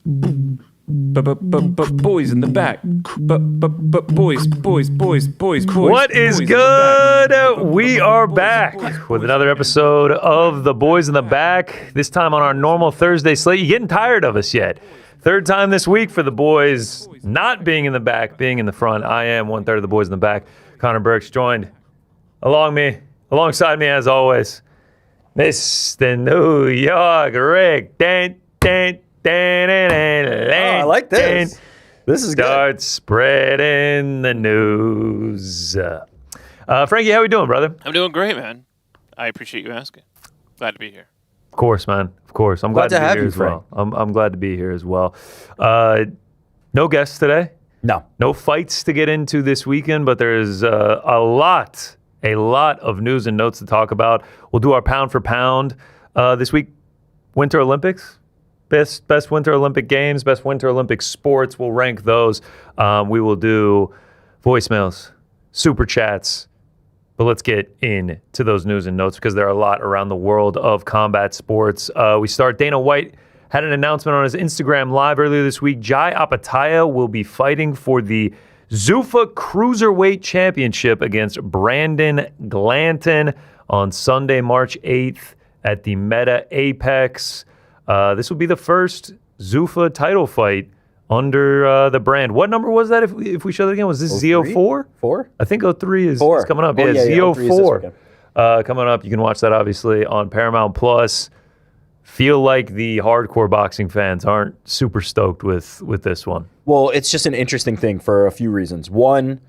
Boys in the back. Boys. What is good? We are back with another episode of The Boys in the Back. This time on our normal Thursday slate. You getting tired of us yet? Third time this week for the boys not being in the back, being in the front. I am one-third of the boys in the back. Connor Burks joined alongside me as always, Mr. New York Rick. I like this. This is good. Start spreading the news. Frankie, how we doing, brother? I'm doing great, man. I appreciate you asking. Glad to be here. Of course, man. Of course. I'm glad to be here as well. I'm glad to be here as well. No guests today. No fights to get into this weekend, but there's a lot of news and notes to talk about. We'll do our pound for pound this week. Winter Olympics. Best Winter Olympic Games, best Winter Olympic sports. We'll rank those. We will do voicemails, super chats. But let's get into those news and notes because there are a lot around the world of combat sports. We start. Dana White had an announcement on his Instagram Live earlier this week. Jai Opetaia will be fighting for the Zuffa Cruiserweight Championship against Brandon Glanton on Sunday, March 8th at the Meta Apex. This will be the first Zuffa title fight under the brand. What number was that if we show that again? Was this Z04? 4? I think 03 is coming up. Oh, yeah, Z04 coming up. You can watch that obviously on Paramount Plus. Feel like the hardcore boxing fans aren't super stoked with this one. Well, it's just an interesting thing for a few reasons. One,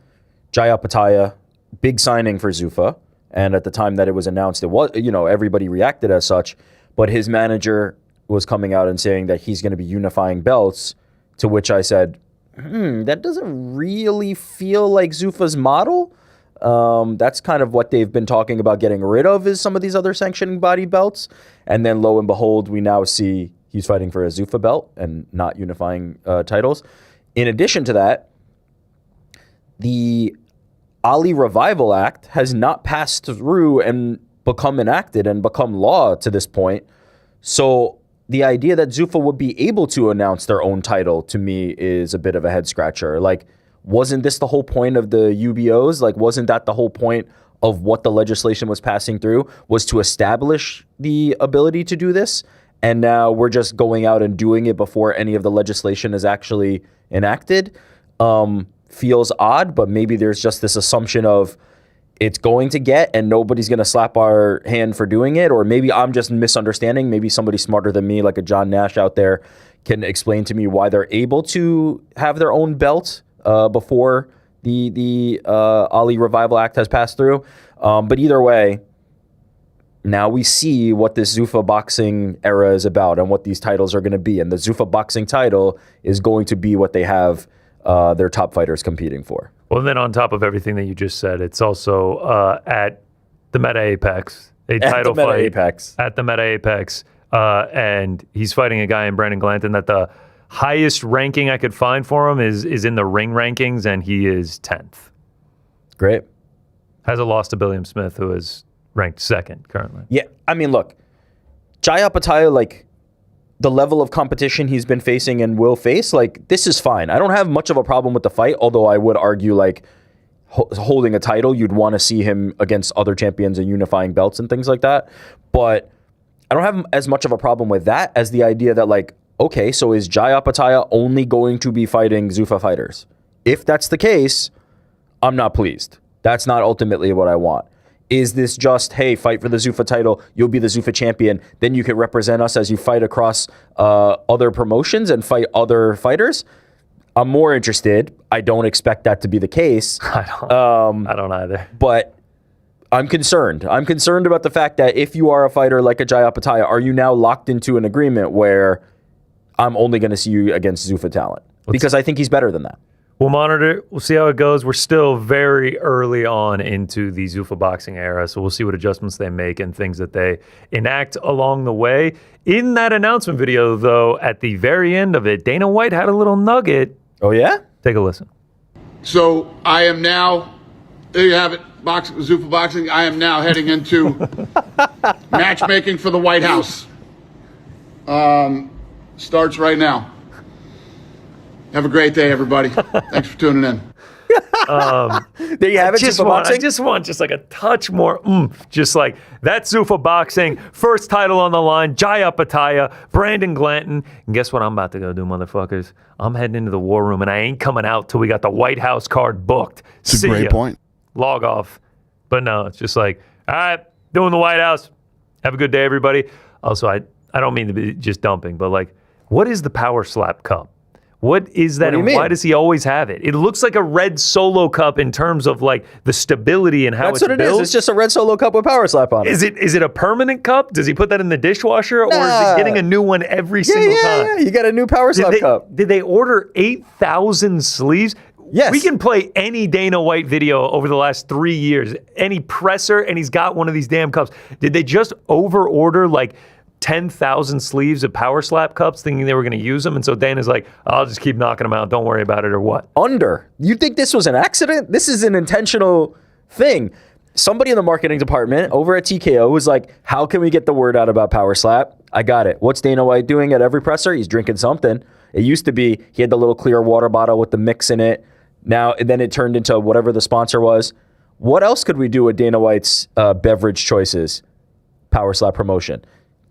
Jai Opetaia, big signing for Zuffa. And at the time that it was announced, it was, everybody reacted as such. But his manager was coming out and saying that he's going to be unifying belts, to which I said, that doesn't really feel like Zuffa's model. That's kind of what they've been talking about getting rid of is some of these other sanctioning body belts. And then lo and behold, we now see he's fighting for a Zuffa belt and not unifying titles. In addition to that, the Ali Revival Act has not passed through and become enacted and become law to this point. So the idea that Zuffa would be able to announce their own title, to me, is a bit of a head scratcher. Like, wasn't this the whole point of the UBOs? Like, wasn't that the whole point of what the legislation was passing through, was to establish the ability to do this? And now we're just going out and doing it before any of the legislation is actually enacted. Feels odd, but maybe there's just this assumption of it's going to get and nobody's going to slap our hand for doing it. Or maybe I'm just misunderstanding. Maybe somebody smarter than me, like a John Nash out there, can explain to me why they're able to have their own belt before the Ali Revival Act has passed through. But either way, now we see what this Zuffa Boxing era is about and what these titles are going to be. And the Zuffa Boxing title is going to be what they have their top fighters competing for. Well, then on top of everything that you just said, it's also at the Meta Apex, a title fight at the Meta Apex. And he's fighting a guy in Brandon Glanton that the highest ranking I could find for him is in the ring rankings, and he is 10th. Great. Has a loss to Billiam Smith, who is ranked 2nd currently. Yeah, I mean, look, Jai Opetaia, like, the level of competition he's been facing and will face, like, this is fine. I don't have much of a problem with the fight, although I would argue, like, holding a title, you'd want to see him against other champions and unifying belts and things like that. But I don't have as much of a problem with that as the idea that, like, okay, so is Jai Opetaia only going to be fighting Zuffa fighters? If that's the case, I'm not pleased. That's not ultimately what I want. Is this just, hey, fight for the Zuffa title, you'll be the Zuffa champion, then you can represent us as you fight across other promotions and fight other fighters? I'm more interested. I don't expect that to be the case. I don't either. But I'm concerned. I'm concerned about the fact that if you are a fighter like a Jai Opetaia, are you now locked into an agreement where I'm only going to see you against Zuffa talent? Because I think he's better than that. We'll monitor it. We'll see how it goes. We're still very early on into the Zuffa Boxing era, so we'll see what adjustments they make and things that they enact along the way. In that announcement video, though, at the very end of it, Dana White had a little nugget. Oh, yeah? Take a listen. So I am now, there you have it, Zuffa Boxing. I am now heading into matchmaking for the White House. Starts right now. Have a great day, everybody. Thanks for tuning in. There you have it, Zuffa Boxing. I just want just like a touch more oomph. Just like that's Zuffa Boxing. First title on the line. Jaya Pataya, Brandon Glanton. And guess what I'm about to go do, motherfuckers? I'm heading into the war room, and I ain't coming out till we got the White House card booked. It's a great point. Log off. But no, it's just like, all right, doing the White House. Have a good day, everybody. Also, I don't mean to be just dumping, but like, what is the Power Slap Cup? What is that, and why does he always have it? It looks like a red Solo cup in terms of like the stability and how it's built. That's what it is. It's just a red Solo cup with Power Slap on it. Is it a permanent cup? Does he put that in the dishwasher, or is he getting a new one every single time? Yeah, you got a new Power Slap cup. Did they order 8,000 sleeves? Yes. We can play any Dana White video over the last 3 years, any presser, and he's got one of these damn cups. Did they just over-order like 10,000 sleeves of Power Slap cups thinking they were going to use them? And so Dana's like, I'll just keep knocking them out. Don't worry about it, or what? You think this was an accident? This is an intentional thing. Somebody in the marketing department over at TKO was like, how can we get the word out about Power Slap? I got it. What's Dana White doing at every presser? He's drinking something. It used to be he had the little clear water bottle with the mix in it. Now, and then it turned into whatever the sponsor was. What else could we do with Dana White's beverage choices? Power Slap promotion.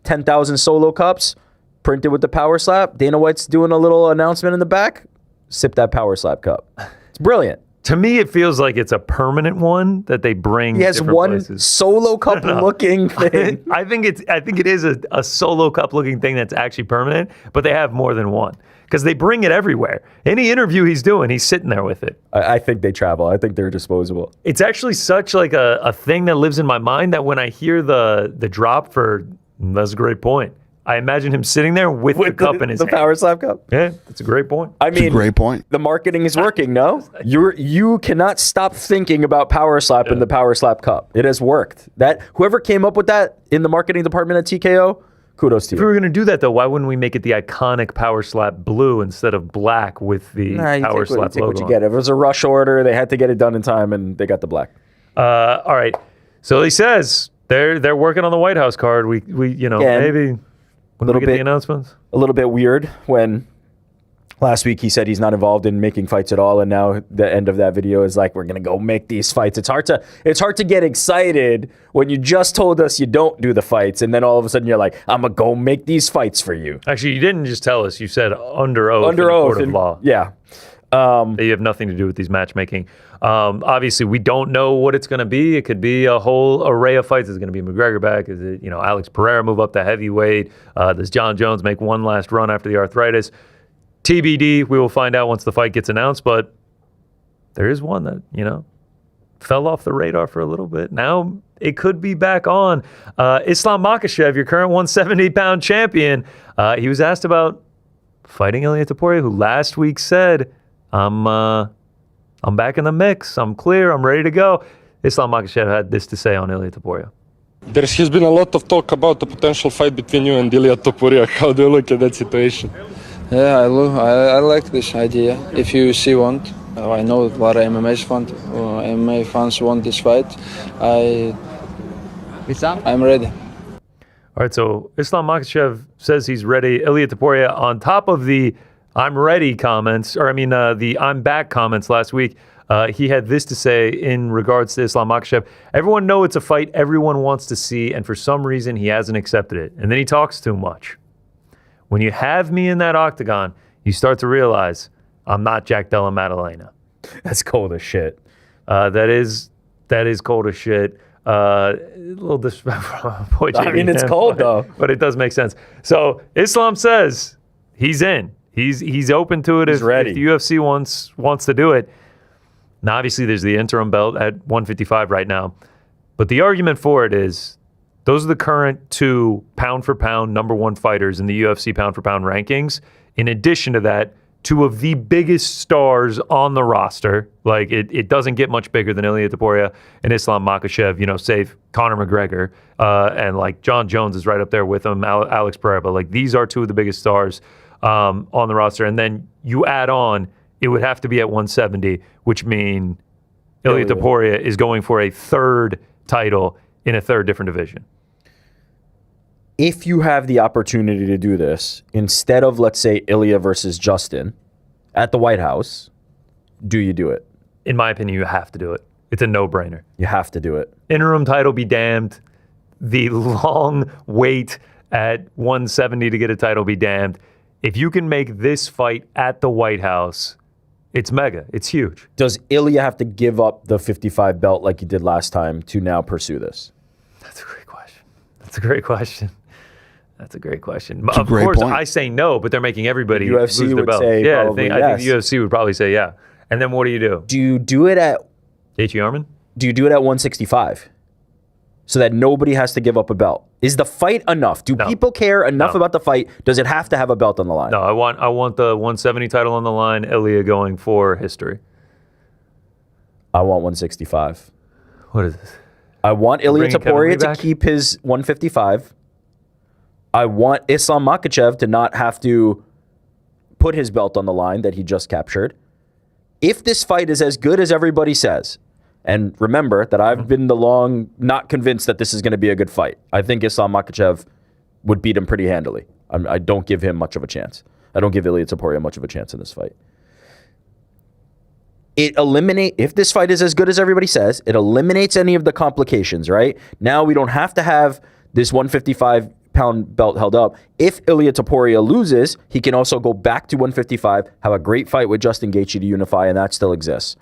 10,000 Solo cups printed with the Power Slap. Dana White's doing a little announcement in the back. Sip that Power Slap cup. It's brilliant. To me, it feels like it's a permanent one that they bring. He has one places. Solo cup looking thing. I think it is a Solo cup looking thing that's actually permanent, but they have more than one because they bring it everywhere. Any interview he's doing, he's sitting there with it. I think they travel. I think they're disposable. It's actually such like a thing that lives in my mind that when I hear the drop for, that's a great point, I imagine him sitting there with the cup in his hand. The Power Slap cup? Yeah, that's a great point. I mean, it's a great point. The marketing is working, no? You cannot stop thinking about Power Slap in the Power Slap cup. It has worked. That whoever came up with that in the marketing department at TKO, kudos to you. If we were going to do that, though, why wouldn't we make it the iconic Power Slap blue instead of black with the Power Slap logo? What you get. If it was a rush order, they had to get it done in time, and they got the black. All right. So he says they're working on the White House card. We maybe when we get the announcements. A little bit weird when last week he said he's not involved in making fights at all, and now the end of that video is like, we're gonna go make these fights. It's hard to get excited when you just told us you don't do the fights, and then all of a sudden you're like, I'm gonna go make these fights for you. Actually, you didn't just tell us. You said under oath in the court of law. Yeah. That you have nothing to do with these matchmaking. Obviously, we don't know what it's going to be. It could be a whole array of fights. Is it going to be McGregor back? Is it Alex Pereira move up to heavyweight? Does Jon Jones make one last run after the arthritis? TBD. We will find out once the fight gets announced. But there is one that fell off the radar for a little bit. Now it could be back on. Islam Makhachev, your current 170-pound champion. He was asked about fighting Ilia Topuria, who last week said, I'm back in the mix. I'm clear. I'm ready to go. Islam Makhachev had this to say on Ilia Topuria. There has been a lot of talk about the potential fight between you and Ilia Topuria. How do you look at that situation? Yeah, I like this idea. If UFC want, I know a lot of MMA fans want this fight. I'm ready. All right, so Islam Makhachev says he's ready. Ilia Topuria, on top of the I'm ready comments, the I'm back comments last week, he had this to say in regards to Islam Makhachev. Everyone knows it's a fight everyone wants to see, and for some reason he hasn't accepted it. And then he talks too much. When you have me in that octagon, you start to realize I'm not Jack Della Maddalena. That's cold as shit. That is cold as shit. A little disrespectful. It's cold though. But it does make sense. So Islam says he's in. He's open to it. He's ready. If the UFC wants to do it. Now, obviously, there's the interim belt at 155 right now. But the argument for it is those are the current two pound-for-pound number one fighters in the UFC pound-for-pound rankings. In addition to that, two of the biggest stars on the roster. Like, it doesn't get much bigger than Ilia Topuria and Islam Makhachev, save Conor McGregor. And, like, Jon Jones is right up there with him, Alex Pereira. But, like, these are two of the biggest stars on the roster. And then you add on, it would have to be at 170, which means Ilia Topuria is going for a third title in a third different division. If you have the opportunity to do this, instead of, let's say, Ilia versus Justin, at the White House, do you do it? In my opinion, you have to do it. It's a no-brainer. You have to do it. Interim title be damned. The long wait at 170 to get a title be damned. If you can make this fight at the White House, it's mega. It's huge. Does Ilia have to give up the 55 belt like he did last time to now pursue this? That's a great question. That's a great question. Of course, point. I say no, but they're making everybody UFC lose their would belt. say Yeah, I probably think yes. the UFC would probably say yeah. And then what do you do? Do you do it at H.E. Arman? Do you do it at 165 so that nobody has to give up a belt? Is the fight enough? Do people care enough about the fight? Does it have to have a belt on the line? No, I want the 170 title on the line. Ilia going for history. I want 165. What is this? I want Ilia Bringing Kevin Topuria Lee to back? keep his 155. I want Islam Makhachev to not have to put his belt on the line that he just captured. If this fight is as good as everybody says, and remember that I've been not convinced that this is going to be a good fight. I think Islam Makhachev would beat him pretty handily. I don't give him much of a chance. I don't give Ilia Topuria much of a chance in this fight. If this fight is as good as everybody says, it eliminates any of the complications, right? Now we don't have to have this 155-pound belt held up. If Ilia Topuria loses, he can also go back to 155, have a great fight with Justin Gaethje to unify, and that still exists.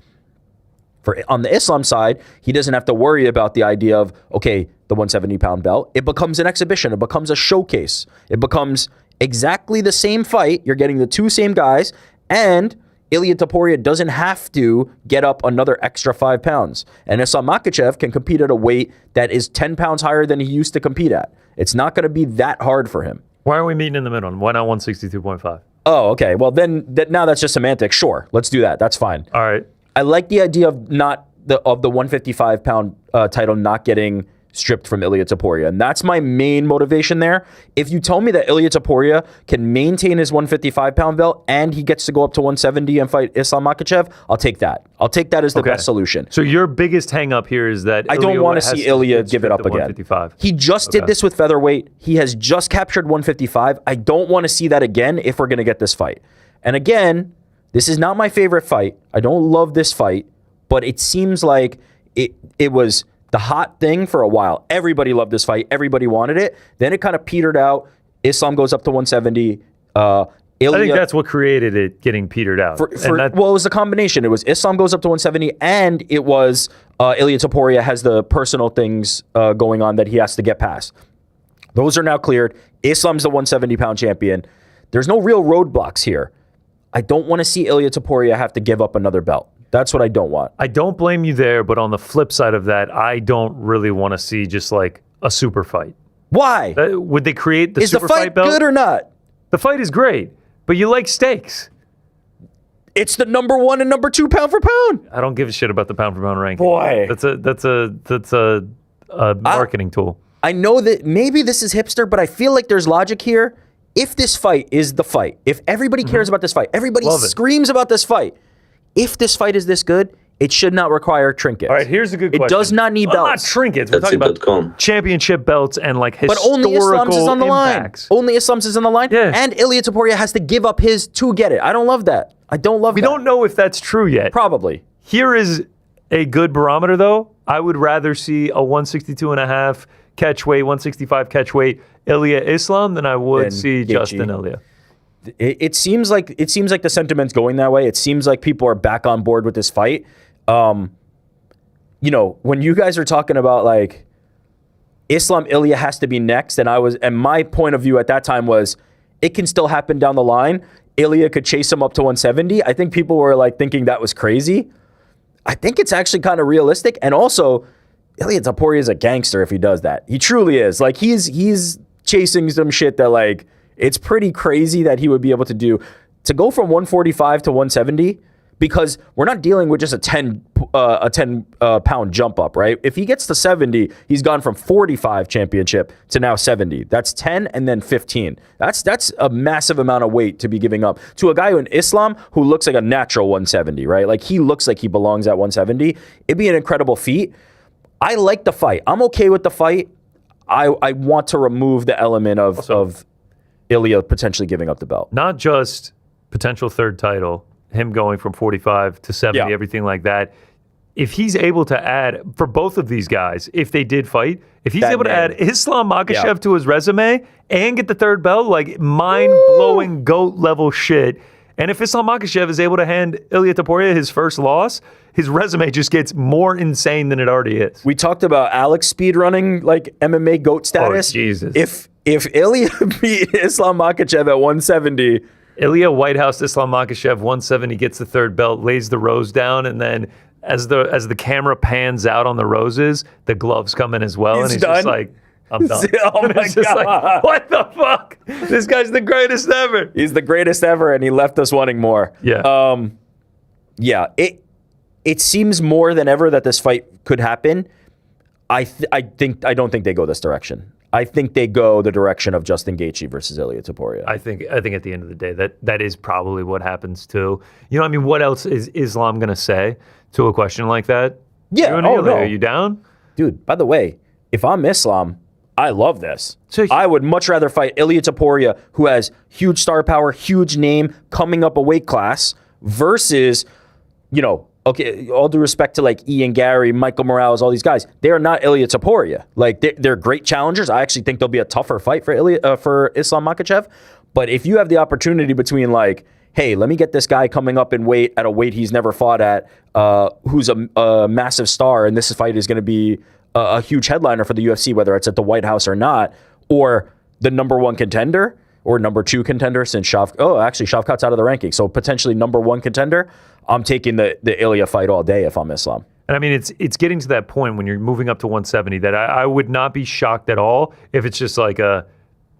On the Islam side, he doesn't have to worry about the idea of, okay, the 170-pound belt. It becomes an exhibition. It becomes a showcase. It becomes exactly the same fight. You're getting the two same guys, and Ilia Topuria doesn't have to get up another extra 5 pounds. And Islam Makhachev can compete at a weight that is 10 pounds higher than he used to compete at. It's not going to be that hard for him. Why are we meeting in the middle? Why not 162.5? Oh, okay. Well, then now that's just semantics. Sure, let's do that. That's fine. All right. I like the idea of the 155-pound title not getting stripped from Ilia Topuria, and that's my main motivation there. If you tell me that Ilia Topuria can maintain his 155-pound belt and he gets to go up to 170 and fight Islam Makhachev, I'll take that. I'll take that as the best solution. So your biggest hang-up here is that I don't want to see Ilia give it up again. 155. He just did this with featherweight. He has just captured 155. I don't want to see that again if we're going to get this fight. And again, this is not my favorite fight. I don't love this fight, but it seems like it was the hot thing for a while. Everybody loved this fight. Everybody wanted it. Then it kind of petered out. Islam goes up to 170. I think that's what created it getting petered out. Well, it was the combination. It was Islam goes up to 170, and it was Ilia Topuria has the personal things going on that he has to get past. Those are now cleared. Islam's the 170-pound champion. There's no real roadblocks here. I don't want to see Ilia Topuria have to give up another belt. That's what I don't want. I don't blame you there, but on the flip side of that, I don't really want to see just like a super fight. Why? Would they create the super fight belt? Is the fight good or not? The fight is great, but you like stakes. It's the number 1 and number 2 pound for pound. I don't give a shit about the pound for pound ranking. Boy. That's a marketing tool. I know that maybe this is hipster, but I feel like there's logic here. If this fight is the fight, if everybody cares about this fight, everybody screams about this fight. If this fight is this good, it should not require trinkets. All right, here's a good question. It does not need belts. Not trinkets. We're talking about championship belts and like historical But only Islam's is on the impacts. line. Only Islam's is on the line. Yeah. And Ilia Topuria has to give up his to get it. I don't love that. I don't love that. We don't know if that's true yet. Probably. Here is a good barometer, though. I would rather see a 162.5 catch weight, 165 catch weight Ilia Islam than I would see Justin Ilia. It seems like the sentiment's going that way. It seems like people are back on board with this fight. When you guys are talking about like Islam Ilia has to be next, and my point of view at that time was it can still happen down the line. Ilia could chase him up to 170. I think people were like thinking that was crazy. I think it's actually kind of realistic, and also Ilia Topuria is a gangster if he does that. He truly is. Like he's chasing some shit that like. It's pretty crazy that he would be able to do to go from 145 to 170 because we're not dealing with just a 10 pound jump up, right? If he gets to 70, he's gone from 45 championship to now 70. That's 10 and then 15. That's a massive amount of weight to be giving up to a guy in Islam who looks like a natural 170, right? Like he looks like he belongs at 170. It'd be an incredible feat. I like the fight. I'm okay with the fight. I want to remove the element of Ilia potentially giving up the belt. Not just potential third title. him going from 45 to 70, everything like that. If he's able to add, for both of these guys, if they did fight, if he's able to add Islam Makhachev to his resume and get the third belt, like mind-blowing GOAT level shit. And if Islam Makhachev is able to hand Ilia Topuria his first loss, his resume just gets more insane than it already is. We talked about Alex speedrunning like MMA GOAT status. Oh, Jesus. If Ilia beat Islam Makhachev at 170... Ilia White House Islam Makhachev 170 gets the third belt, lays the rose down, and then as the camera pans out on the roses, the gloves come in as well, and he's done. just like, I'm done. Oh my God. Like, what the fuck? This guy's the greatest ever. He's the greatest ever, and he left us wanting more. Yeah. It seems more than ever that this fight could happen. I don't think they go this direction. I think they go the direction of Justin Gaethje versus Ilia Topuria. I think at the end of the day that is probably what happens too. You know, I mean, what else is Islam gonna say to a question like that? Yeah. No. Are you down? Dude, by the way, if I'm Islam, I love this. So I would much rather fight Ilia Topuria, who has huge star power, huge name, coming up a weight class, versus, okay, all due respect to like Ian Gary, Michael Morales, all these guys, they are not Ilia Topuria. Like they're great challengers. I actually think they'll be a tougher fight for Islam Makhachev. But if you have the opportunity between like, hey, let me get this guy coming up in weight at a weight he's never fought at, who's a massive star, and this fight is going to be a huge headliner for the UFC, whether it's at the White House or not, or the number one contender or number two contender since Shavkat's out of the ranking, so potentially number one contender. I'm taking the Ilia fight all day if I'm Islam. And I mean, it's getting to that point when you're moving up to 170 that I would not be shocked at all if it's just like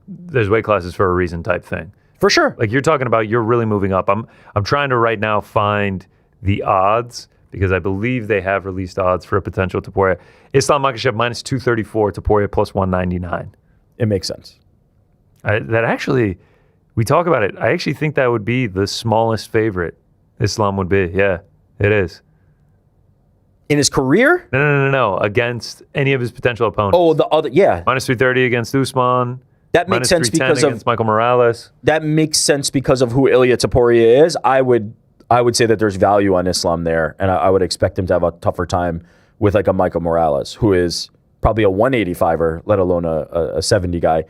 there's weight classes for a reason type thing. For sure. Like you're talking about, you're really moving up. I'm trying to right now find the odds because I believe they have released odds for a potential Topuria. Islam Makhachev minus 234, Topuria plus 199. It makes sense. We talk about it. I actually think that would be the smallest favorite Islam would be. Yeah, it is. In his career? No. Against any of his potential opponents. Oh, the other, yeah. Minus 330 against Usman. That makes sense because against Michael Morales. That makes sense because of who Ilia Topuria is. I would say that there's value on Islam there, and I would expect him to have a tougher time with like a Michael Morales, who is probably a 185er, let alone a 70 guy,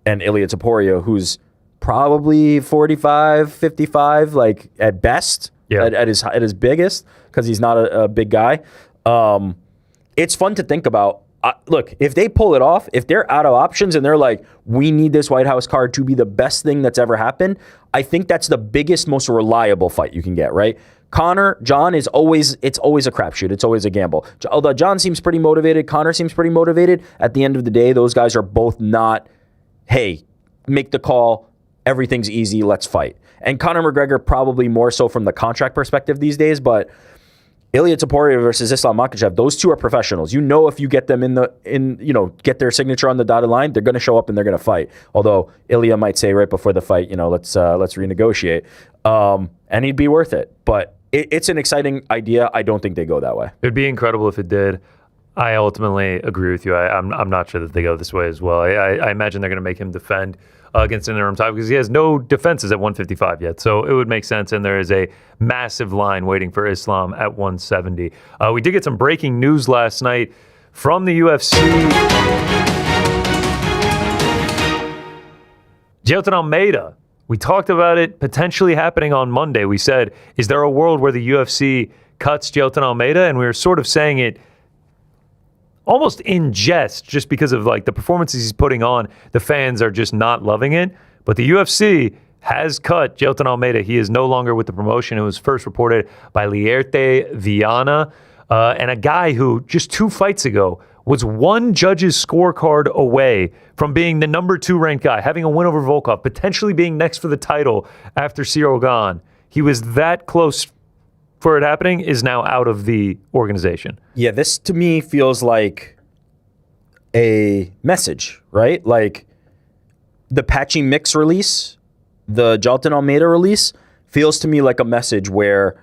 and Ilia Topuria, who's probably 45, 55, like at best, at his biggest, because he's not a big guy. It's fun to think about. Look, if they pull it off, if they're out of options and they're like, we need this White House card to be the best thing that's ever happened, I think that's the biggest, most reliable fight you can get, right? Jon it's always a crapshoot. It's always a gamble. Although Jon seems pretty motivated, Conor seems pretty motivated. At the end of the day, those guys are both not, hey, make the call, everything's easy, let's fight. And Conor McGregor probably more so from the contract perspective these days, but Ilia Topuria versus Islam Makhachev, those two are professionals. You know, if you get them get their signature on the dotted line, they're going to show up and they're going to fight. Although Ilia might say right before the fight, let's renegotiate, and he'd be worth it. But it's an exciting idea. I don't think they go that way. It'd be incredible if it did. I ultimately agree with you. I'm not sure that they go this way as well. I imagine they're going to make him defend against an interim title because he has no defenses at 155 yet. So it would make sense. And there is a massive line waiting for Islam at 170. We did get some breaking news last night from the UFC. Jailton Almeida. We talked about it potentially happening on Monday. We said, is there a world where the UFC cuts Jailton Almeida? And we were sort of saying it almost in jest, just because of like the performances he's putting on. The fans are just not loving it. But the UFC has cut Jailton Almeida. He is no longer with the promotion. It was first reported by Lierte Viana, and a guy who just 2 fights ago was one judge's scorecard away from being the number 2 ranked guy, having a win over Volkov, potentially being next for the title after Ciryl Gane. He was that close for it happening, is now out of the organization. Yeah, this to me feels like a message, right? Like the Patchy Mix release, the Jailton Almeida release, feels to me like a message where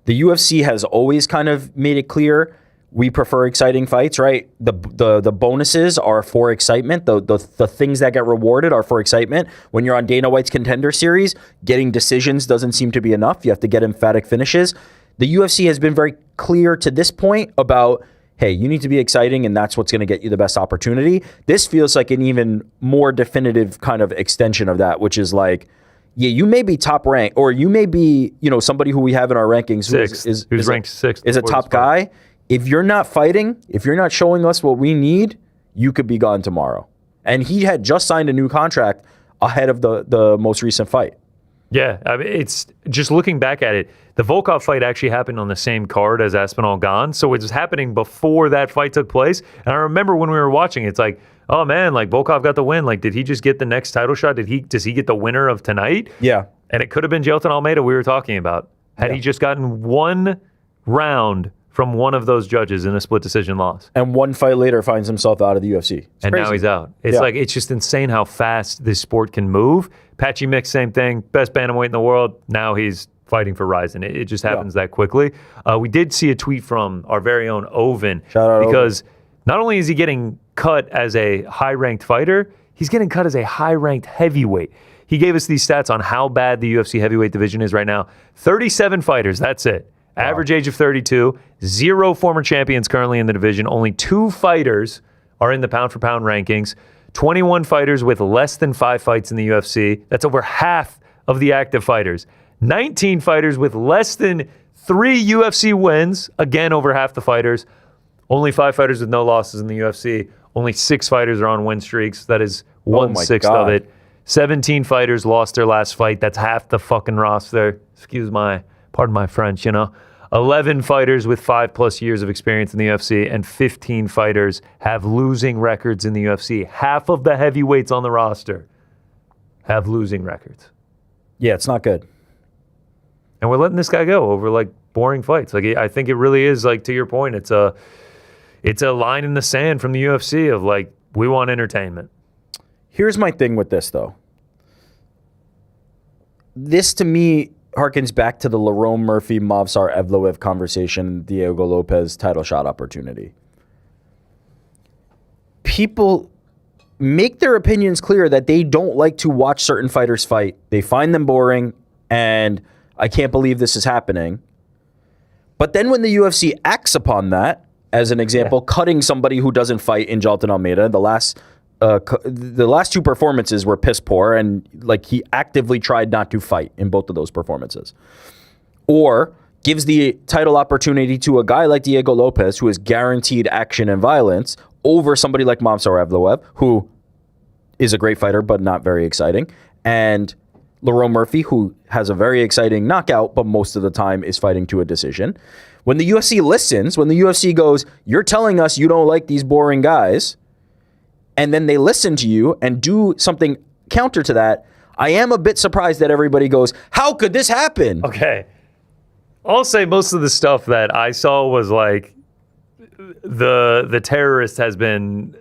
the UFC has always kind of made it clear, we prefer exciting fights, right? The bonuses are for excitement. The things that get rewarded are for excitement. When you're on Dana White's Contender Series, getting decisions doesn't seem to be enough. You have to get emphatic finishes. The UFC has been very clear to this point about, hey, you need to be exciting, and that's what's going to get you the best opportunity. This feels like an even more definitive kind of extension of that, which is like, yeah, you may be top ranked, or you may be, somebody who we have in our rankings who's ranked sixth, is a top guy. If you're not fighting, if you're not showing us what we need, you could be gone tomorrow. And he had just signed a new contract ahead of the most recent fight. Yeah, I mean, it's just looking back at it, the Volkov fight actually happened on the same card as Aspinall Gane, so it was happening before that fight took place. And I remember when we were watching, it's like, oh man, like Volkov got the win. Like, did he just get the next title shot? Does he get the winner of tonight? Yeah. And it could have been Jailton Almeida we were talking about. Had he just gotten one round from one of those judges in a split decision loss. And one fight later finds himself out of the UFC. And now he's out. It's like, it's just insane how fast this sport can move. Patchy Mix, same thing. Best bantamweight in the world. Now he's fighting for Ryzen. It just happens that quickly. We did see a tweet from our very own Oven. Shout out because not only is he getting cut as a high-ranked fighter, he's getting cut as a high-ranked heavyweight. He gave us these stats on how bad the UFC heavyweight division is right now. 37 fighters, that's it. Wow. Average age of 32. 0 former champions currently in the division. Only 2 fighters are in the pound-for-pound rankings. 21 fighters with less than 5 fights in the UFC. That's over half of the active fighters. 19 fighters with less than 3 UFC wins. Again, over half the fighters. Only 5 fighters with no losses in the UFC. Only 6 fighters are on win streaks. That is 1/6 of it. 17 fighters lost their last fight. That's half the fucking roster. Pardon my French, 11 fighters with 5+ years of experience in the UFC, and 15 fighters have losing records in the UFC. Half of the heavyweights on the roster have losing records. Yeah, it's not good. And we're letting this guy go over like boring fights. Like, I think it really is, like, to your point, it's a line in the sand from the UFC of like, we want entertainment. Here's my thing with this though. This to me harkens back to the Lerone Murphy Movsar Evloev conversation, Diego Lopez title shot opportunity. People make their opinions clear that they don't like to watch certain fighters fight. They find them boring, and I can't believe this is happening. But then when the UFC acts upon that, as an example, cutting somebody who doesn't fight in Jailton Almeida, the last 2 performances were piss poor, and like he actively tried not to fight in both of those performances. Or gives the title opportunity to a guy like Diego Lopez, who is guaranteed action and violence, over somebody like Movsar Evloev, who is a great fighter but not very exciting, and Lerone Murphy, who has a very exciting knockout, but most of the time is fighting to a decision. When the UFC listens, when the UFC goes, you're telling us you don't like these boring guys, and then they listen to you and do something counter to that, I am a bit surprised that everybody goes, how could this happen? Okay. I'll say most of the stuff that I saw was like, the terrorist has been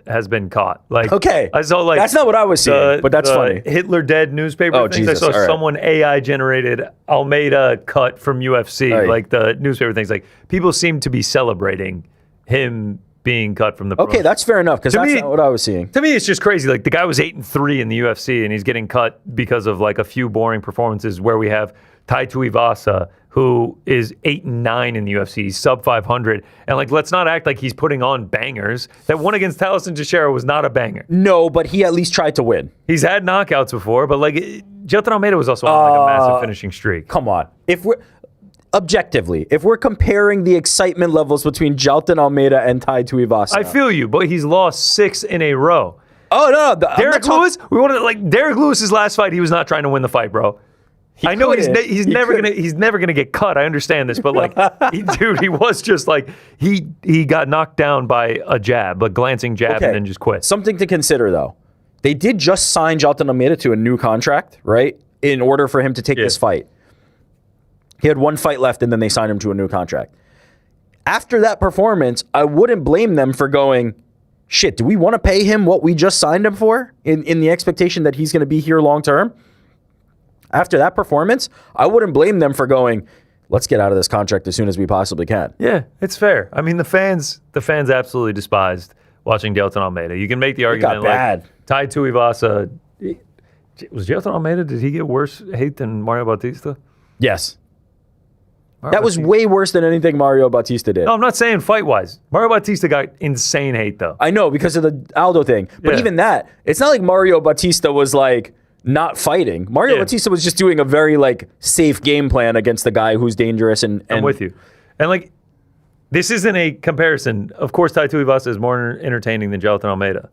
caught. Like, okay, I saw like that's not what I was seeing, but that's funny. Hitler dead newspaper things. Jesus. I saw someone AI generated Almeida cut from UFC, like the newspaper things. Like, people seem to be celebrating him being cut from the promotion. Okay, that's fair enough, because that's not what I was seeing. To me, it's just crazy. Like, the guy was 8-3 in the UFC, and he's getting cut because of like a few boring performances. Where we have Tai Tuivasa, who is 8-9 in the UFC, he's sub 500, and like, let's not act like he's putting on bangers. That one against Taliesin Teixeira was not a banger. No, but he at least tried to win. He's had knockouts before, but like, Jailton Almeida was also on like a massive finishing streak. Come on, if we're comparing the excitement levels between Jailton Almeida and Tai Tuivasa, I feel you, but he's lost 6 in a row. Oh no, Derek Lewis. Derek Lewis's last fight. He was not trying to win the fight, bro. I know he's never gonna get cut. I understand this, but like, he was just like he got knocked down by a jab, a glancing jab, and then just quit. Something to consider though. They did just sign Jailton Almeida to a new contract, right? In order for him to take this fight. He had 1 fight left, and then they signed him to a new contract. After that performance, I wouldn't blame them for going, shit, do we want to pay him what we just signed him for in the expectation that he's going to be here long term? After that performance, I wouldn't blame them for going, let's get out of this contract as soon as we possibly can. Yeah, it's fair. I mean, the fans absolutely despised watching Jailton Almeida. You can make the argument bad. like Tai Tuivasa. Was Jailton Almeida, did he get worse hate than Mario Bautista? Yes. Mario That was Bautista. way worse than anything Mario Bautista did. No, I'm not saying fight-wise. Mario Bautista got insane hate, though. I know, because of the Aldo thing. But even that, it's not like Mario Bautista was like not fighting. Mario Bautista was just doing a very like safe game plan against the guy who's dangerous. And I'm with you. And like, this isn't a comparison. Of course, Tai Tuivasa is more entertaining than Jailton Almeida.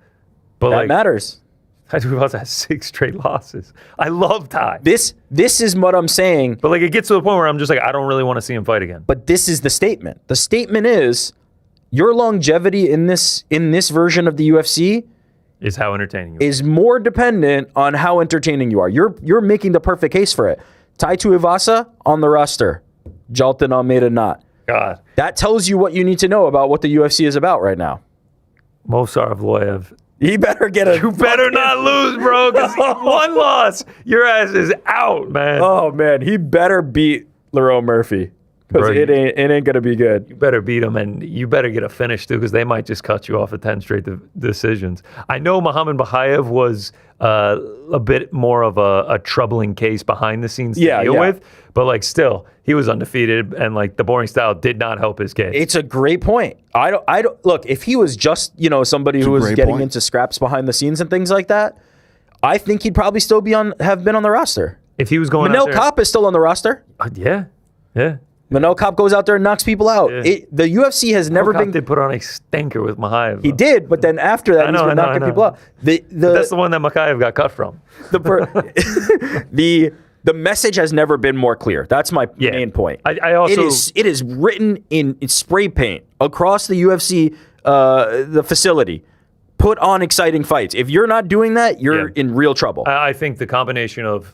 But that like, matters. Tai Tuivasa has 6 straight losses. I love Tai. This is what I'm saying. But like, it gets to the point where I'm just like, I don't really want to see him fight again. But this is the statement. The statement is your longevity in this version of the UFC Is how entertaining you are. is more dependent on how entertaining you are. You're making the perfect case for it. Tai Tuivasa on the roster, Jailton Almeida not. God. That tells you what you need to know about what the UFC is about right now. Movsar Evloev. He better get a. You better not lose, bro, because one loss, your ass is out, man. Oh man, he better beat Lerone Murphy because Bro, it ain't gonna be good. You better beat him, and you better get a finish, too, because they might just cut you off at 10 straight decisions. I know Muhammad Makhachev was a bit more of a troubling case behind the scenes to deal with, but like still, he was undefeated, and like the boring style did not help his case. It's a great point. I don't look, if he was just somebody who was getting into scraps behind the scenes and things like that, I think he'd probably still have been on the roster. If he was going Manel out there, Kopp is still on the roster. yeah. Manel Kopp goes out there and knocks people out. Yeah. The UFC has never been. Did put on a stinker with Makhachev. He did, but then after that, he's been knocking people out. That's the one that Makhachev got cut from. The message has never been more clear. That's my main point. I also it is written in spray paint across the UFC the facility. Put on exciting fights. If you're not doing that, you're in real trouble. I think the combination of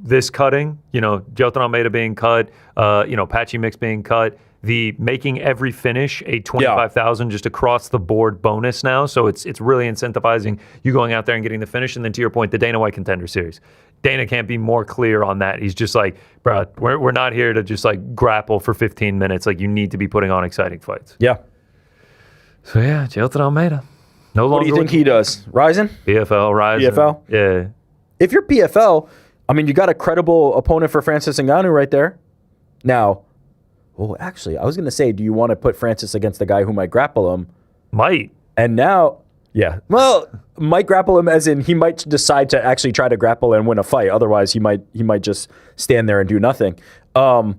this cutting, Jailton Almeida being cut, Patchy Mix being cut, the making every finish a $25,000 just across the board bonus now. So it's really incentivizing you going out there and getting the finish. And then to your point, the Dana White Contender Series. Dana can't be more clear on that. He's just like, bro, we're not here to just like grapple for 15 minutes. Like, you need to be putting on exciting fights. Yeah. So yeah, Jailton Almeida. No longer. What do you think he does? Rising? PFL, Rising. PFL? Yeah. If you're PFL, I mean, you got a credible opponent for Francis Ngannou right there. Now, actually, I was going to say, do you want to put Francis against the guy who might grapple him? Might. And now, well, might grapple him as in he might decide to actually try to grapple and win a fight. Otherwise, he might just stand there and do nothing. But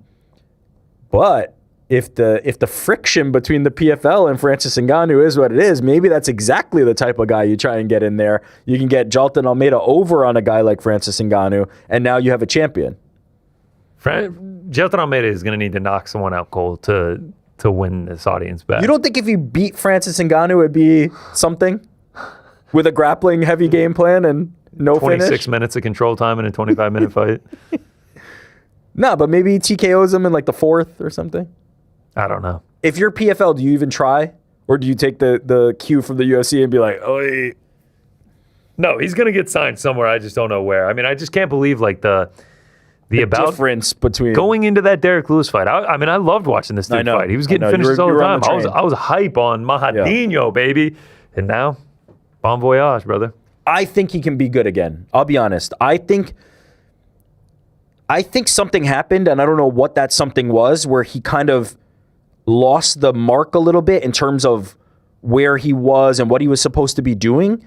if the friction between the PFL and Francis Ngannou is what it is, maybe that's exactly the type of guy you try and get in there. You can get Jailton Almeida over on a guy like Francis Ngannou, and now you have a champion. Jailton Almeida is going to need to knock someone out cold to win this audience back. You don't think if he beat Francis Ngannou, it'd be something? With a grappling heavy game plan and no 26 finish? minutes of control time in a 25-minute fight? No, but maybe he TKOs him in like the 4th or something. I don't know. If you're PFL, do you even try? Or do you take the cue from the UFC and be like, oh, no, he's going to get signed somewhere. I just don't know where. I mean, I just can't believe like the difference between going into that Derek Lewis fight. I mean, I loved watching this dude fight. He was getting finishes all the time. I was hype on Mahadinho, baby. And now, bon voyage, brother. I think he can be good again. I'll be honest. I think something happened, and I don't know what that something was, where he kind of lost the mark a little bit in terms of where he was and what he was supposed to be doing.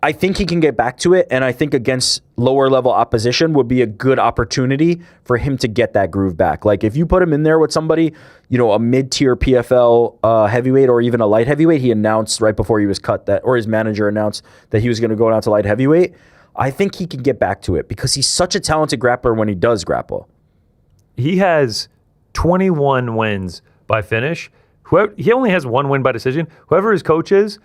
I think he can get back to it, and I think against lower level opposition would be a good opportunity for him to get that groove back. Like if you put him in there with somebody, a mid-tier PFL heavyweight or even a light heavyweight, he announced right before he was cut that, or his manager announced that he was going to go down to light heavyweight. I think he can get back to it because he's such a talented grappler when he does grapple. He has 21 wins by finish. He only has 1 win by decision. Whoever his coach is,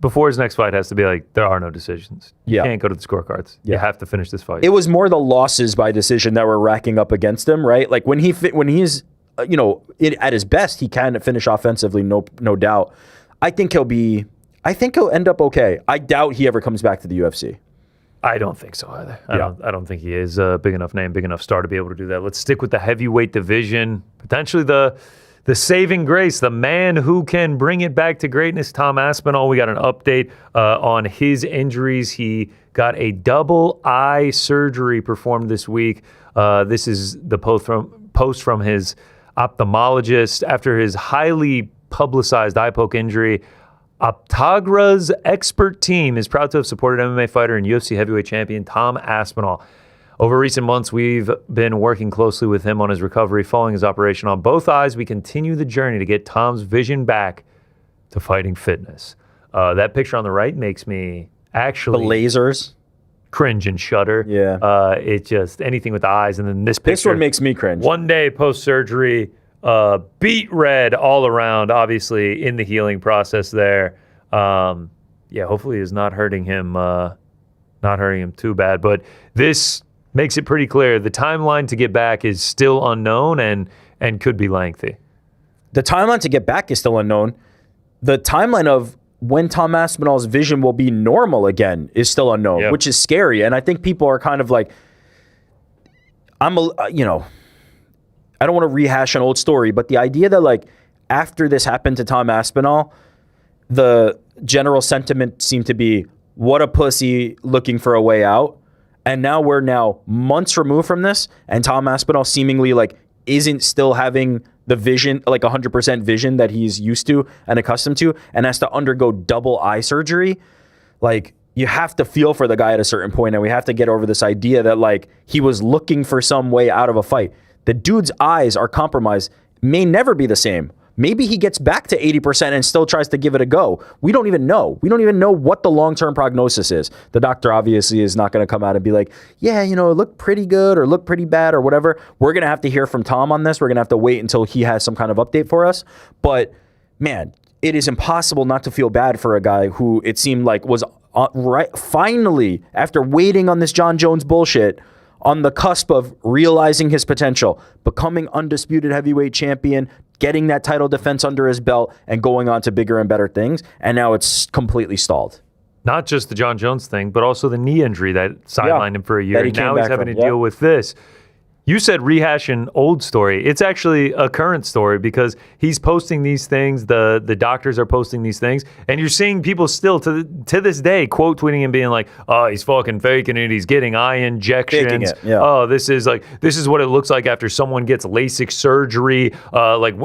before his next fight has to be like, there are no decisions. You can't go to the scorecards. You have to finish this fight. It was more the losses by decision that were racking up against him, right? Like when he's at his best, he can finish offensively, no doubt. I think he'll end up okay. I doubt he ever comes back to the UFC. I don't think so either. I don't think he is a big enough name, big enough star to be able to do that. Let's stick with the heavyweight division. Potentially the saving grace, the man who can bring it back to greatness, Tom Aspinall. We got an update on his injuries. He got a double eye surgery performed this week. This is the post from his ophthalmologist after his highly publicized eye poke injury. Optagra's expert team is proud to have supported MMA fighter and UFC heavyweight champion Tom Aspinall. Over recent months, we've been working closely with him on his recovery following his operation on both eyes. We continue the journey to get Tom's vision back to fighting fitness. That picture on the right makes me actually... The lasers. Cringe and shudder. Yeah. It just, anything with the eyes. And then this picture... This one makes me cringe. One day post-surgery, beet red all around, obviously, in the healing process there. Hopefully it's not hurting him too bad. But this makes it pretty clear the timeline to get back is still unknown and could be lengthy. The timeline to get back is still unknown. The timeline of when Tom Aspinall's vision will be normal again is still unknown, which is scary. And I think people are kind of like, I don't want to rehash an old story, but the idea that like after this happened to Tom Aspinall, the general sentiment seemed to be, what a pussy looking for a way out. And now we're months removed from this, and Tom Aspinall seemingly like isn't still having the vision, like 100% vision that he's used to and accustomed to, and has to undergo double eye surgery. Like, you have to feel for the guy at a certain point, and we have to get over this idea that like he was looking for some way out of a fight. The dude's eyes are compromised, may never be the same. Maybe he gets back to 80% and still tries to give it a go. We don't even know. We don't even know what the long-term prognosis is. The doctor obviously is not going to come out and be like, yeah, it looked pretty good or looked pretty bad or whatever. We're going to have to hear from Tom on this. We're going to have to wait until he has some kind of update for us. But, man, it is impossible not to feel bad for a guy who it seemed like was finally, after waiting on this Jon Jones bullshit, on the cusp of realizing his potential, becoming undisputed heavyweight champion, getting that title defense under his belt, and going on to bigger and better things. And now it's completely stalled. Not just the Jon Jones thing, but also the knee injury that sidelined him for a year. That he now came he's back having from. to deal with this. You said rehash an old story. It's actually a current story because he's posting these things. The doctors are posting these things. And you're seeing people still to this day quote tweeting and being like, oh, he's fucking faking it. He's getting eye injections. Faking it, yeah. Oh, this is what it looks like after someone gets LASIK surgery.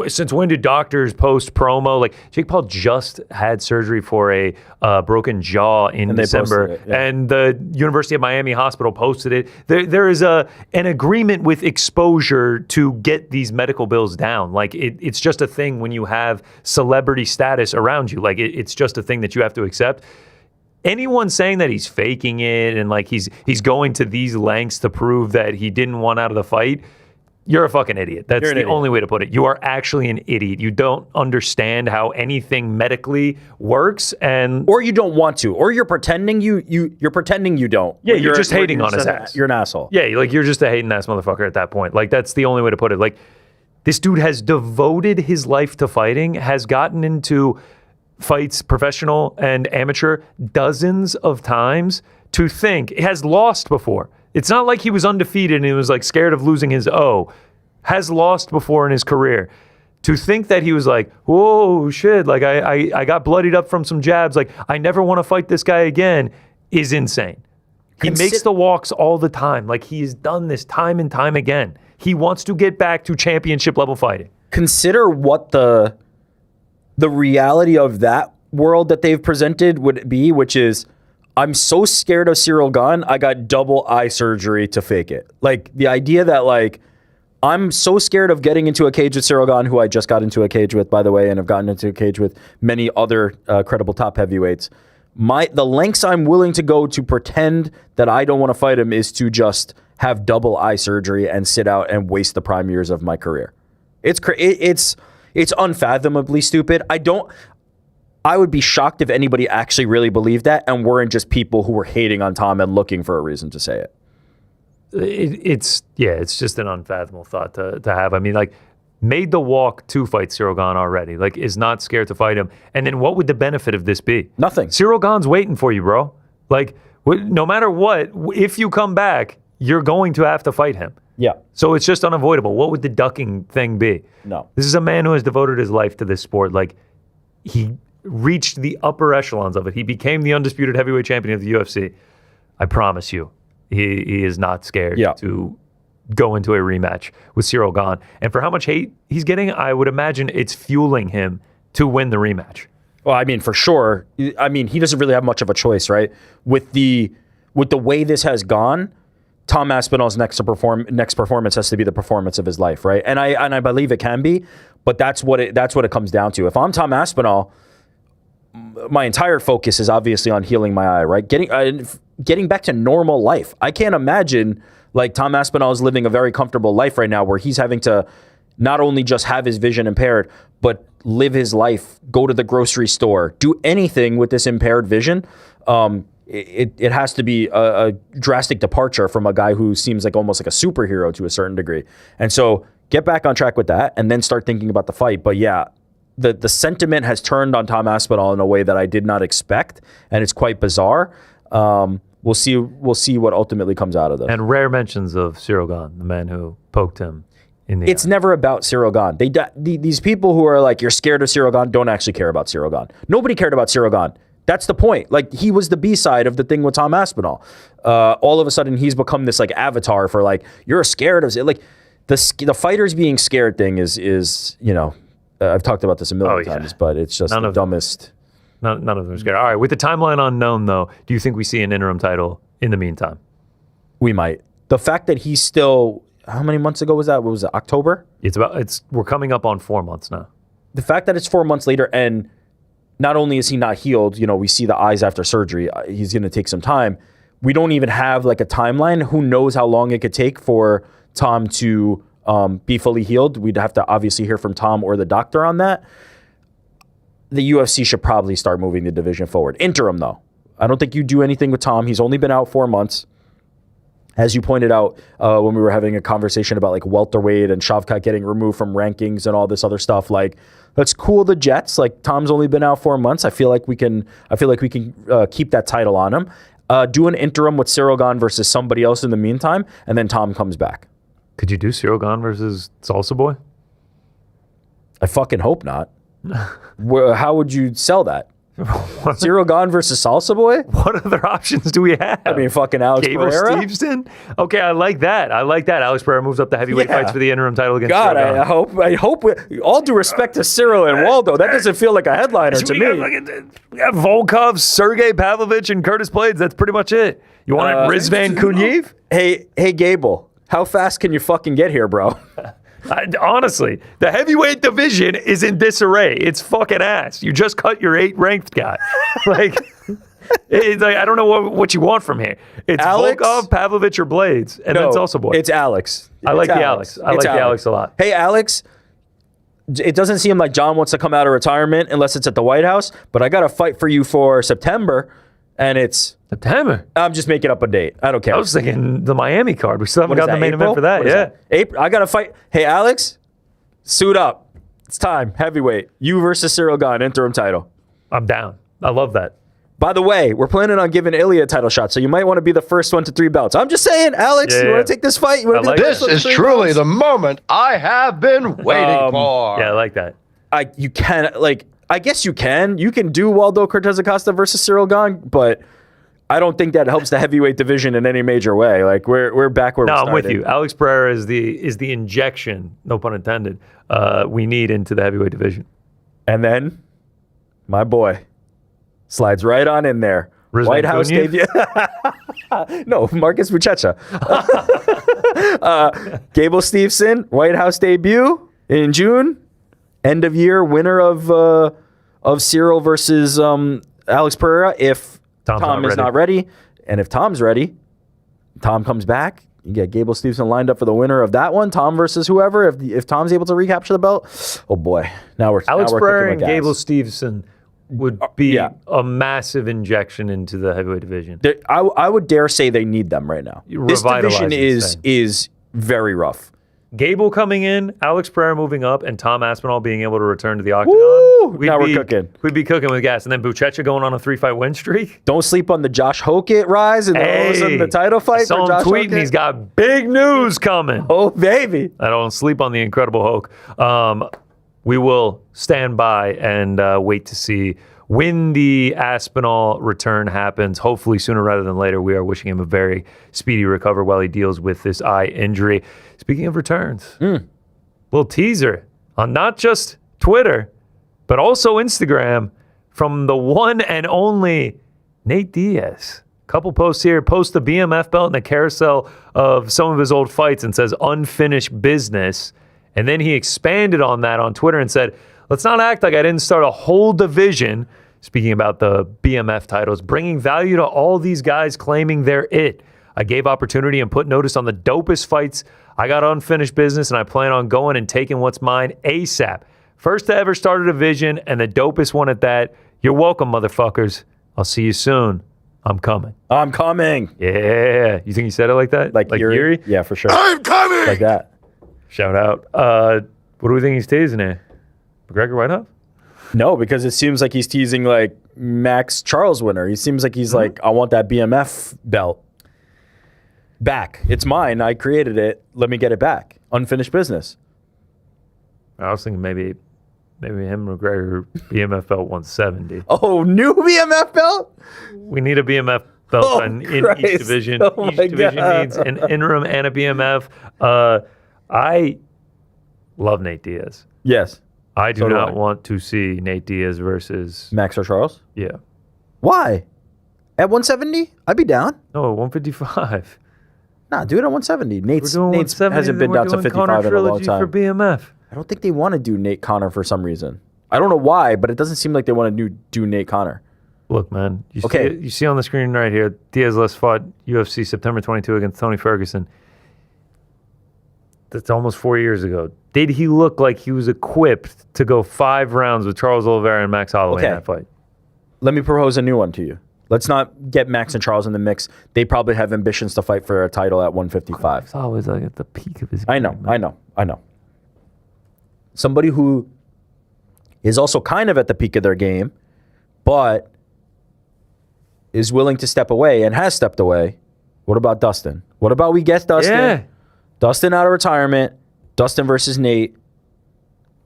Since when did doctors post promo? Like Jake Paul just had surgery for a broken jaw in December. It, yeah. And the University of Miami Hospital posted it. There is an agreement with exposure to get these medical bills down. Like it's just a thing when you have celebrity status around you. Like it's just a thing that you have to accept. Anyone saying that he's faking it and like he's going to these lengths to prove that he didn't want out of the fight, you're a fucking idiot. That's the only way to put it. You are actually an idiot. You don't understand how anything medically works, or you don't want to, or you're pretending you're pretending you don't. Yeah, you're just hating on his ass. You're an asshole. Yeah, like you're just a hating ass motherfucker at that point. Like that's the only way to put it. Like this dude has devoted his life to fighting, has gotten into fights, professional and amateur, dozens of times. To think, has lost before. It's not like he was undefeated and he was like scared of losing his O. Has lost before in his career. To think that he was like, whoa, shit, like I got bloodied up from some jabs, like I never want to fight this guy again, is insane. He makes the walks all the time. Like he's done this time and time again. He wants to get back to championship level fighting. Consider what the reality of that world that they've presented would be, which is, I'm so scared of Cyril Gane, I got double eye surgery to fake it. Like the idea that like, I'm so scared of getting into a cage with Cyril Gane, who I just got into a cage with, by the way, and have gotten into a cage with many other credible top heavyweights. The lengths I'm willing to go to pretend that I don't want to fight him is to just have double eye surgery and sit out and waste the prime years of my career. It's unfathomably stupid. I would be shocked if anybody actually really believed that and weren't just people who were hating on Tom and looking for a reason to say it. It's just an unfathomable thought to have. I mean, like, made the walk to fight Cyril Gane already. Like, is not scared to fight him. And then what would the benefit of this be? Nothing. Cyril Gane's waiting for you, bro. Like, No matter what, if you come back, you're going to have to fight him. Yeah. So it's just unavoidable. What would the ducking thing be? No. This is a man who has devoted his life to this sport. Like, he reached the upper echelons of it. He became the undisputed heavyweight champion of the UFC. I promise you, he is not scared to go into a rematch with Ciryl Gane. And for how much hate he's getting, I would imagine it's fueling him to win the rematch. Well, I mean, for sure. I mean, he doesn't really have much of a choice, right? With the way this has gone, Tom Aspinall's next performance has to be the performance of his life, right? And I believe it can be, but that's what it comes down to. If I'm Tom Aspinall, my entire focus is obviously on healing my eye, right? Getting back to normal life. I can't imagine like Tom Aspinall is living a very comfortable life right now where he's having to not only just have his vision impaired, but live his life, go to the grocery store, do anything with this impaired vision. It has to be a drastic departure from a guy who seems like almost like a superhero to a certain degree. And so get back on track with that and then start thinking about the fight. But yeah, the sentiment has turned on Tom Aspinall in a way that I did not expect, and it's quite bizarre. We'll see what ultimately comes out of this. And rare mentions of Ciryl Gane, the man who poked him in the It's never about Ciryl Gane. These people who are like, you're scared of Ciryl Gane, don't actually care about Ciryl Gane. Nobody cared about Ciryl Gane. That's the point. Like, he was the B-side of the thing with Tom Aspinall. All of a sudden, he's become this like avatar for like, you're scared of it. Like, the fighters being scared thing is you know, I've talked about this a million times, but it's just the dumbest. None of them are scared. All right, with the timeline unknown, though, do you think we see an interim title in the meantime? We might. The fact that he's still, how many months ago was that? What was it, October? We're coming up on 4 months now. The fact that it's 4 months later, and not only is he not healed, you know, we see the eyes after surgery, he's going to take some time. We don't even have like a timeline. Who knows how long it could take for Tom to be fully healed? We'd have to obviously hear from Tom or the doctor on that. The UFC should probably start moving the division forward. Interim, though. I don't think you do anything with Tom. He's only been out 4 months. As you pointed out when we were having a conversation about like welterweight and Shavkat getting removed from rankings and all this other stuff, like, let's cool the jets. Like, Tom's only been out 4 months. I feel like we can keep that title on him. Do an interim with Ciryl Gane versus somebody else in the meantime, and then Tom comes back. Could you do Ciryl Gane versus Salsa Boy? I fucking hope not. How would you sell that? Ciryl Gane versus Salsa Boy? What other options do we have? I mean, fucking Alex Pereira? Stevenson? Okay, I like that. Alex Pereira moves up the heavitweight fights for the interim title against God, Ciryl Gane. I hope, all due respect to Cyril and Waldo, that doesn't feel like a headliner to me. We have Volkov, Sergey Pavlovich, and Curtis Blades. That's pretty much it. You want Rizvan Kunyev? Hey, Gable, how fast can you fucking get here, bro? Honestly, the heavyweight division is in disarray. It's fucking ass. You just cut your 8th ranked guy. It's like, I don't know what you want from here. It's Alex? Volkov, Pavlovich, or Blades, and then Salsa Boy. It's Alex. I like the Alex. I like the Alex a lot. Hey, Alex, it doesn't seem like Jon wants to come out of retirement unless it's at the White House, but I got a fight for you for September, and it's... September? I'm just making up a date. I don't care. I was thinking the Miami card. We still haven't gotten the main event for that. Yeah. April. I got to fight. Hey, Alex, suit up. It's time. Heavyweight. You versus Ciryl Gane, interim title. I'm down. I love that. By the way, we're planning on giving Ilia a title shot, so you might want to be the first one to 3 belts. I'm just saying, Alex, you want to take this fight? You want to be the This is truly the moment I have been waiting for. Yeah, I like that. You can, I guess you can. You can do Waldo Cortez Acosta versus Ciryl Gane, but I don't think that helps the heavyweight division in any major way. Like, we're back where we started. I'm with you. Alex Pereira is the injection, no pun intended, we need into the heavyweight division. And then, my boy slides right on in there. Rizvan White House debut. No, Marcus Buchecha. Gable Stevenson, White House debut in June. End of year winner of Ciryl versus Alex Pereira. If Tom is not ready, and if Tom's ready, Tom comes back. You get Gable Stevenson lined up for the winner of that one. Tom versus whoever. If Tom's able to recapture the belt, oh boy, Alex Pereira and Gable Stevenson would be a massive injection into the heavyweight division. I would dare say they need them right now. This division is very rough. Gable coming in, Alex Pereira moving up, and Tom Aspinall being able to return to the octagon. Woo! Now we're cooking. We'd be cooking with gas. And then Buchecha going on a 3-fight win streak. Don't sleep on the Josh Hokett rise and the title fight. I saw him tweeting. He's got big news coming. Oh, baby. I don't sleep on the incredible Hoke. We will stand by and wait to see when the Aspinall return happens, hopefully sooner rather than later. We are wishing him a very speedy recovery while he deals with this eye injury. Speaking of returns, little teaser on not just Twitter, but also Instagram from the one and only Nate Diaz. Couple posts here. Post the BMF belt and a carousel of some of his old fights and says unfinished business. And then he expanded on that on Twitter and said, let's not act like I didn't start a whole division, speaking about the BMF titles, bringing value to all these guys claiming they're it. I gave opportunity and put notice on the dopest fights. I got unfinished business, and I plan on going and taking what's mine ASAP. First to ever start a division, and the dopest one at that. You're welcome, motherfuckers. I'll see you soon. I'm coming. I'm coming. Yeah. You think he said it like that? Like Yuri? Yeah, for sure. I'm coming. Like that. Shout out. What do we think he's teasing here? McGregor Whitehouse? No, because it seems like he's teasing like Max Charles winner. He seems like he's like, I want that BMF belt back. It's mine. I created it. Let me get it back. Unfinished business. I was thinking maybe him and McGregor BMF belt 170. Oh, new BMF belt? We need a BMF belt in each division. Each division needs an interim and a BMF. I love Nate Diaz. Yes. I do not want to see Nate Diaz versus Max or Charles? Yeah. Why? At 170? I'd be down. No, 155. Nah, do it at 170. Nate's hasn't been down to 55 in a long time. For BMF. I don't think they want to do Nate Connor for some reason. I don't know why, but it doesn't seem like they want to do Nate Connor. Look, man. You see on the screen right here, Diaz last fought UFC September 22 against Tony Ferguson. That's almost 4 years ago. Did he look like he was equipped to go 5 rounds with Charles Oliveira and Max Holloway in that fight? Let me propose a new one to you. Let's not get Max and Charles in the mix. They probably have ambitions to fight for a title at 155. It's always like at the peak of his game. I know. Somebody who is also kind of at the peak of their game, but is willing to step away and has stepped away. What about Dustin? What about we get Dustin? Yeah. Dustin out of retirement. Dustin versus Nate.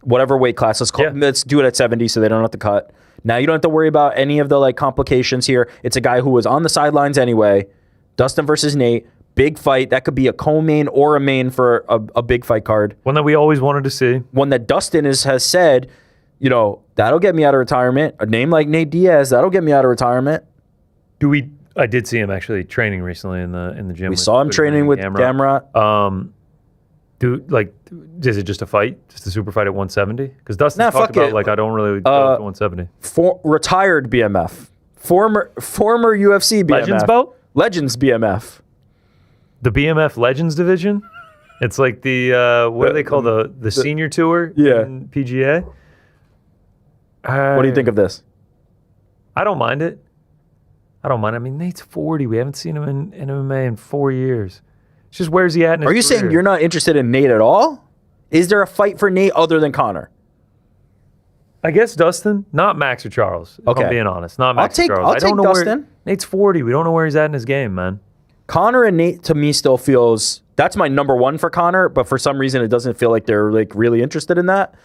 Whatever weight class. Let's do it at 70 so they don't have to cut. Now you don't have to worry about any of the like complications here. It's a guy who was on the sidelines anyway. Dustin versus Nate. Big fight. That could be a co-main or a main for a big fight card. One that we always wanted to see. One that Dustin has said, that'll get me out of retirement. A name like Nate Diaz, that'll get me out of retirement. I did see him actually training recently in the gym. We saw him training with Gamrot. Is it just a fight? Just a super fight at 170? Because Dustin talked about I don't really go to 170. Retired BMF. Former UFC BMF. Legends belt? Legends BMF. The BMF Legends division? It's like the what do they call the senior tour in PGA? What do you think of this? I don't mind it. I mean, Nate's 40. We haven't seen him in MMA in 4 years. It's just where's he at in his career? Are you saying you're not interested in Nate at all? Is there a fight for Nate other than Connor? I guess Dustin, not Max or Charles. If I'm being honest, not Max or Charles. I'll take Dustin. Nate's 40. We don't know where he's at in his game, man. Connor and Nate to me still feels that's my number one for Connor, but for some reason it doesn't feel like they're like really interested in that.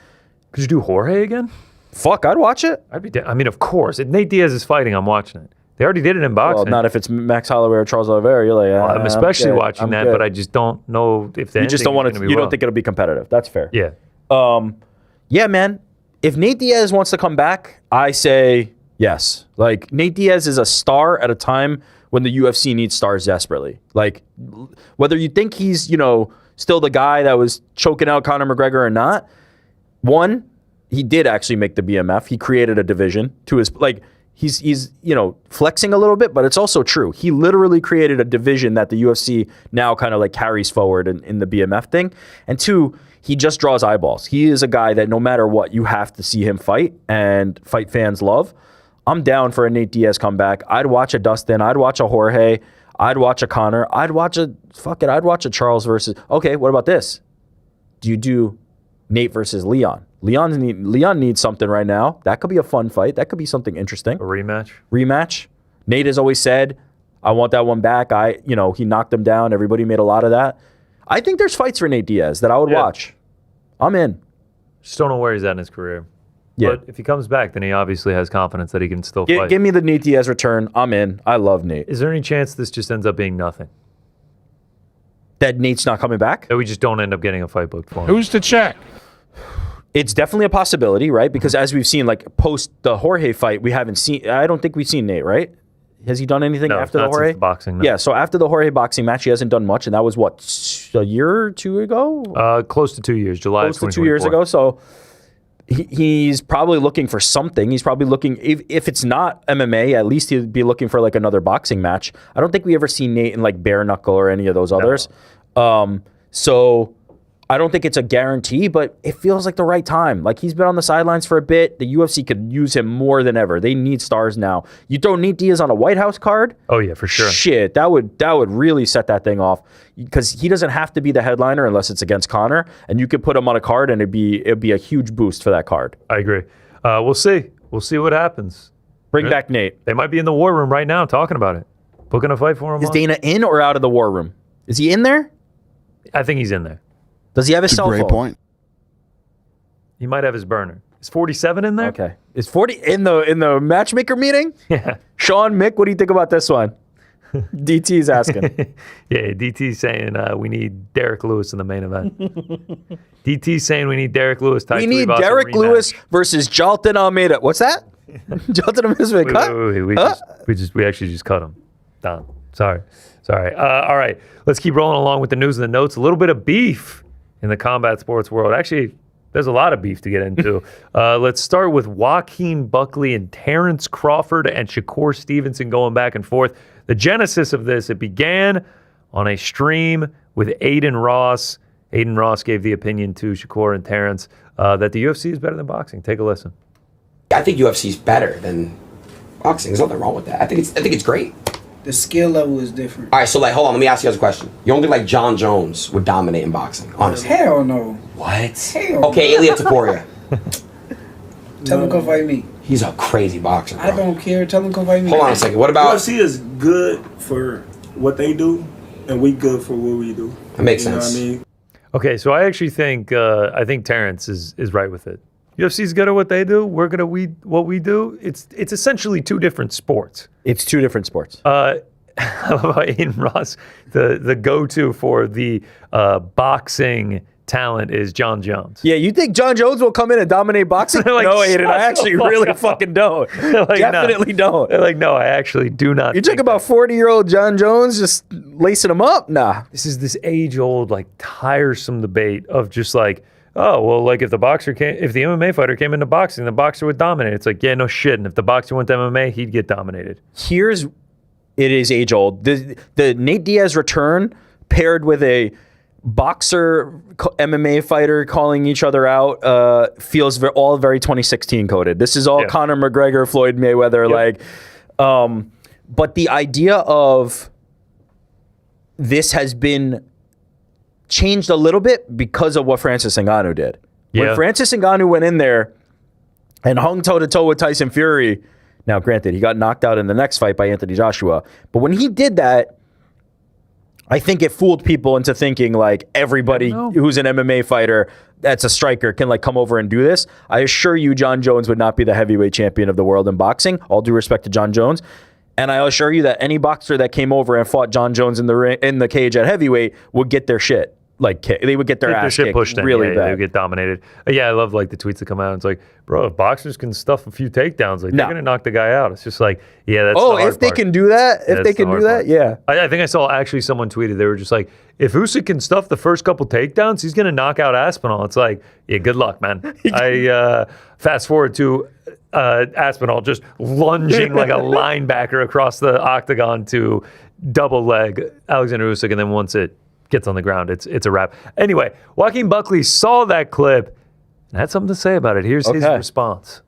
Could you do Jorge again? Fuck, I'd watch it. I mean, of course. If Nate Diaz is fighting, I'm watching it. They already did it in boxing. Well, not if it's Max Holloway or Charles Oliveira. You're like, I'm especially watching that, but I just don't know if you just don't want to. You don't think it'll be competitive. That's fair. Yeah. Yeah, man. If Nate Diaz wants to come back, I say yes. Like Nate Diaz is a star at a time when the UFC needs stars desperately. Like whether you think he's still the guy that was choking out Conor McGregor or not. One, he did actually make the BMF. He created a division to his He's flexing a little bit, but it's also true. He literally created a division that the UFC now kind of like carries forward in the BMF thing. And two, he just draws eyeballs. He is a guy that no matter what, you have to see him fight, and fight fans love. I'm down for a Nate Diaz comeback. I'd watch a Dustin. I'd watch a Jorge. I'd watch a Connor. I'd watch a Charles versus. Okay, what about this? Do you do Nate versus Leon? Leon needs something right now. That could be a fun fight. That could be something interesting. A rematch. Nate has always said, I want that one back. He knocked him down. Everybody made a lot of that. I think there's fights for Nate Diaz that I would watch. I'm in. Just don't know where he's at in his career. Yeah. But if he comes back, then he obviously has confidence that he can still fight. Give me the Nate Diaz return. I'm in. I love Nate. Is there any chance this just ends up being nothing? That Nate's not coming back? That we just don't end up getting a fight booked for him? Who's to check? It's definitely a possibility, right? Because as we've seen, like post the Jorge fight, I don't think we've seen Nate, right? Has he done anything after the Jorge? Since the boxing, no. Yeah, so after the Jorge boxing match, he hasn't done much, and that was what, a year or two ago? Close to 2 years, July Close of 2024. to 2 years ago. So he's probably looking for something. He's probably looking, if it's not MMA, at least he'd be looking for like another boxing match. I don't think we ever see Nate in like bare knuckle or any of those others. So I don't think it's a guarantee, but it feels like the right time. Like he's been on the sidelines for a bit. The UFC could use him more than ever. They need stars now. You throw Nate Diaz on a White House card? Oh yeah, for sure. Shit, that would really set that thing off because he doesn't have to be the headliner unless it's against Conor, and you could put him on a card and it'd be a huge boost for that card. I agree. We'll see. We'll see what happens. Bring back Nate. They might be in the war room right now talking about it, booking a fight for him. Is Dana in or out of the war room? Is he in there? I think he's in there. Does he have his cell phone? Great point. He might have his burner. Is 47 in there? Okay. Is 40 in the matchmaker meeting? Yeah. Sean, Mick, what do you think about this one? DT's asking. Yeah, DT's saying we need Derek Lewis in the main event. DT's saying we need Derek Lewis. We need Derek Lewis versus Jailton Almeida. What's that? Jailton Almeida's been cut? Wait. We actually just cut him. Done. Sorry. All right. Let's keep rolling along with the news and the notes. A little bit of beef in the combat sports world. Actually, there's a lot of beef to get into. Let's start with Joaquin Buckley and Terrence Crawford and Shakur Stevenson going back and forth. The genesis of this, it began on a stream with Aiden Ross. Aiden Ross gave the opinion to Shakur and Terrence that the UFC is better than boxing. Take a listen. I think UFC is better than boxing. There's nothing wrong with that. I think it's great. The skill level is different. All right, so hold on. Let me ask you guys a question. You don't think like Jon Jones would dominate in boxing, honestly? Hell no. What? Hell okay, Ilia Topuria. Tell him come fight me. He's a crazy boxer, bro. I don't care. Tell him come fight me. Hold on a second. What about... UFC is good for what they do, and we good for what we do. That makes sense. Know what I mean? Okay, so I actually think Terrence is right with it. UFC's good at what they do. We're good at what we do. It's essentially two different sports. It's two different sports. I love how Aiden Ross, the go-to for the boxing talent is Jon Jones. Yeah, you think Jon Jones will come in and dominate boxing? Like, no, Aiden, I actually really fucking don't. Like, Definitely don't. They're like, no, I actually do not. You talk about 40-year-old Jon Jones just lacing him up? Nah. This is this age-old, like, tiresome debate of just like, oh, well, like if the MMA fighter came into boxing, the boxer would dominate. It's like, yeah, no shit. And if the boxer went to MMA, he'd get dominated. It is age old. The Nate Diaz return paired with a boxer MMA fighter calling each other out feels all very 2016 coded. This is all Conor McGregor, Floyd Mayweather, but the idea of this has been changed a little bit because of what Francis Ngannou did. When Francis Ngannou went in there and hung toe-to-toe with Tyson Fury, now granted, he got knocked out in the next fight by Anthony Joshua, but when he did that, I think it fooled people into thinking like everybody who's an MMA fighter that's a striker can like come over and do this. I assure you Jon Jones would not be the heavyweight champion of the world in boxing, all due respect to Jon Jones. And I assure you that any boxer that came over and fought Jon Jones in the cage at heavyweight would get their shit. Like they would get their ass shit kicked pushed in. really bad. They would get dominated. I love like the tweets that come out. It's like, bro, if boxers can stuff a few takedowns, like they're gonna knock the guy out. It's just like, yeah, that's. Oh, if they can do that, yeah. I think I saw actually someone tweeted they were just like, if Usyk can stuff the first couple takedowns, he's gonna knock out Aspinall. It's like, yeah, good luck, man. I fast forward to Aspinall just lunging like a linebacker across the octagon to double leg Alexander Usyk, and then once it gets on the ground, it's a wrap. Anyway, Joaquin Buckley saw that clip and had something to say about it. Here's his response.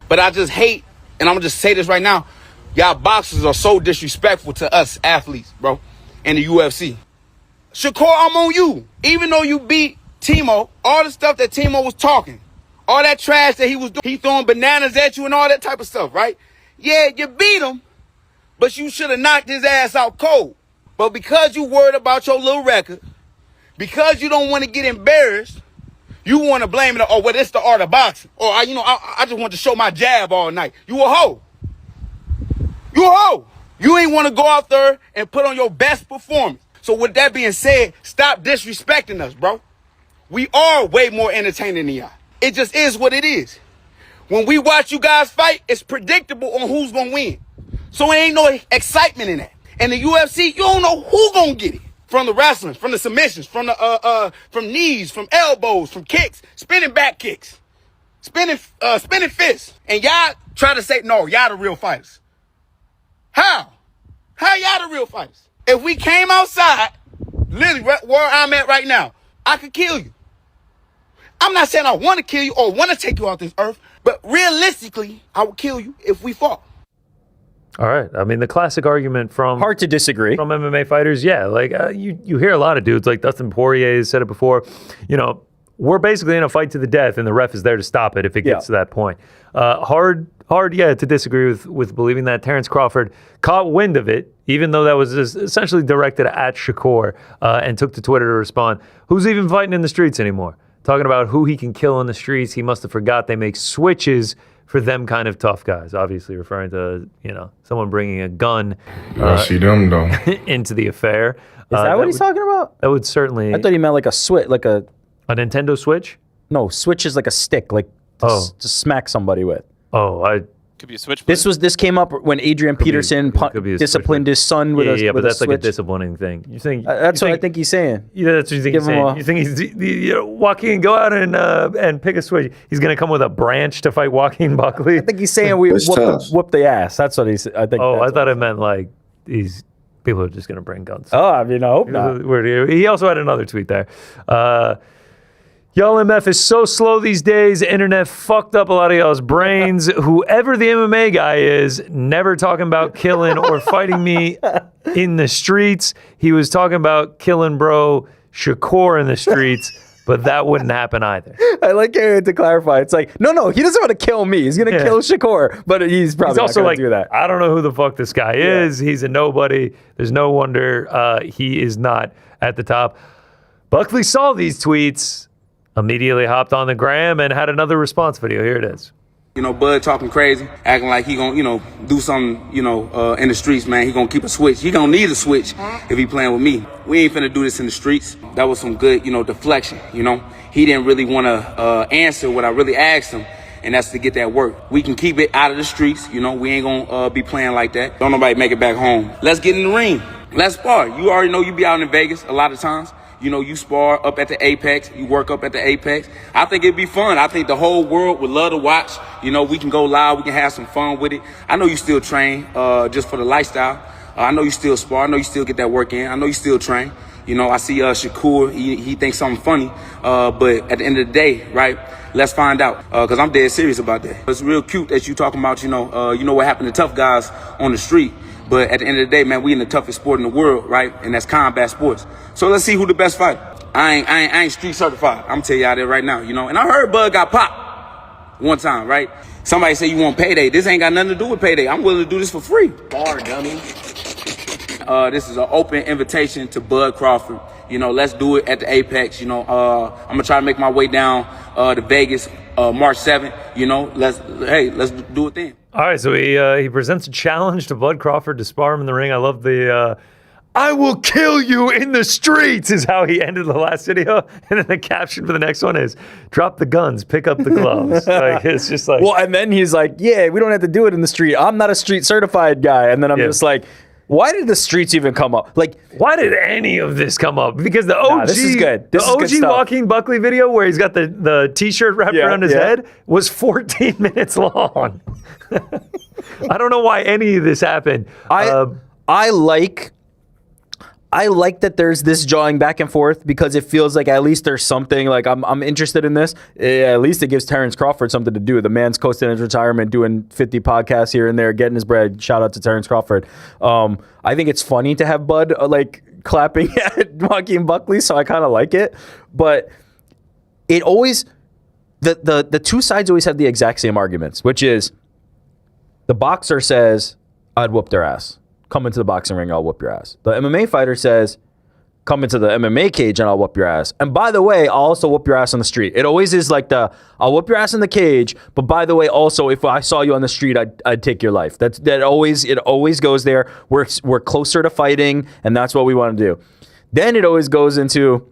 But I just hate, and I'm going to just say this right now, y'all boxers are so disrespectful to us athletes, bro, in the UFC. Shakur, I'm on you. Even though you beat Timo, all the stuff that Timo was talking, all that trash that he was doing, he throwing bananas at you and all that type of stuff, right? Yeah, you beat him, but you should have knocked his ass out cold. But because you worried about your little record, because you don't want to get embarrassed, you want to blame it. Oh, well, it's the art of boxing. Or, I just want to show my jab all night. You a hoe. You a hoe. You ain't want to go out there and put on your best performance. So with that being said, stop disrespecting us, bro. We are way more entertaining than y'all. It just is what it is. When we watch you guys fight, it's predictable on who's going to win. So there ain't no excitement in that. And the UFC, you don't know who going to get it. From the wrestling, from the submissions, from knees, from elbows, from kicks, spinning back kicks, spinning fists. And y'all try to say, no, y'all the real fighters. How? How y'all the real fighters? If we came outside, literally where I'm at right now, I could kill you. I'm not saying I want to kill you or want to take you off this earth, but realistically, I would kill you if we fought. All right. I mean, the classic argument from... Hard to disagree. From MMA fighters, yeah. Like, you hear a lot of dudes, like Dustin Poirier has said it before, we're basically in a fight to the death, and the ref is there to stop it if it gets to that point. Hard, to disagree with believing that. Terrence Crawford caught wind of it, even though that was essentially directed at Shakur, and took to Twitter to respond. Who's even fighting in the streets anymore? Talking about who he can kill in the streets. He must have forgot they make switches for them kind of tough guys. Obviously referring to, someone bringing a gun see them though. into the affair. Is that what he's talking about? That would certainly... I thought he meant like a switch, like a... A Nintendo Switch? No, Switch is like a stick, like to smack somebody with. Oh, could be a switch. This came up when Adrian Peterson disciplined his son with a switch. But that's like a disciplining thing. You think that's what I think he's saying. Yeah, that's what you think he's saying. You think he's Joaquin, go out and pick a switch. He's gonna come with a branch to fight Joaquin Buckley. I think he's saying we whoop the ass. That's what he's. I think. Oh, I thought it meant like these people are just gonna bring guns. Oh, I mean, I hope not. He also had another tweet there. Y'all MF is so slow these days. Internet fucked up a lot of y'all's brains. Whoever the MMA guy is, never talking about killing or fighting me in the streets. He was talking about killing bro Shakur in the streets, but that wouldn't happen either. I like it to clarify. It's like, no, he doesn't want to kill me. He's going to kill Shakur, but he's probably also not like, going to do that. I don't know who the fuck this guy is. He's a nobody. There's no wonder he is not at the top. Buckley saw these tweets, immediately hopped on the gram and had another response video. Here it is. Bud talking crazy, acting like he gonna, do something, in the streets, man. He gonna keep a switch. He gonna need a switch if he playing with me. We ain't finna do this in the streets. That was some good, deflection, He didn't really want to answer what I really asked him, and that's to get that work. We can keep it out of the streets, we ain't gonna be playing like that. Don't nobody make it back home. Let's get in the ring. Let's spar. You already know you be out in Vegas a lot of times. You spar up at the Apex. You work up at the Apex. I think it'd be fun. I think the whole world would love to watch. We can go live. We can have some fun with it. I know you still train just for the lifestyle. I know you still spar. I know you still get that work in. I know you still train. I see Shakur. He thinks something funny. But at the end of the day, right, let's find out. Because I'm dead serious about that. It's real cute that you talking about, what happened to tough guys on the street. But at the end of the day, man, we in the toughest sport in the world, right? And that's combat sports. So let's see who the best fighter. I ain't street certified. I'm telling y'all that right now, And I heard Bud got popped one time, right? Somebody say you want payday. This ain't got nothing to do with payday. I'm willing to do this for free. Bar dummy. This is an open invitation to Bud Crawford. Let's do it at the Apex. I'm gonna try to make my way down to Vegas March 7th. Let's do it then. All right, so he presents a challenge to Bud Crawford to spar him in the ring. I love the I will kill you in the streets is how he ended the last video. And then the caption for the next one is, drop the guns, pick up the gloves. It's just like... Well, and then he's like, yeah, we don't have to do it in the street. I'm not a street certified guy. And then I'm just like, why did the streets even come up? Like, why did any of this come up? Because the OG, this is good. This the is OG good stuff. Joaquin Buckley video where he's got the t-shirt wrapped around his head was 14 minutes long. I don't know why any of this happened. I like that there's this jawing back and forth because it feels like at least there's something. Like I'm interested in this. At least it gives Terrence Crawford something to do. The man's coasting his retirement, doing 50 podcasts here and there, getting his bread. Shout out to Terrence Crawford. I think it's funny to have Bud clapping at Joaquin Buckley, so I kind of like it. But it always, the two sides always have the exact same arguments, which is the boxer says, I'd whoop their ass. Come into the boxing ring, I'll whoop your ass. The MMA fighter says, come into the MMA cage and I'll whoop your ass. And by the way, I'll also whoop your ass on the street. It always is like I'll whoop your ass in the cage, but by the way, also if I saw you on the street, I'd take your life. It always goes there. We're closer to fighting, and that's what we want to do. Then it always goes into,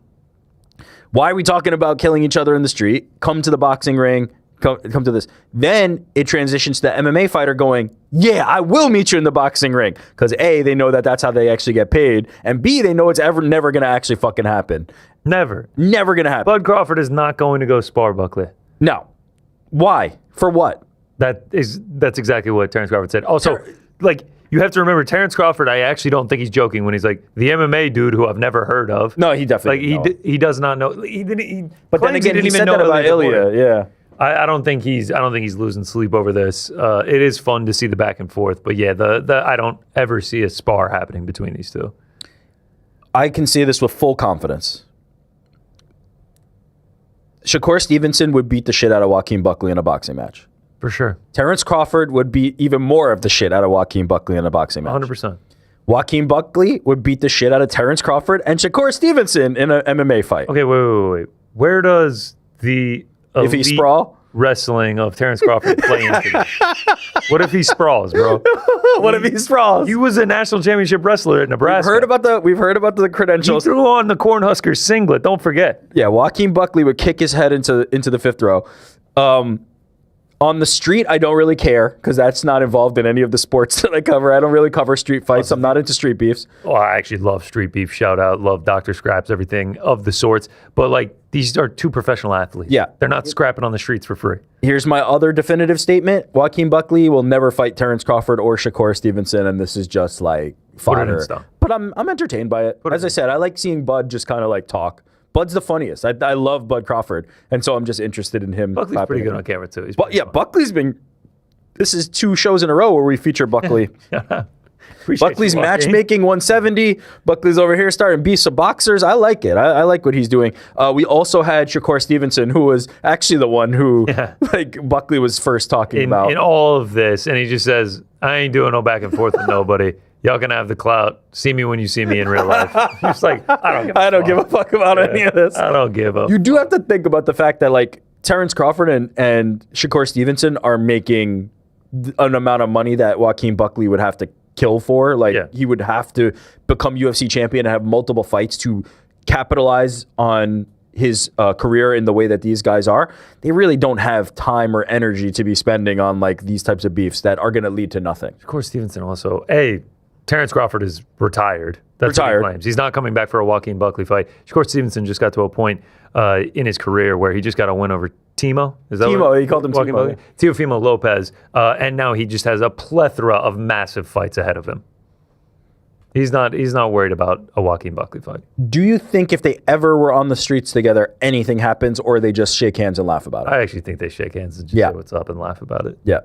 why are we talking about killing each other in the street? Come to the boxing ring. Come to this. Then it transitions to the MMA fighter going, yeah, I will meet you in the boxing ring. Because A, they know that that's how they actually get paid. And B, they know it's never going to actually fucking happen. Never. Never going to happen. Bud Crawford is not going to go spar Buckley. No. Why? For what? That's exactly what Terrence Crawford said. Also, you have to remember, Terrence Crawford, I actually don't think he's joking when he's like, the MMA dude who I've never heard of. No, he definitely he does not know. But then again, he said that about Ilia, yeah. I don't think he's losing sleep over this. It is fun to see the back and forth, but yeah, I don't ever see a spar happening between these two. I can say this with full confidence. Shakur Stevenson would beat the shit out of Joaquin Buckley in a boxing match. For sure. Terrence Crawford would beat even more of the shit out of Joaquin Buckley in a boxing match. 100%. Joaquin Buckley would beat the shit out of Terrence Crawford and Shakur Stevenson in an MMA fight. Okay, wait. Where does the if he sprawl wrestling of Terrence Crawford play into this? What if he sprawls, bro? What if he sprawls? He was a national championship wrestler at Nebraska. We've heard about the credentials. He threw on the Cornhuskers singlet. Don't forget. Yeah, Joaquin Buckley would kick his head into the fifth row. On the street, I don't really care because that's not involved in any of the sports that I cover. I don't really cover street fights. I'm not into street beefs. Oh, I actually love street beef. Shout out. Love Dr. Scraps, everything of the sorts. But these are two professiontional athletes. Yeah. They're not scrapping on the streets for free. Here's my other definitive statement. Joaquin Buckley will never fight Terrence Crawford or Shakur Stevenson, and this is just fodder. But I'm entertained by it. As I said, I like seeing Bud just kind of talk. Bud's the funniest. I love Bud Crawford, and so I'm just interested in him. Buckley's pretty good on camera too. Buckley's been. This is 2 shows in a row where we feature Buckley. Buckley's matchmaking 170. Buckley's over here starting beasts of boxers. I like it. I like what he's doing. We also had Shakur Stevenson, who was actually the one who Buckley was first talking about in all of this, and he just says, "I ain't doing no back and forth with nobody. Y'all can have the clout. See me when you see me in real life." It's I don't give a fuck about any of this. I don't give a. You do have to think about the fact that Terrence Crawford and Shakur Stevenson are making an amount of money that Joaquin Buckley would have to kill for. He would have to become UFC champion and have multiple fights to capitalize on his career in the way that these guys are. They really don't have time or energy to be spending on these types of beefs that are going to lead to nothing. Shakur Stevenson also, Terrence Crawford is retired. That's what he claims. He's not coming back for a Joaquin Buckley fight. Shakur Stevenson just got to a point in his career where he just got a win over Timo. Is that Timo? He called him Timo. Teofimo Lopez. And now he just has a plethora of massive fights ahead of him. He's not worried about a Joaquin Buckley fight. Do you think if they ever were on the streets together, anything happens, or they just shake hands and laugh about it? I actually think they shake hands and just say what's up and laugh about it. Yeah.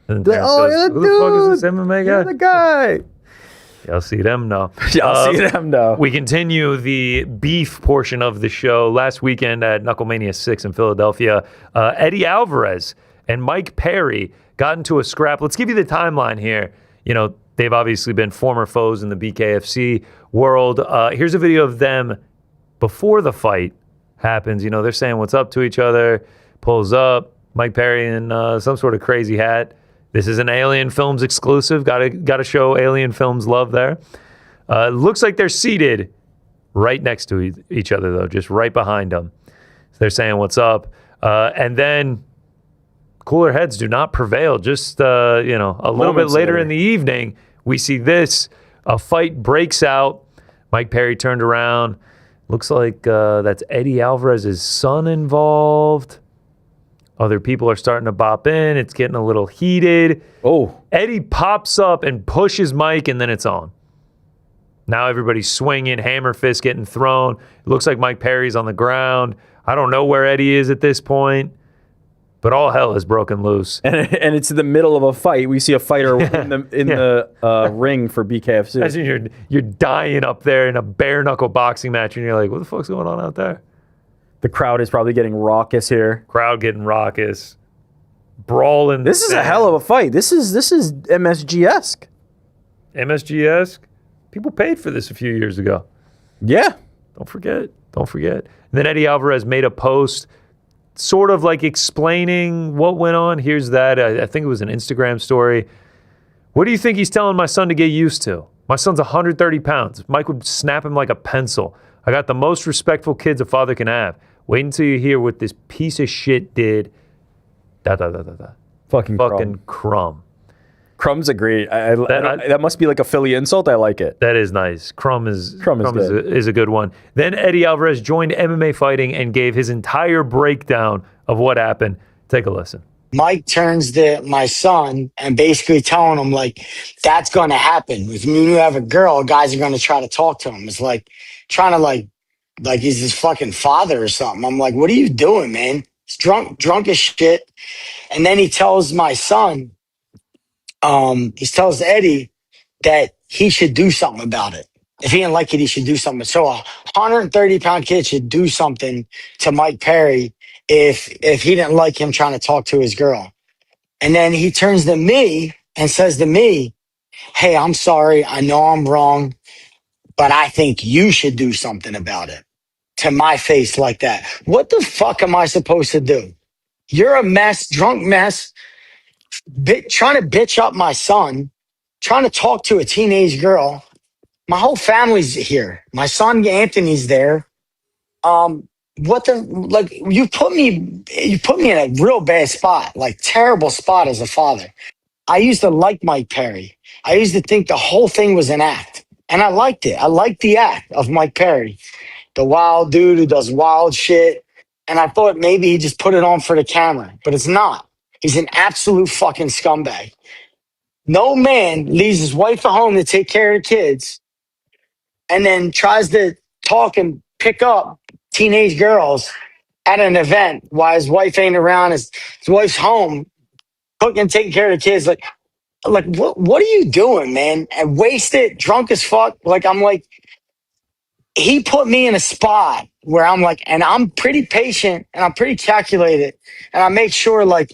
And then goes, who the fuck is this MMA guy? You're the guy. Y'all see them? No. Y'all see them? No. We continue the beef portion of the show. Last weekend at Knucklemania 6 in Philadelphia, Eddie Alvarez and Mike Perry got into a scrap. Let's give you the timeline here. They've obviously been former foes in the BKFC world. Here's a video of them before the fight happens. They're saying what's up to each other, pulls up, Mike Perry in some sort of crazy hat. This is an Alien Films exclusive. Got to show Alien Films love there. Looks like they're seated right next to each other, though, just right behind them. So they're saying what's up. And then cooler heads do not prevail. Just, a little bit later in the evening, we see this. A fight breaks out. Mike Perry turned around. Looks like that's Eddie Alvarez's son involved. Other people are starting to bop in. It's getting a little heated. Oh. Eddie pops up and pushes Mike, and then it's on. Now everybody's swinging, hammer fist getting thrown. It looks like Mike Perry's on the ground. I don't know where Eddie is at this point, but all hell has broken loose. And it's in the middle of a fight. We see a fighter in the ring for BKFC. As you're dying up there in a bare-knuckle boxing match, and you're like, what the fuck's going on out there? The crowd is probably getting raucous here. Crowd getting raucous. Brawling. This is a hell of a fight. This is MSG-esque. MSG-esque? People paid for this a few years ago. Yeah. Don't forget. And then Eddie Alvarez made a post sort of like explaining what went on. Here's that. I think it was an Instagram story. What do you think he's telling my son to get used to? My son's 130 pounds. Mike would snap him like a pencil. I got the most respectful kids a father can have. Wait until you hear what this piece of shit did. Fucking crumb. Crumb's a great. That must be like a Philly insult. I like it. That is nice. Crumb is good. is a good one. Then Eddie Alvarez joined MMA fighting and gave his entire breakdown of what happened. Take a listen. Mike turns to my son and basically telling him, like, that's going to happen. When you have a girl, guys are going to try to talk to him. It's like trying to like he's his fucking father or something. I'm like, what are you doing, man? He's drunk as shit. And then he tells my son, he tells Eddie that he should do something about it. If he didn't like it, he should do something. So a 130-pound kid should do something to Mike Perry if he didn't like him trying to talk to his girl. And then he turns to me and says to me, hey, I'm sorry. I know I'm wrong, but I think you should do something about it. To my face like that. What the fuck am I supposed to do? You're a mess, drunk mess, trying to bitch up my son, trying to talk to a teenage girl. My whole family's here. My son Anthony's there. You put me in a real bad spot, like terrible spot as a father. I used to like Mike Perry. I used to think the whole thing was an act. And I liked it. I liked the act of Mike Perry, the wild dude who does wild shit. And I thought maybe he just put it on for the camera, but it's not. He's an absolute fucking scumbag. No man leaves his wife at home to take care of kids and then tries to talk and pick up teenage girls at an event while his wife ain't around, his wife's home, cooking, taking care of the kids. Like what are you doing, man? And wasted, drunk as fuck. He put me in a spot where I'm like, and I'm pretty patient and I'm pretty calculated. And I make sure like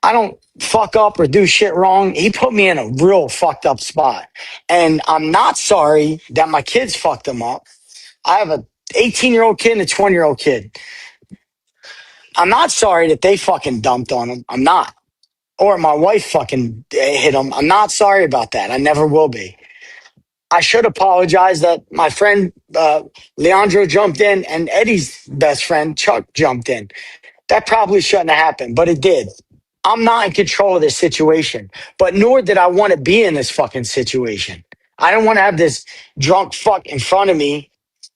I don't fuck up or do shit wrong. He put me in a real fucked up spot. And I'm not sorry that my kids fucked him up. I have a 18-year-old kid and a 20-year-old kid. I'm not sorry that they fucking dumped on him. I'm not. Or my wife fucking hit him. I'm not sorry about that. I never will be. I should apologize that my friend Leandro jumped in and Eddie's best friend Chuck jumped in. That probably shouldn't have happened, but it did. I'm not in control of this situation, but nor did I want to be in this fucking situation. I don't want to have this drunk fuck in front of me,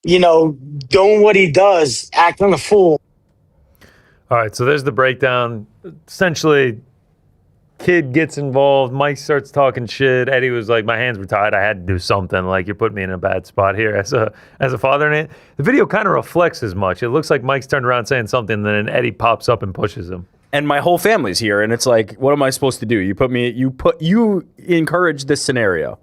doing what he does, acting a fool. All right, so there's the breakdown. Essentially, kid gets involved. Mike starts talking shit. Eddie was like, my hands were tied. I had to do something. Like, you're putting me in a bad spot here as a father. And the video kind of reflects as much. It looks like Mike's turned around saying something, and then Eddie pops up and pushes him. And my whole family's here, and it's like, what am I supposed to do? You encourage this scenario.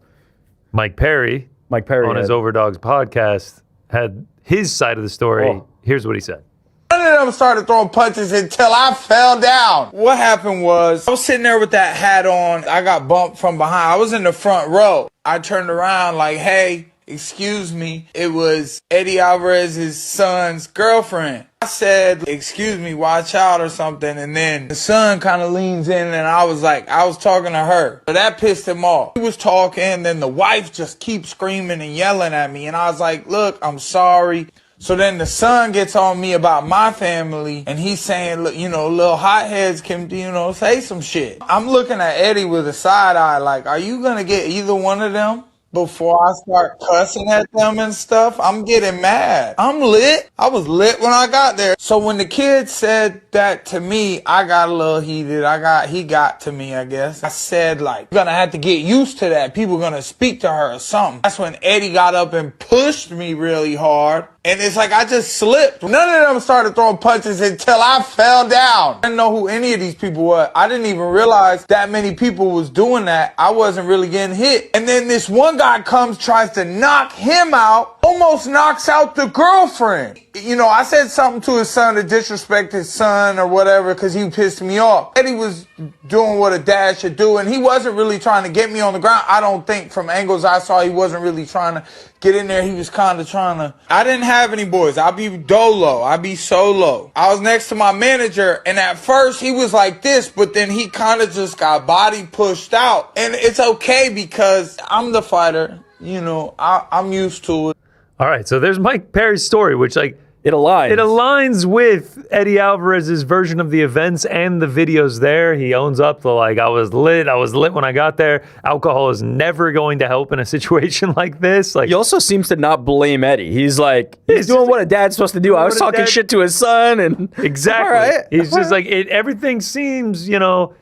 Mike Perry on his Overdogs podcast had his side of the story. Oh. Here's what he said. None of them started throwing punches until I fell down. What happened was I was sitting there with that hat on. I got bumped from behind. I was in the front row. I turned around like, hey, excuse me. It was Eddie Alvarez's son's girlfriend. I said, excuse me, watch out or something. And then the son kind of leans in and I was talking to her. So that pissed him off. He was talking and then the wife just keeps screaming and yelling at me. And I was like, look, I'm sorry. So then the son gets on me about my family and he's saying, look, little hotheads can, say some shit. I'm looking at Eddie with a side eye like, are you going to get either one of them? Before I start cussing at them and stuff, I'm getting mad. I'm lit. I was lit when I got there. So when the kid said that to me, I got a little heated. He got to me, I guess. I said, like, you're gonna have to get used to that. People gonna speak to her or something. That's when Eddie got up and pushed me really hard. And it's like I just slipped. None of them started throwing punches until I fell down. I didn't know who any of these people were. I didn't even realize that many people was doing that. I wasn't really getting hit. And then this one guy comes, tries to knock him out. almost knocks out the girlfriend. You know, I said something to his son to disrespect his son or whatever because he pissed me off. Eddie was doing what a dad should do, and he wasn't really trying to get me on the ground. I don't think from angles I saw he wasn't really trying to get in there. He was kind of trying to. I didn't have any boys. I'd be dolo. I'd be solo. I was next to my manager, and at first he was like this, but then he kind of just got body pushed out. And it's okay because I'm the fighter. You know, I'm used to it. All right, so there's Mike Perry's story, which like it aligns. It aligns with Eddie Alvarez's version of the events and the videos there. He owns up to like, I was lit when I got there. Alcohol is never going to help in a situation like this. Like, he also seems to not blame Eddie. He's like, he's doing what a dad's supposed to do. I was talking shit to his son and exactly. All right. He's just like, everything seems, you know,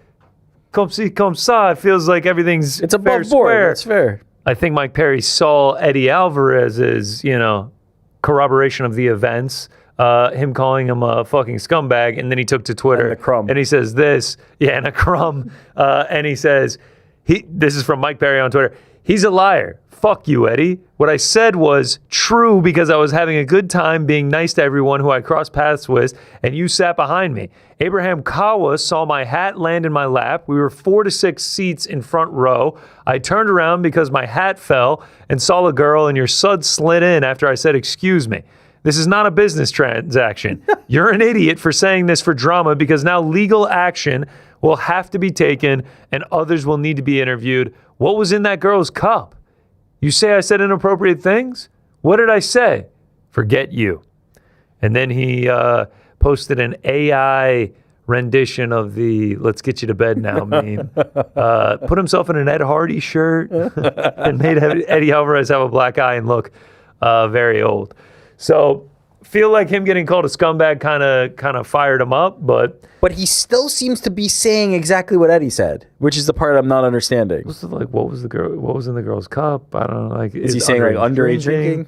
comme ci, comme ça. It feels like everything's it's above board. Square. That's fair. I think Mike Perry saw Eddie Alvarez's, you know, corroboration of the events, him calling him a fucking scumbag, and then he took to Twitter and, the crumb. And he says this, and a crumb, and he says, this is from Mike Perry on Twitter, he's a liar. Fuck you, Eddie. What I said was true because I was having a good time being nice to everyone who I crossed paths with, and you sat behind me. Abraham Kawa saw my hat land in my lap. We were 4 to 6 seats in front row. I turned around because my hat fell and saw a girl, and your sud slid in after I said, excuse me. This is not a business transaction. You're an idiot for saying this for drama because now legal action will have to be taken and others will need to be interviewed. What was in that girl's cup? You say I said inappropriate things? What did I say? Forget you. And then he posted an AI rendition of the let's get you to bed now meme. Put himself in an Ed Hardy shirt and made Eddie Alvarez have a black eye and look very old. So feel like him getting called a scumbag kind of fired him up, but he still seems to be saying exactly what Eddie said, which is the part I'm not understanding. What was in the girl's cup? I don't know. Like, is he saying like underage drinking?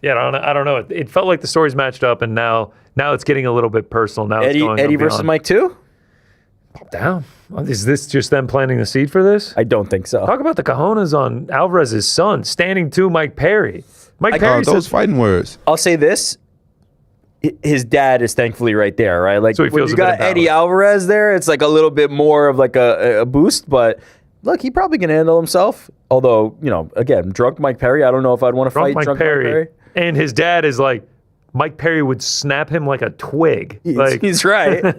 Yeah, I don't know. It felt like the stories matched up, and now it's getting a little bit personal. Now Eddie versus Mike too? Down. Is this just them planting the seed for this? I don't think so. Talk about the cojones on Alvarez's son standing to Mike Perry. Mike Perry says those fighting words. I'll say this. His dad is thankfully right there, right? Like, so when you got Eddie Alvarez there, it's like a little bit more of like a boost, but look, he probably can handle himself. Although, you know, again, drunk Mike Perry, I don't know if I'd want to fight drunk Mike Perry. And his dad is like, Mike Perry would snap him like a twig. He's right.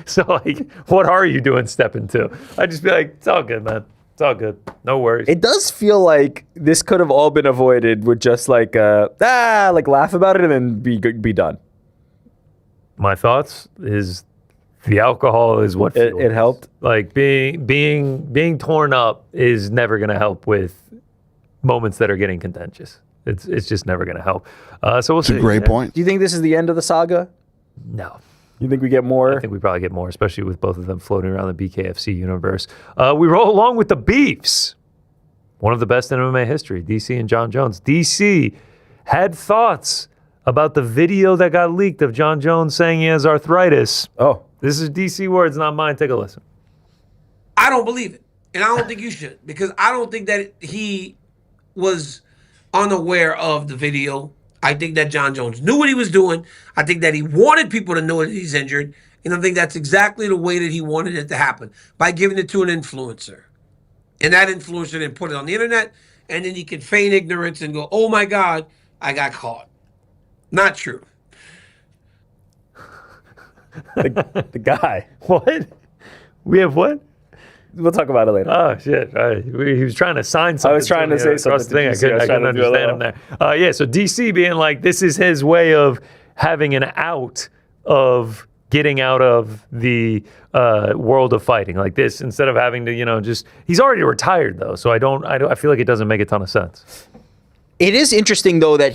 So, like, what are you doing stepping to? I'd just be like, it's all good, man. It's all good. No worries. It does feel like this could have all been avoided with just like, laugh about it and then be done. My thoughts is the alcohol is what fueled it helped. Like being torn up is never going to help with moments that are getting contentious. It's just never going to help. So we'll see. It's a great point. Do you think this is the end of the saga? No. You think we get more? I think we probably get more, especially with both of them floating around the BKFC universe. We roll along with the beefs. One of the best in MMA history, DC and Jon Jones. DC had thoughts about the video that got leaked of Jon Jones saying he has arthritis. Oh. This is DC words, not mine. Take a listen. I don't believe it. And I don't think you should, because I don't think that he was unaware of the video. I think that Jon Jones knew what he was doing. I think that he wanted people to know that he's injured. And I think that's exactly the way that he wanted it to happen, by giving it to an influencer. And that influencer then put it on the internet, and then he can feign ignorance and go, oh my God, I got caught. Not true. The guy. What? We have what? We'll talk about it later. Oh, shit. Right. He was trying to sign something. I was trying to say something. I couldn't understand him there. Yeah, so DC being like, this is his way of having an out of getting out of the world of fighting like this, instead of having to, just, he's already retired though. So I feel like it doesn't make a ton of sense. It is interesting though that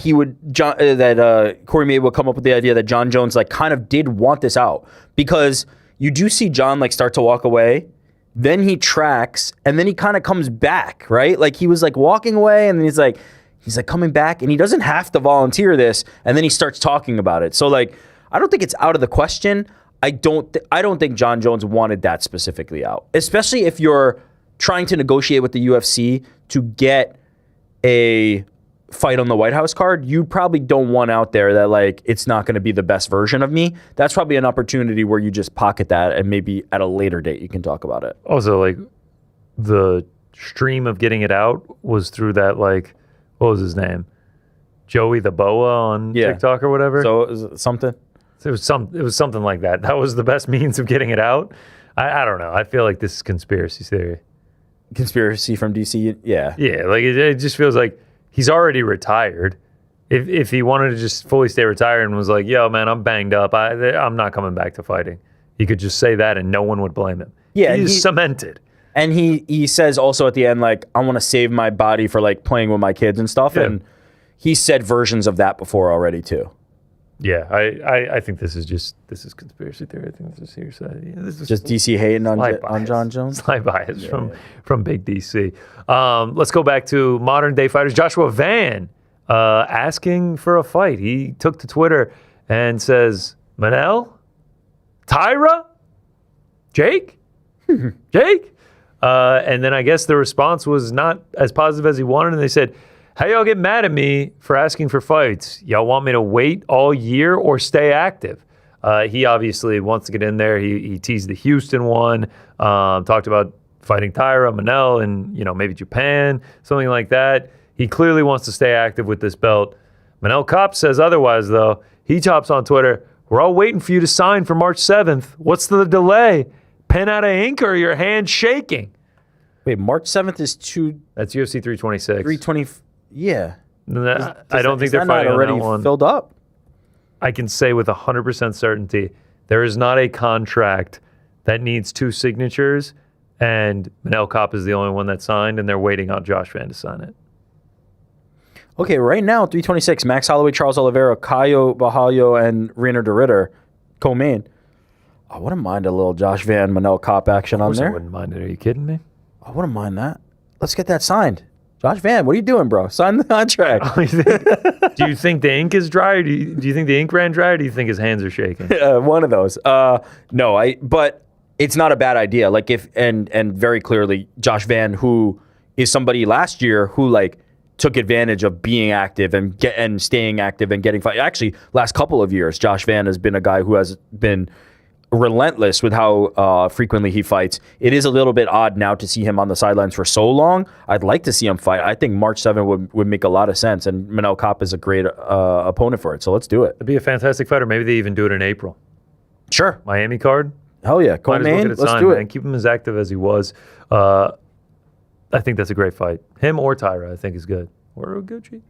Corey May would come up with the idea that Jon Jones like kind of did want this out, because you do see Jon like start to walk away, then he tracks, and then he kind of comes back, right? Like he was like walking away, and then he's like coming back, and he doesn't have to volunteer this, and then he starts talking about it. So like, I don't think it's out of the question. I don't think Jon Jones wanted that specifically out, especially if you're trying to negotiate with the UFC to get a fight on the White House card, you probably don't want out there that like it's not going to be the best version of me. That's probably an opportunity where you just pocket that and maybe at a later date you can talk about it. Also, like the stream of getting it out was through that, like, what was his name? Joey the Boa on TikTok or whatever. So is it something? It was something like that. That was the best means of getting it out. I don't know. I feel like this is conspiracy theory. Conspiracy from DC? Yeah. Yeah, like it just feels like he's already retired. If he wanted to just fully stay retired and was like, yo, man, I'm banged up. I'm not coming back to fighting. He could just say that and no one would blame him. Yeah, he's cemented. And he says also at the end, like, I want to save my body for like playing with my kids and stuff. Yeah. And he said versions of that before already too. Yeah, I think this is conspiracy theory. I think this is hearsay. Yeah, this is just DC hating on Jon Jones. Slight bias from Big DC. Let's go back to modern day fighters. Joshua Van asking for a fight. He took to Twitter and says, Manel, Tyra, Jake. And then I guess the response was not as positive as he wanted. And they said, how y'all get mad at me for asking for fights? Y'all want me to wait all year or stay active? He obviously wants to get in there. He teased the Houston one, talked about fighting Tyra, Manel, and maybe Japan, something like that. He clearly wants to stay active with this belt. Manel Kopp says otherwise, though. He chops on Twitter, we're all waiting for you to sign for March 7th. What's the delay? Pen out of ink or your hand shaking? Wait, March 7th is That's UFC 326. 320. Yeah. I don't think they're fighting already on that one. Filled up. I can say with 100% certainty, there is not a contract that needs 2 signatures, and Manel Kopp is the only one that signed, and they're waiting on Josh Van to sign it. Okay, right now, 326, Max Holloway, Charles Oliveira, Caio Bahallo, and Reiner de Ritter, co-main. I wouldn't mind a little Josh Van, Manel Kopp action on there. I wouldn't mind it. Are you kidding me? I wouldn't mind that. Let's get that signed. Josh Van, what are you doing, bro? Sign the contract. Do you think the ink is dry? Or do you think the ink ran dry? Or do you think his hands are shaking? One of those. No, but it's not a bad idea. Like and very clearly, Josh Van, who is somebody last year who like took advantage of being active and staying active and getting fight. Actually, last couple of years, Josh Van has been a guy who has been relentless with how frequently he fights. It is a little bit odd now to see him on the sidelines for so long. I'd like to see him fight. I think March 7th would make a lot of sense, and Manel Kopp is a great opponent for it, so let's do it. It'd be a fantastic fighter. Maybe they even do it in April. Sure. Miami card? Hell yeah. Co-main, let's do it. Man. Keep him as active as he was. I think that's a great fight. Him or Tyra, I think is good. Or Gucci.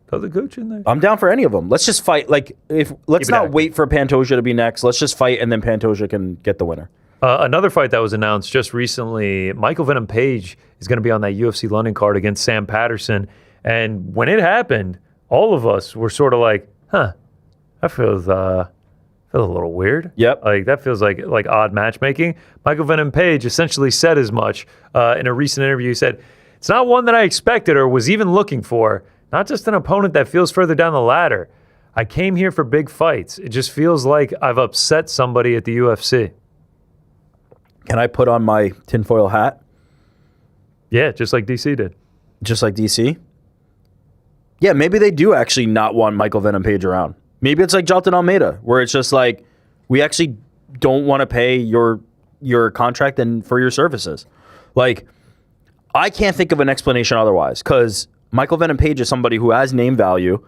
Throw the Gucci in there. I'm down for any of them. Let's just fight. Like, let's not wait for Pantoja to be next. Let's just fight, and then Pantoja can get the winner. Another fight that was announced just recently, Michael Venom Page is going to be on that UFC London card against Sam Patterson. And when it happened, all of us were sort of like, that feels a little weird. Yep. Like, that feels like odd matchmaking. Michael Venom Page essentially said as much in a recent interview. He said, it's not one that I expected or was even looking for. Not just an opponent that feels further down the ladder. I came here for big fights. It just feels like I've upset somebody at the UFC. Can I put on my tinfoil hat? Yeah, just like DC did. Just like DC? Yeah, maybe they do actually not want Michael Venom Page around. Maybe it's like Jailton Almeida, where it's just like, we actually don't want to pay your contract and for your services. Like, I can't think of an explanation otherwise, because Michael Venom Page is somebody who has name value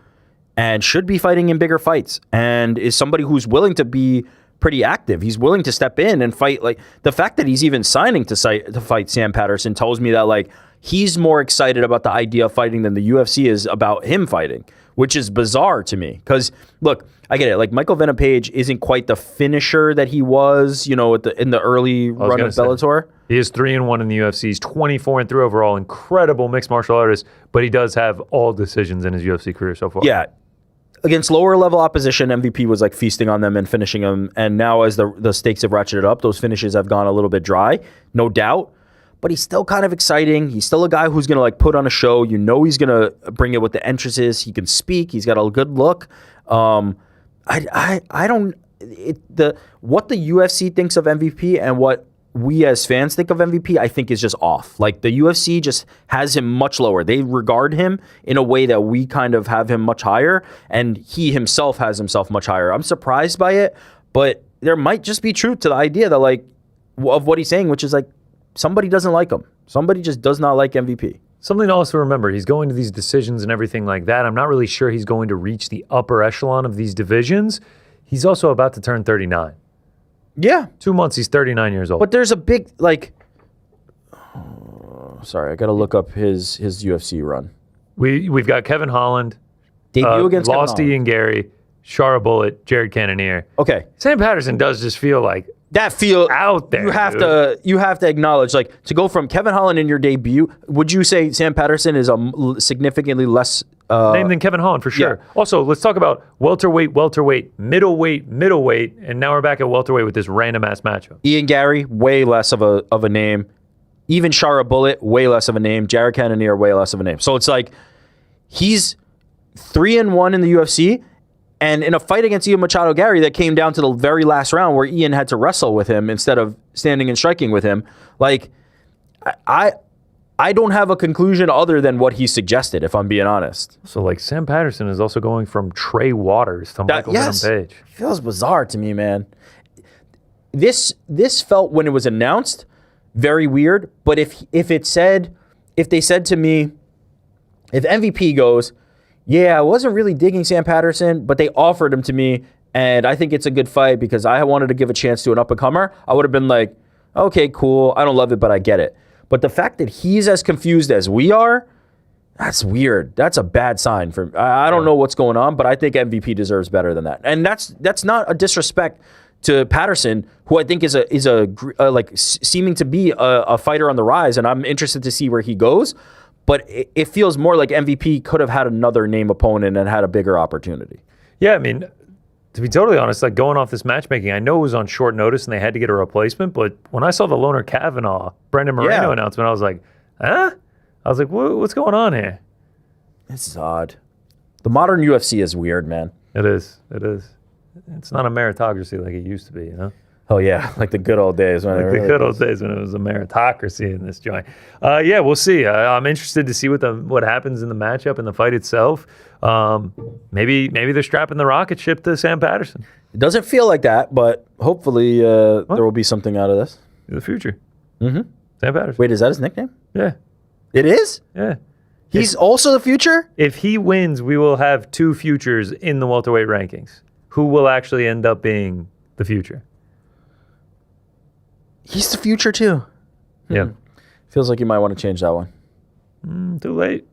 and should be fighting in bigger fights, and is somebody who's willing to be pretty active. He's willing to step in and fight. Like, the fact that he's even signing to fight Sam Patterson tells me that like he's more excited about the idea of fighting than the UFC is about him fighting, which is bizarre to me. Because look, I get it. Like, Michael Venom Page isn't quite the finisher that he was, in the early run of Bellator. He is 3-1 in the UFC. He's 24-3 overall. Incredible mixed martial artist, but he does have all decisions in his UFC career so far. Yeah. Against lower level opposition, MVP was like feasting on them and finishing them. And now as the stakes have ratcheted up, those finishes have gone a little bit dry, no doubt. But he's still kind of exciting. He's still a guy who's going to like put on a show. He's going to bring it with the entrances. He can speak. He's got a good look. I don't. What the UFC thinks of MVP and what we as fans think of MVP, I think is just off. Like the UFC just has him much lower. They regard him in a way that we kind of have him much higher, and he himself has himself much higher. I'm surprised by it, but there might just be truth to the idea that like of what he's saying, which is like somebody doesn't like him. Somebody just does not like MVP. Something to also remember, he's going to these decisions and everything like that. I'm not really sure he's going to reach the upper echelon of these divisions. He's also about to turn 39. Yeah. 2 months, he's 39 years old. But there's a big, like, sorry, I got to look up his UFC run. We've got Kevin Holland. Debut against Kevin lost to Ian Gary, Shara Bullet, Jared Cannonier. Okay. Sam Patterson does just feel like that feel out there. You have to acknowledge, like, to go from Kevin Holland in your debut, would you say Sam Patterson is a significantly less name than Kevin Holland for sure. Yeah. Also, let's talk about welterweight, middleweight, and now we're back at welterweight with this random ass matchup. Ian Gary, way less of a name. Even Shara Bullet, way less of a name. Jared Cannonier, way less of a name. So it's like he's 3-1 in the UFC. And in a fight against Ian Machado Gary that came down to the very last round where Ian had to wrestle with him instead of standing and striking with him, like I don't have a conclusion other than what he suggested, if I'm being honest. So like Sam Patterson is also going from Trey Waters to Michael Venom Page. Feels bizarre to me, man. This felt, when it was announced, very weird. But if they said to me, if MVP goes, yeah, I wasn't really digging Sam Patterson, but they offered him to me, and I think it's a good fight because I wanted to give a chance to an up-and-comer, I would have been like, okay, cool. I don't love it, but I get it. But the fact that he's as confused as we are, that's weird. That's a bad sign for. I don't know what's going on, but I think MVP deserves better than that. And that's not a disrespect to Patterson, who I think is seeming to be a fighter on the rise, and I'm interested to see where he goes. But it feels more like MVP could have had another name opponent and had a bigger opportunity. Yeah, I mean, to be totally honest, like going off this matchmaking, I know it was on short notice and they had to get a replacement, but when I saw the Loner Kavanaugh, Brendan Moreno announcement, I was like, huh? I was like, what's going on here? This is odd. The modern UFC is weird, man. It is. It's not a meritocracy like it used to be, you know? Oh, yeah, like the good old days. When the good old days when it was a meritocracy in this joint. Yeah, we'll see. I'm interested to see what happens in the matchup and the fight itself. Maybe they're strapping the rocket ship to Sam Patterson. It doesn't feel like that, but hopefully there will be something out of this. In the future. Mm-hmm. Sam Patterson. Wait, is that his nickname? Yeah. It is? Yeah. He's also the future? If he wins, we will have 2 futures in the welterweight rankings. Who will actually end up being the future? He's the future too. Yeah. Feels like you might want to change that one. Too late.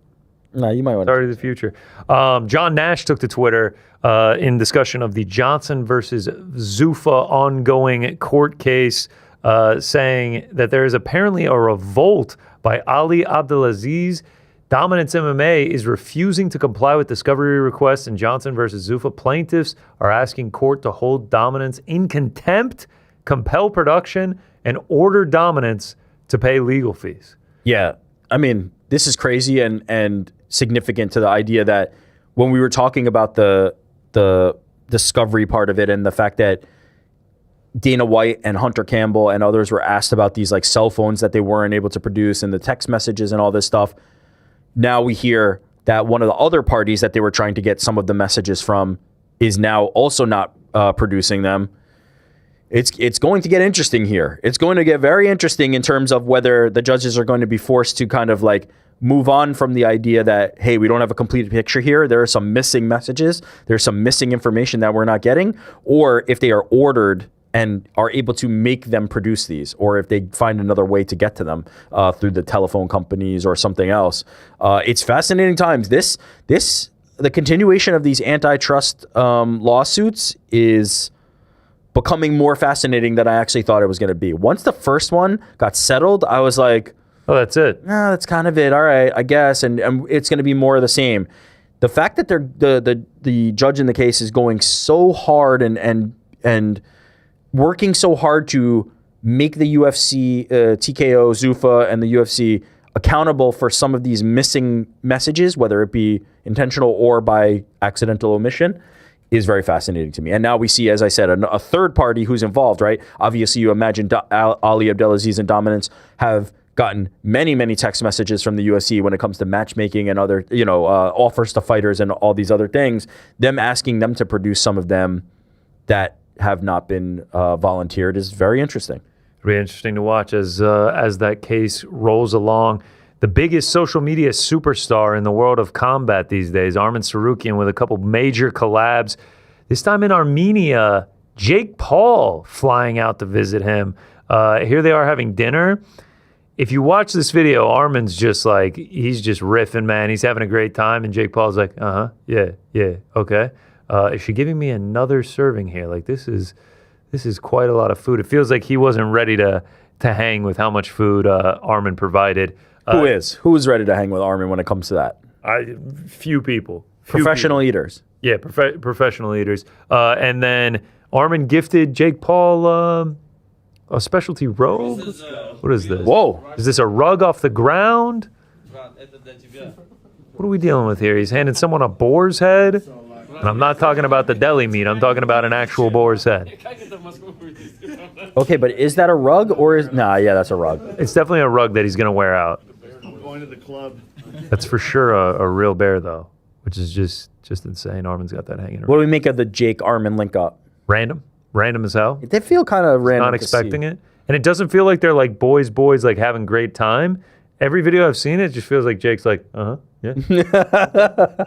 No, you might want to. Already the future. John Nash took to Twitter in discussion of the Johnson versus Zuffa ongoing court case, saying that there is apparently a revolt by Ali Abdelaziz. Dominance MMA is refusing to comply with discovery requests in Johnson versus Zuffa. Plaintiffs are asking court to hold Dominance in contempt, compel production, and order Dominance to pay legal fees. Yeah. I mean, this is crazy and significant to the idea that when we were talking about the discovery part of it and the fact that Dana White and Hunter Campbell and others were asked about these like cell phones that they weren't able to produce and the text messages and all this stuff. Now we hear that one of the other parties that they were trying to get some of the messages from is now also not producing them. It's going to get interesting here. It's going to get very interesting in terms of whether the judges are going to be forced to kind of like move on from the idea that, hey, we don't have a complete picture here. There are some missing messages. There's some missing information that we're not getting. Or if they are ordered and are able to make them produce these, or if they find another way to get to them through the telephone companies or something else. It's fascinating times. The continuation of these antitrust lawsuits is becoming more fascinating than I actually thought it was going to be. Once the first one got settled, I was like, oh, that's it. Nah, that's kind of it. All right, I guess. And it's going to be more of the same. The fact that the judge in the case is going so hard and working so hard to make the UFC, TKO, Zuffa, and the UFC accountable for some of these missing messages, whether it be intentional or by accidental omission, is very fascinating to me. And now we see, as I said, a third party who's involved, right? Obviously, you imagine Ali Abdelaziz and Dominance have gotten many, many text messages from the UFC when it comes to matchmaking and other, offers to fighters and all these other things, them asking them to produce some of them that have not been volunteered is very interesting. Really interesting to watch as that case rolls along. The biggest social media superstar in the world of combat these days, Arman Tsarukyan, with a couple major collabs. This time in Armenia, Jake Paul flying out to visit him. Here they are having dinner. If you watch this video, Arman's just like, he's just riffing, man. He's having a great time. And Jake Paul's like, yeah, okay. Is she giving me another serving here? Like, this is quite a lot of food. It feels like he wasn't ready to hang with how much food Arman provided. Who's ready to hang with Arman when it comes to that? Few people. Professional eaters. Yeah, professional eaters. And then Arman gifted Jake Paul a specialty robe. What is this? Whoa. Is this a rug off the ground? What are we dealing with here? He's handing someone a boar's head. And I'm not talking about the deli meat. I'm talking about an actual boar's head. Okay, but is that a rug or is... Nah, yeah, that's a rug. It's definitely a rug that he's going to wear out. I'm going to the club. That's for sure a real bear, though, which is just insane. Arman's got that hanging around. What do we make of the Jake Arman link up? Random as hell. They feel kind of random. Not expecting it. And it doesn't feel like they're like boys, like having great time. Every video I've seen, it just feels like Jake's like, yeah.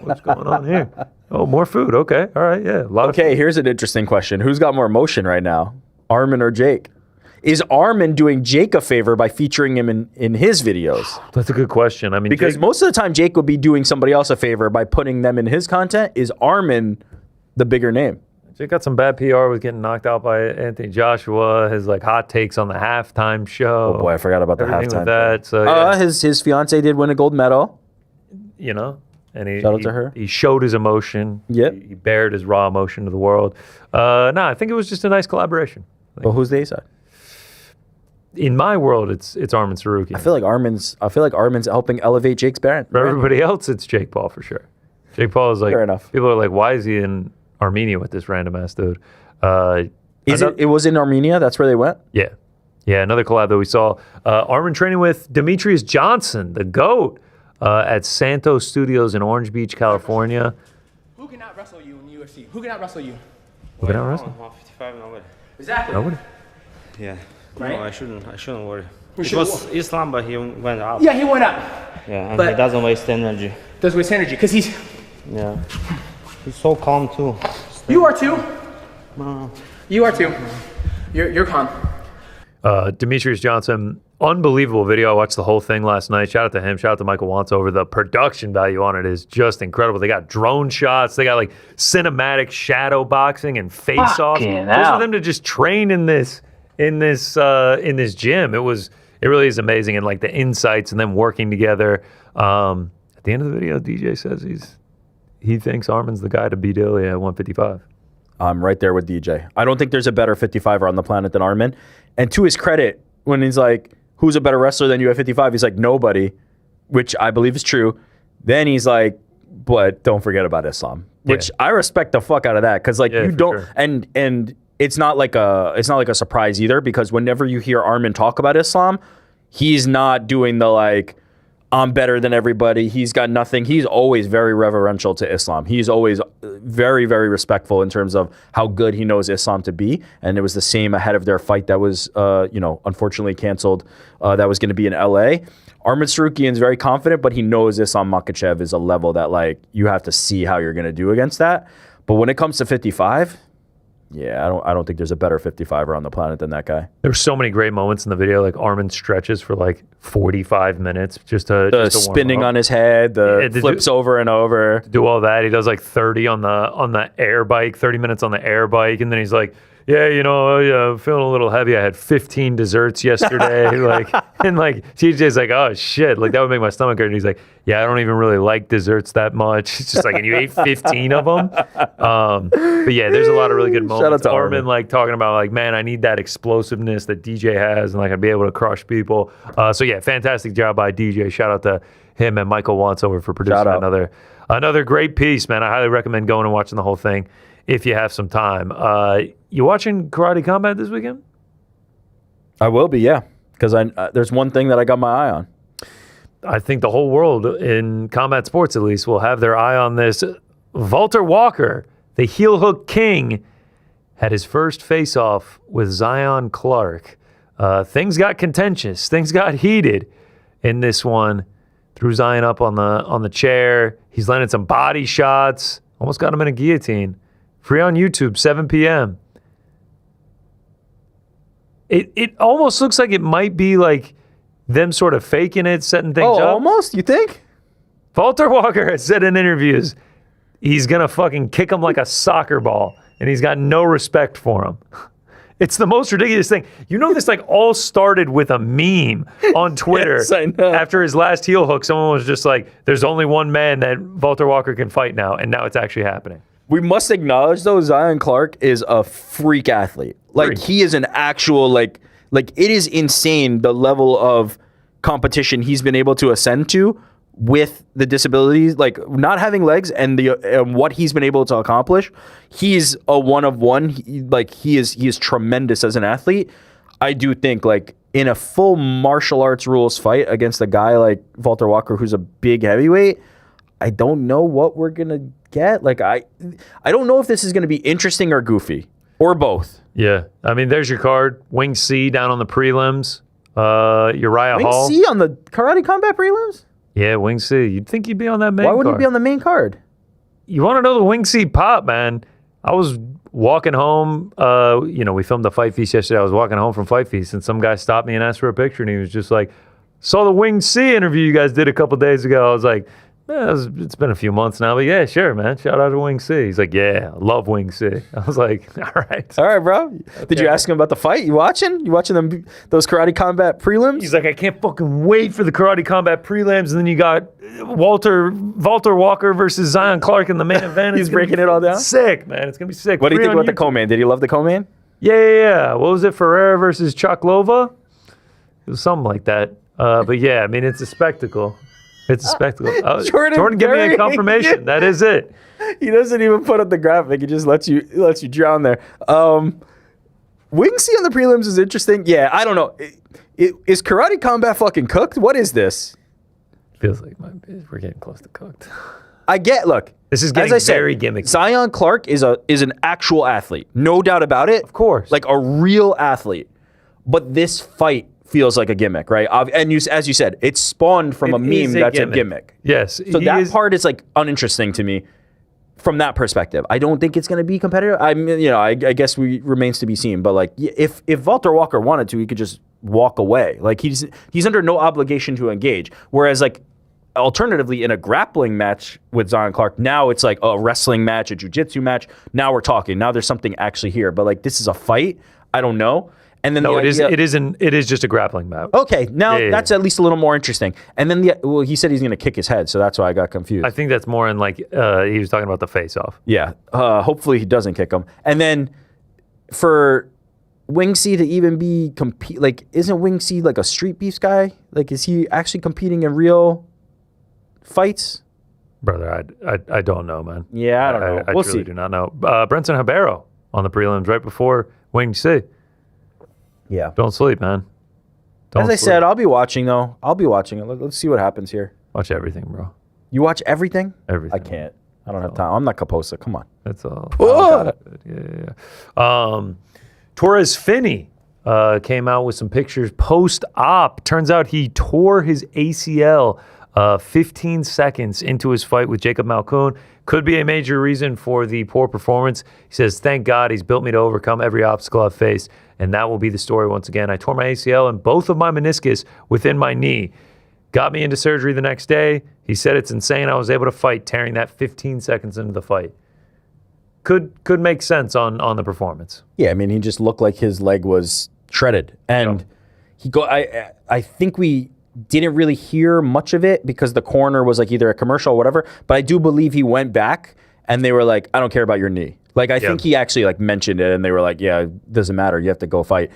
What's going on here? Oh, more food. Okay. All right. Yeah. Okay, here's an interesting question. Who's got more emotion right now? Arman or Jake? Is Arman doing Jake a favor by featuring him in his videos? That's a good question. I mean, because most of the time Jake would be doing somebody else a favor by putting them in his content. Is Arman the bigger name? Jake got some bad PR with getting knocked out by Anthony Joshua. His like hot takes on the halftime show. Oh boy, I forgot about the Everything halftime. With that. So yeah. His fiance did win a gold medal. And shout out to her. He showed his emotion. Yep. He bared his raw emotion to the world. I think it was just a nice collaboration. Well, who's the A-side? In my world, it's Arman Tsarukyan. I feel like Arman's helping elevate Jake's brand. For everybody else, it's Jake Paul for sure. Jake Paul is like, fair enough. People are like, why is he in Armenia with this random ass dude? It was in Armenia? That's where they went? Yeah. Another collab that we saw. Arman training with Demetrius Johnson, the GOAT, at Santos Studios in Orange Beach, California. Who can out wrestle you in the UFC? Who can out wrestle you? Who can out wrestle? 155, nobody. Exactly. Nobody? Yeah. Right? No, I shouldn't worry. It was Islam, but he went up. Yeah, he went up. Yeah, and he doesn't waste energy. Doesn't waste energy, because he's... Yeah. He's so calm, too. You are, too. No. You are, too. You're calm. Demetrius Johnson, unbelievable video. I watched the whole thing last night. Shout out to him. Shout out to Michael Wantsover. The production value on it is just incredible. They got drone shots. They got like cinematic shadow boxing and face-offs. Just for them to just train in this gym. It really is amazing, and like the insights and them working together. At the end of the video, DJ says he thinks Arman's the guy to beat Ilia at 155. I'm right there with DJ. I don't think there's a better 55er on the planet than Arman. And to his credit, when he's like, who's a better wrestler than you at 55? He's like, nobody, which I believe is true. Then he's like, but don't forget about Islam, which I respect the fuck out of that. Cause like you don't, sure. and it's not like a surprise either, because whenever you hear Arman talk about Islam, he's not doing the like, I'm better than everybody. He's got nothing. He's always very reverential to Islam. He's always very, very respectful in terms of how good he knows Islam to be. And it was the same ahead of their fight that was, unfortunately canceled. That was going to be in LA. Arman Tsarukyan is very confident, but he knows Islam Makhachev is a level that like you have to see how you're going to do against that. But when it comes to 55, yeah, I don't think there's a better 55er on the planet than that guy. There's so many great moments in the video. Like Arman stretches for like 45 minutes just to spinning on his head, flips over and over. To do all that, he does like 30 on the air bike, 30 minutes on the air bike, and then he's like, yeah, I'm feeling a little heavy. I had 15 desserts yesterday. And TJ's like, oh shit, like that would make my stomach hurt. And he's like, yeah, I don't even really like desserts that much. It's just like, and you ate 15 of them. But yeah, there's a lot of really good moments. Shout out to Arman like talking about like, man, I need that explosiveness that DJ has, and like I'd be able to crush people. So yeah, fantastic job by DJ. Shout out to him and Michael Wantsover for producing another great piece, man. I highly recommend going and watching the whole thing. if you have some time. You watching Karate Combat this weekend? I will be, yeah, because there's one thing that I got my eye on. I think the whole world in combat sports, at least, will have their eye on this. Walter Walker, the heel hook king, had his first face-off with Zion Clark. Things got contentious. Things got heated in this one. Threw Zion up on the chair. He's landed some body shots. Almost got him in a guillotine. Free on YouTube, 7 p.m. It almost looks like it might be like them sort of faking it, setting things up. Oh, almost? You think? Walter Walker has said in interviews he's going to fucking kick him like a soccer ball, and he's got no respect for him. It's the most ridiculous thing. You know, this like all started with a meme on Twitter. Yes, I know. After his last heel hook, someone was just like, there's only one man that Walter Walker can fight now, and now it's actually happening. We must acknowledge, though, Zion Clark is a freak athlete. Like, he is an actual, like it is insane the level of competition he's been able to ascend to with the disabilities, like not having legs and what he's been able to accomplish. He's a one of one. He is tremendous as an athlete. I do think, like, in a full martial arts rules fight against a guy like Walter Walker, who's a big heavyweight, I don't know what we're gonna get. Like, I don't know if this is gonna be interesting or goofy or both. Yeah, I mean, there's your card. Wing C down on the prelims. Uriah Wing Hall. C on the Karate Combat prelims? Yeah, Wing C. You'd think he'd be on that main card. Why wouldn't he be on the main card? You want to know the Wing C pop, man? I was walking home. We filmed the Fight Feast yesterday. I was walking home from Fight Feast, and some guy stopped me and asked for a picture, and he was just like, saw the Wing C interview you guys did a couple days ago. I was like, it's been a few months now, but yeah, sure, man. Shout out to Wing C. He's like, yeah, I love Wing C. I was like, all right, bro. Okay. Did you ask him about the fight? You watching them those Karate Combat prelims? He's like, I can't fucking wait for the Karate Combat prelims, and then you got Walter Walker versus Zion Clark in the main event. He's breaking it all down. Sick, man. It's gonna be sick. What do you think about the co-main? Did he love the co-main? Yeah. What was it? Ferreira versus Choklova? It was something like that. But yeah, I mean, it's a spectacle. It's a spectacle. Jordan, give me a confirmation. That is it. He doesn't even put up the graphic. He just lets you drown there. Wing C on the prelims is interesting. Yeah, I don't know. Is Karate Combat fucking cooked? What is this? Feels like we're getting close to cooked. Look. This is getting very gimmicky. Zion Clark is an actual athlete. No doubt about it. Of course. Like a real athlete. But this fight feels like a gimmick, right? And as you said, it's spawned from a meme that's a gimmick. Yes. So that part is like uninteresting to me from that perspective. I don't think it's going to be competitive. I mean, I guess remains to be seen. But like, if Walter Walker wanted to, he could just walk away. Like he's under no obligation to engage. Whereas like, alternatively, in a grappling match with Zion Clark, now it's like a wrestling match, a jiu-jitsu match. Now we're talking. Now there's something actually here. But like, this is a fight. I don't know. And then it is just a grappling match. Okay, now that's at least a little more interesting. And then he said he's going to kick his head, so that's why I got confused. I think that's more in like he was talking about the face-off. Yeah, hopefully he doesn't kick him. And then for Wing C to even be isn't Wing C like a street beefs guy? Like, is he actually competing in real fights? Brother, I don't know, man. Yeah, I don't know. We'll see. Do not know. Brenton Habero on the prelims right before Wing C. Yeah. Don't sleep, man. As I said, I'll be watching, though. I'll be watching it. Let's see what happens here. Watch everything, bro. You watch everything? Everything. I can't. I don't have time. I'm not Kaposa. Come on. That's all. Yeah. Torres Finney came out with some pictures post-op. Turns out he tore his ACL 15 seconds into his fight with Jacob Malkoun. Could be a major reason for the poor performance. He says, thank God he's built me to overcome every obstacle I've faced. And that will be the story once again. I tore my ACL and both of my meniscus within my knee. Got me into surgery the next day. He said it's insane I was able to fight, tearing that 15 seconds into the fight. Could make sense on the performance. Yeah, I mean, he just looked like his leg was shredded. And I think we didn't really hear much of it because the corner was like either a commercial or whatever. But I do believe he went back and they were like, I don't care about your knee. Like, I think he actually mentioned it and they were like, yeah, it doesn't matter. You have to go fight.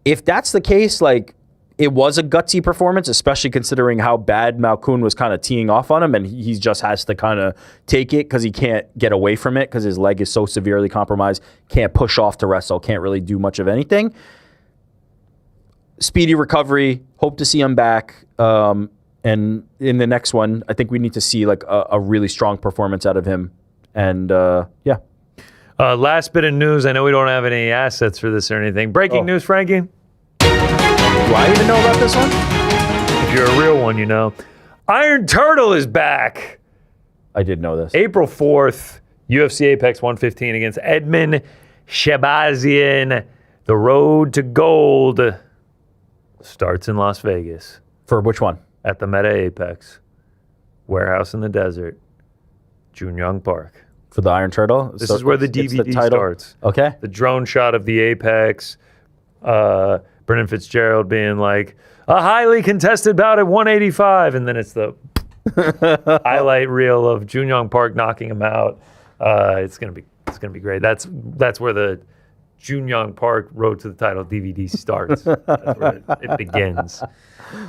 If that's the case, like, it was a gutsy performance, especially considering how bad Malkoun was kind of teeing off on him, and he just has to kind of take it because he can't get away from it because his leg is so severely compromised, can't push off to wrestle, can't really do much of anything. Speedy recovery, hope to see him back. And in the next one, I think we need to see like a really strong performance out of him. And yeah. Last bit of news. I know we don't have any assets for this or anything. Breaking news, Frankie. Do I even know about this one? If you're a real one, you know. Iron Turtle is back. I did know this. April 4th, UFC Apex 115 against Edmund Shabazian. The road to gold starts in Las Vegas. For which one? At the Meta Apex. Warehouse in the Desert. Junyoung Park. For the Iron Turtle? This is where the DVD starts. Okay. The drone shot of the Apex. Brendan Fitzgerald being like, a highly contested bout at 185. And then it's the highlight reel of Junyoung Park knocking him out. It's gonna be great. That's where the Junyoung Park Road to the Title DVD starts. That's where it begins.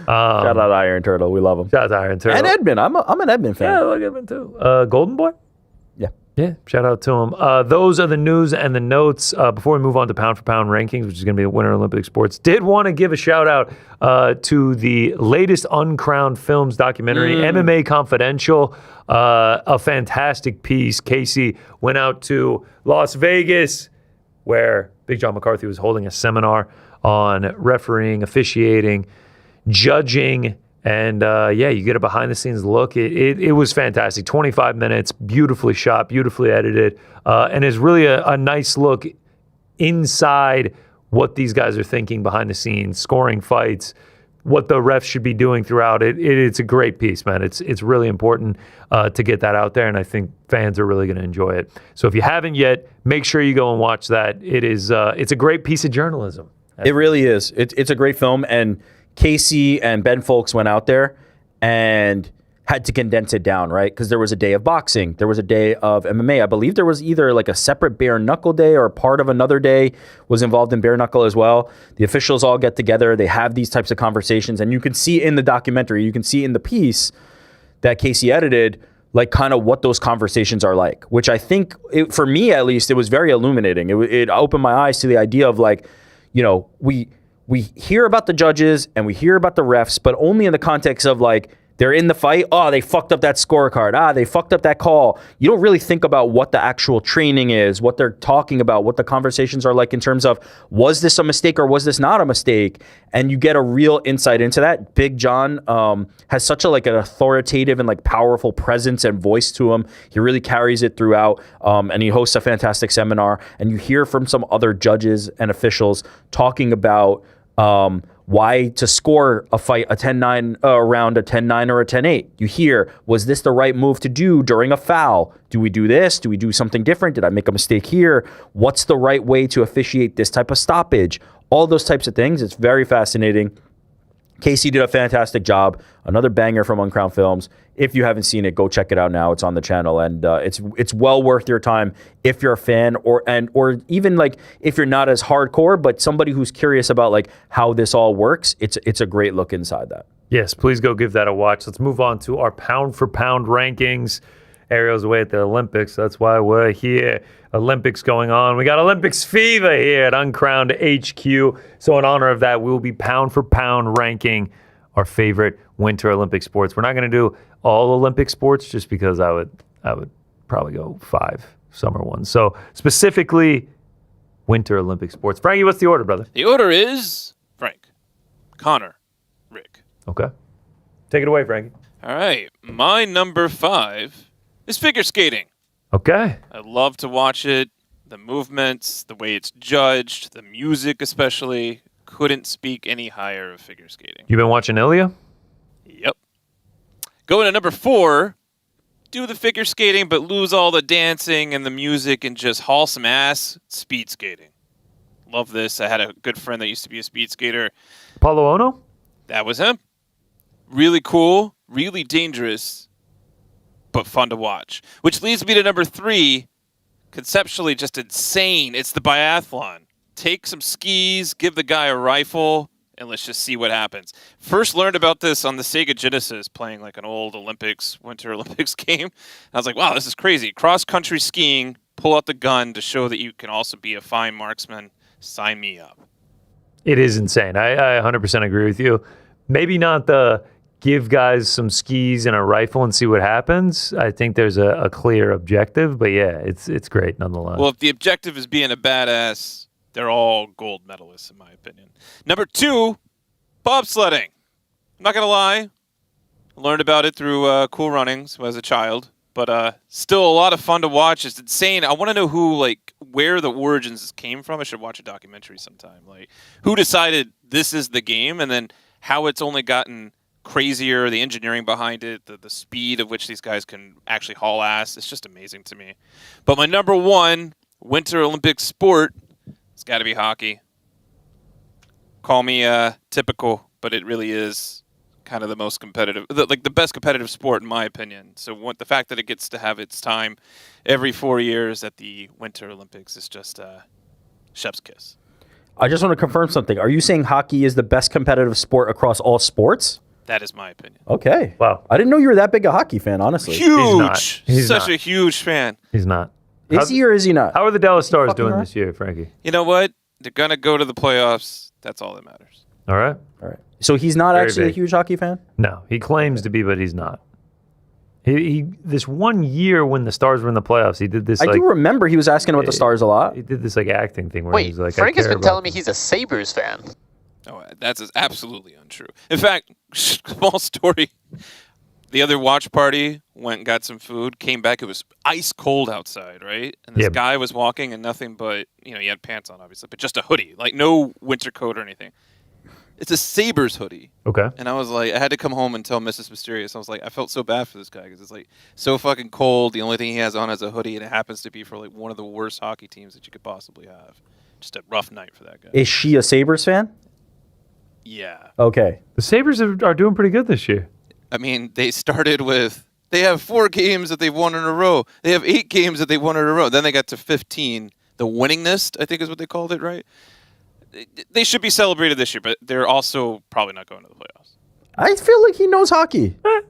Shout out Iron Turtle. We love him. Shout out to Iron Turtle. And Edmund. I'm an Edmund fan. Yeah, I like Edmund too. Golden Boy? Yeah. Yeah, shout out to him. Those are the news and the notes. Before we move on to pound for pound rankings, which is going to be Winter Olympic Sports, did want to give a shout out to the latest Uncrowned Films documentary, MMA Confidential. A fantastic piece. Casey went out to Las Vegas, where Big John McCarthy was holding a seminar on refereeing, officiating, judging. And you get a behind-the-scenes look. It was fantastic. 25 minutes, beautifully shot, beautifully edited, and is really a nice look inside what these guys are thinking behind the scenes, scoring fights, what the refs should be doing throughout. It's a great piece, man. It's really important to get that out there, and I think fans are really going to enjoy it. So if you haven't yet, make sure you go and watch that. It's a great piece of journalism. It really is. It's a great film, and Casey and Ben Folks went out there and had to condense it down, right? Because there was a day of boxing. There was a day of MMA. I believe there was either like a separate bare knuckle day or a part of another day was involved in bare knuckle as well. The officials all get together. They have these types of conversations. And you can see in the documentary, you can see in the piece that Casey edited, like kind of what those conversations are like, which I think, for me at least, it was very illuminating. It opened my eyes to the idea of like, you know, we hear about the judges and we hear about the refs, but only in the context of like, they're in the fight. Oh, they fucked up that scorecard. They fucked up that call. You don't really think about what the actual training is, what they're talking about, what the conversations are like in terms of, was this a mistake or was this not a mistake? And you get a real insight into that. Big John has such an authoritative and like powerful presence and voice to him. He really carries it throughout, and he hosts a fantastic seminar. And you hear from some other judges and officials talking about why to score a fight, a 10-9 around a 10-9 or a 10-8. You hear, was this the right move to do during a foul? Do we do this? Do we do something different? Did I make a mistake here? What's the right way to officiate this type of stoppage? All those types of things. It's very fascinating. Casey did a fantastic job. Another banger from Uncrowned Films. If you haven't seen it, go check it out now. It's on the channel, and it's well worth your time if you're a fan, or even like if you're not as hardcore, but somebody who's curious about like how this all works. It's a great look inside that. Yes, please go give that a watch. Let's move on to our pound for pound rankings. Ariel's away at the Olympics. That's why we're here. Olympics going on. We got Olympics fever here at Uncrowned HQ. So in honor of that, we will be pound for pound ranking our favorite Winter Olympic sports. We're not going to do all Olympic sports just because I would probably go 5 summer ones. So specifically Winter Olympic sports. Frankie, what's the order, brother? The order is Frank, Connor, Rick. Okay. Take it away, Frankie. All right. My number 5 is figure skating. Okay. I love to watch it. The movements, the way it's judged, the music especially. Couldn't speak any higher of figure skating. You been watching Ilia? Yep. Going to number 4, do the figure skating, but lose all the dancing and the music and just haul some ass, speed skating. Love this. I had a good friend that used to be a speed skater. Paulo Ono? That was him. Really cool, really dangerous, but fun to watch. Which leads me to number 3, conceptually just insane. It's the biathlon. Take some skis, give the guy a rifle, and let's just see what happens. First learned about this on the Sega Genesis, playing like an old Winter Olympics game. I was like, wow, this is crazy. Cross-country skiing, pull out the gun to show that you can also be a fine marksman. Sign me up. It is insane. I 100% agree with you. Maybe not the give guys some skis and a rifle and see what happens. I think there's a clear objective, but yeah, it's great nonetheless. Well, if the objective is being a badass, they're all gold medalists, in my opinion. Number 2, bobsledding. I'm not going to lie. I learned about it through Cool Runnings as a child, but still a lot of fun to watch. It's insane. I want to know where the origins came from. I should watch a documentary sometime. Like, who decided this is the game, and then how it's only gotten crazier, the engineering behind it, the speed of which these guys can actually haul ass. It's just amazing to me. But my number 1 Winter Olympic sport, it's got to be hockey. Call me typical, but it really is kind of the most competitive, the best competitive sport in my opinion. So the fact that it gets to have its time every 4 years at the Winter Olympics is just chef's kiss. I just want to confirm something. Are you saying hockey is the best competitive sport across all sports? That is my opinion. Okay. Wow. I didn't know you were that big a hockey fan, honestly. Huge. He's Such not. a huge fan. He's not. Is he or is he not? How are the Dallas Stars Fucking doing right. this year, Frankie? You know what? They're going to go to the playoffs. That's all that matters. All right. All right. So he's not Very actually big. a huge hockey fan? No, he claims to be, but he's not. He this one year when the Stars were in the playoffs, he did this. I do remember he was asking about the Stars a lot. He did this acting thing where Wait, he's like, Frank I has care been telling about me he's a Sabres fan. Oh, that's absolutely untrue. In fact, small story. The other watch party went and got some food, came back. It was ice cold outside, right? And this guy was walking in nothing but, he had pants on, obviously, but just a hoodie, like no winter coat or anything. It's a Sabres hoodie. Okay. And I was like, I had to come home and tell Mrs. Mysterious. I was like, I felt so bad for this guy because it's like so fucking cold. The only thing he has on is a hoodie, and it happens to be for like one of the worst hockey teams that you could possibly have. Just a rough night for that guy. Is she a Sabres fan? Yeah. Okay. The Sabres are doing pretty good this year. I mean, they have 4 games that they've won in a row. They have 8 games that they won in a row. Then they got to 15. The winningest, I think is what they called it, right? They should be celebrated this year, but they're also probably not going to the playoffs. I feel like he knows hockey. No.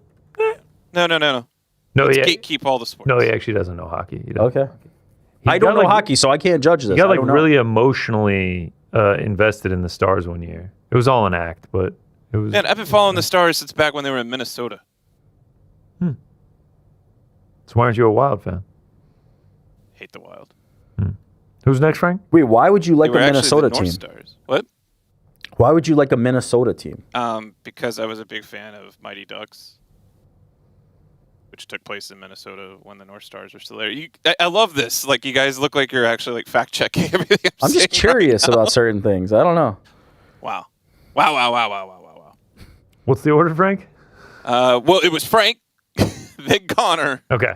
No, Let's he gatekeep all the sports. No, he actually doesn't know hockey. He doesn't. Okay. I don't know hockey, so I can't judge this. He got I don't know. really emotionally invested in the Stars one year. It was all an act, but it was. Man, I've been following the Stars since back when they were in Minnesota. So why aren't you a Wild fan? Hate the Wild. Who's next, Frank? Wait, why would you like They a were actually Minnesota the North team? Stars. What? Why would you like a Minnesota team? Because I was a big fan of Mighty Ducks, which took place in Minnesota when the North Stars were still there. I love this. Like, you guys look like you're actually like fact checking everything I'm just curious about certain things. I don't know. Wow. What's the order, Frank? Well, it was Frank, then Connor, Okay.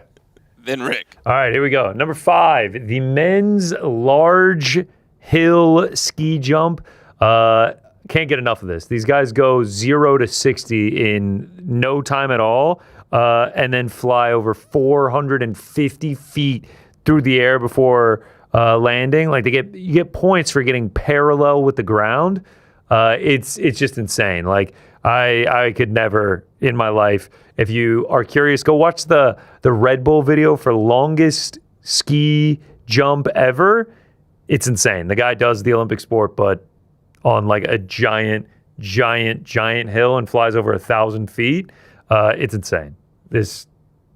then Rick. All right, here we go. Number 5, the men's large hill ski jump. Can't get enough of this. These guys go 0 to 60 in no time at all, and then fly over 450 feet through the air before landing. Like you get points for getting parallel with the ground. It's just insane. Like I could never in my life. If you are curious, go watch the Red Bull video for longest ski jump ever. It's insane. The guy does the Olympic sport, but on like a giant hill and flies over 1,000 feet. It's insane. This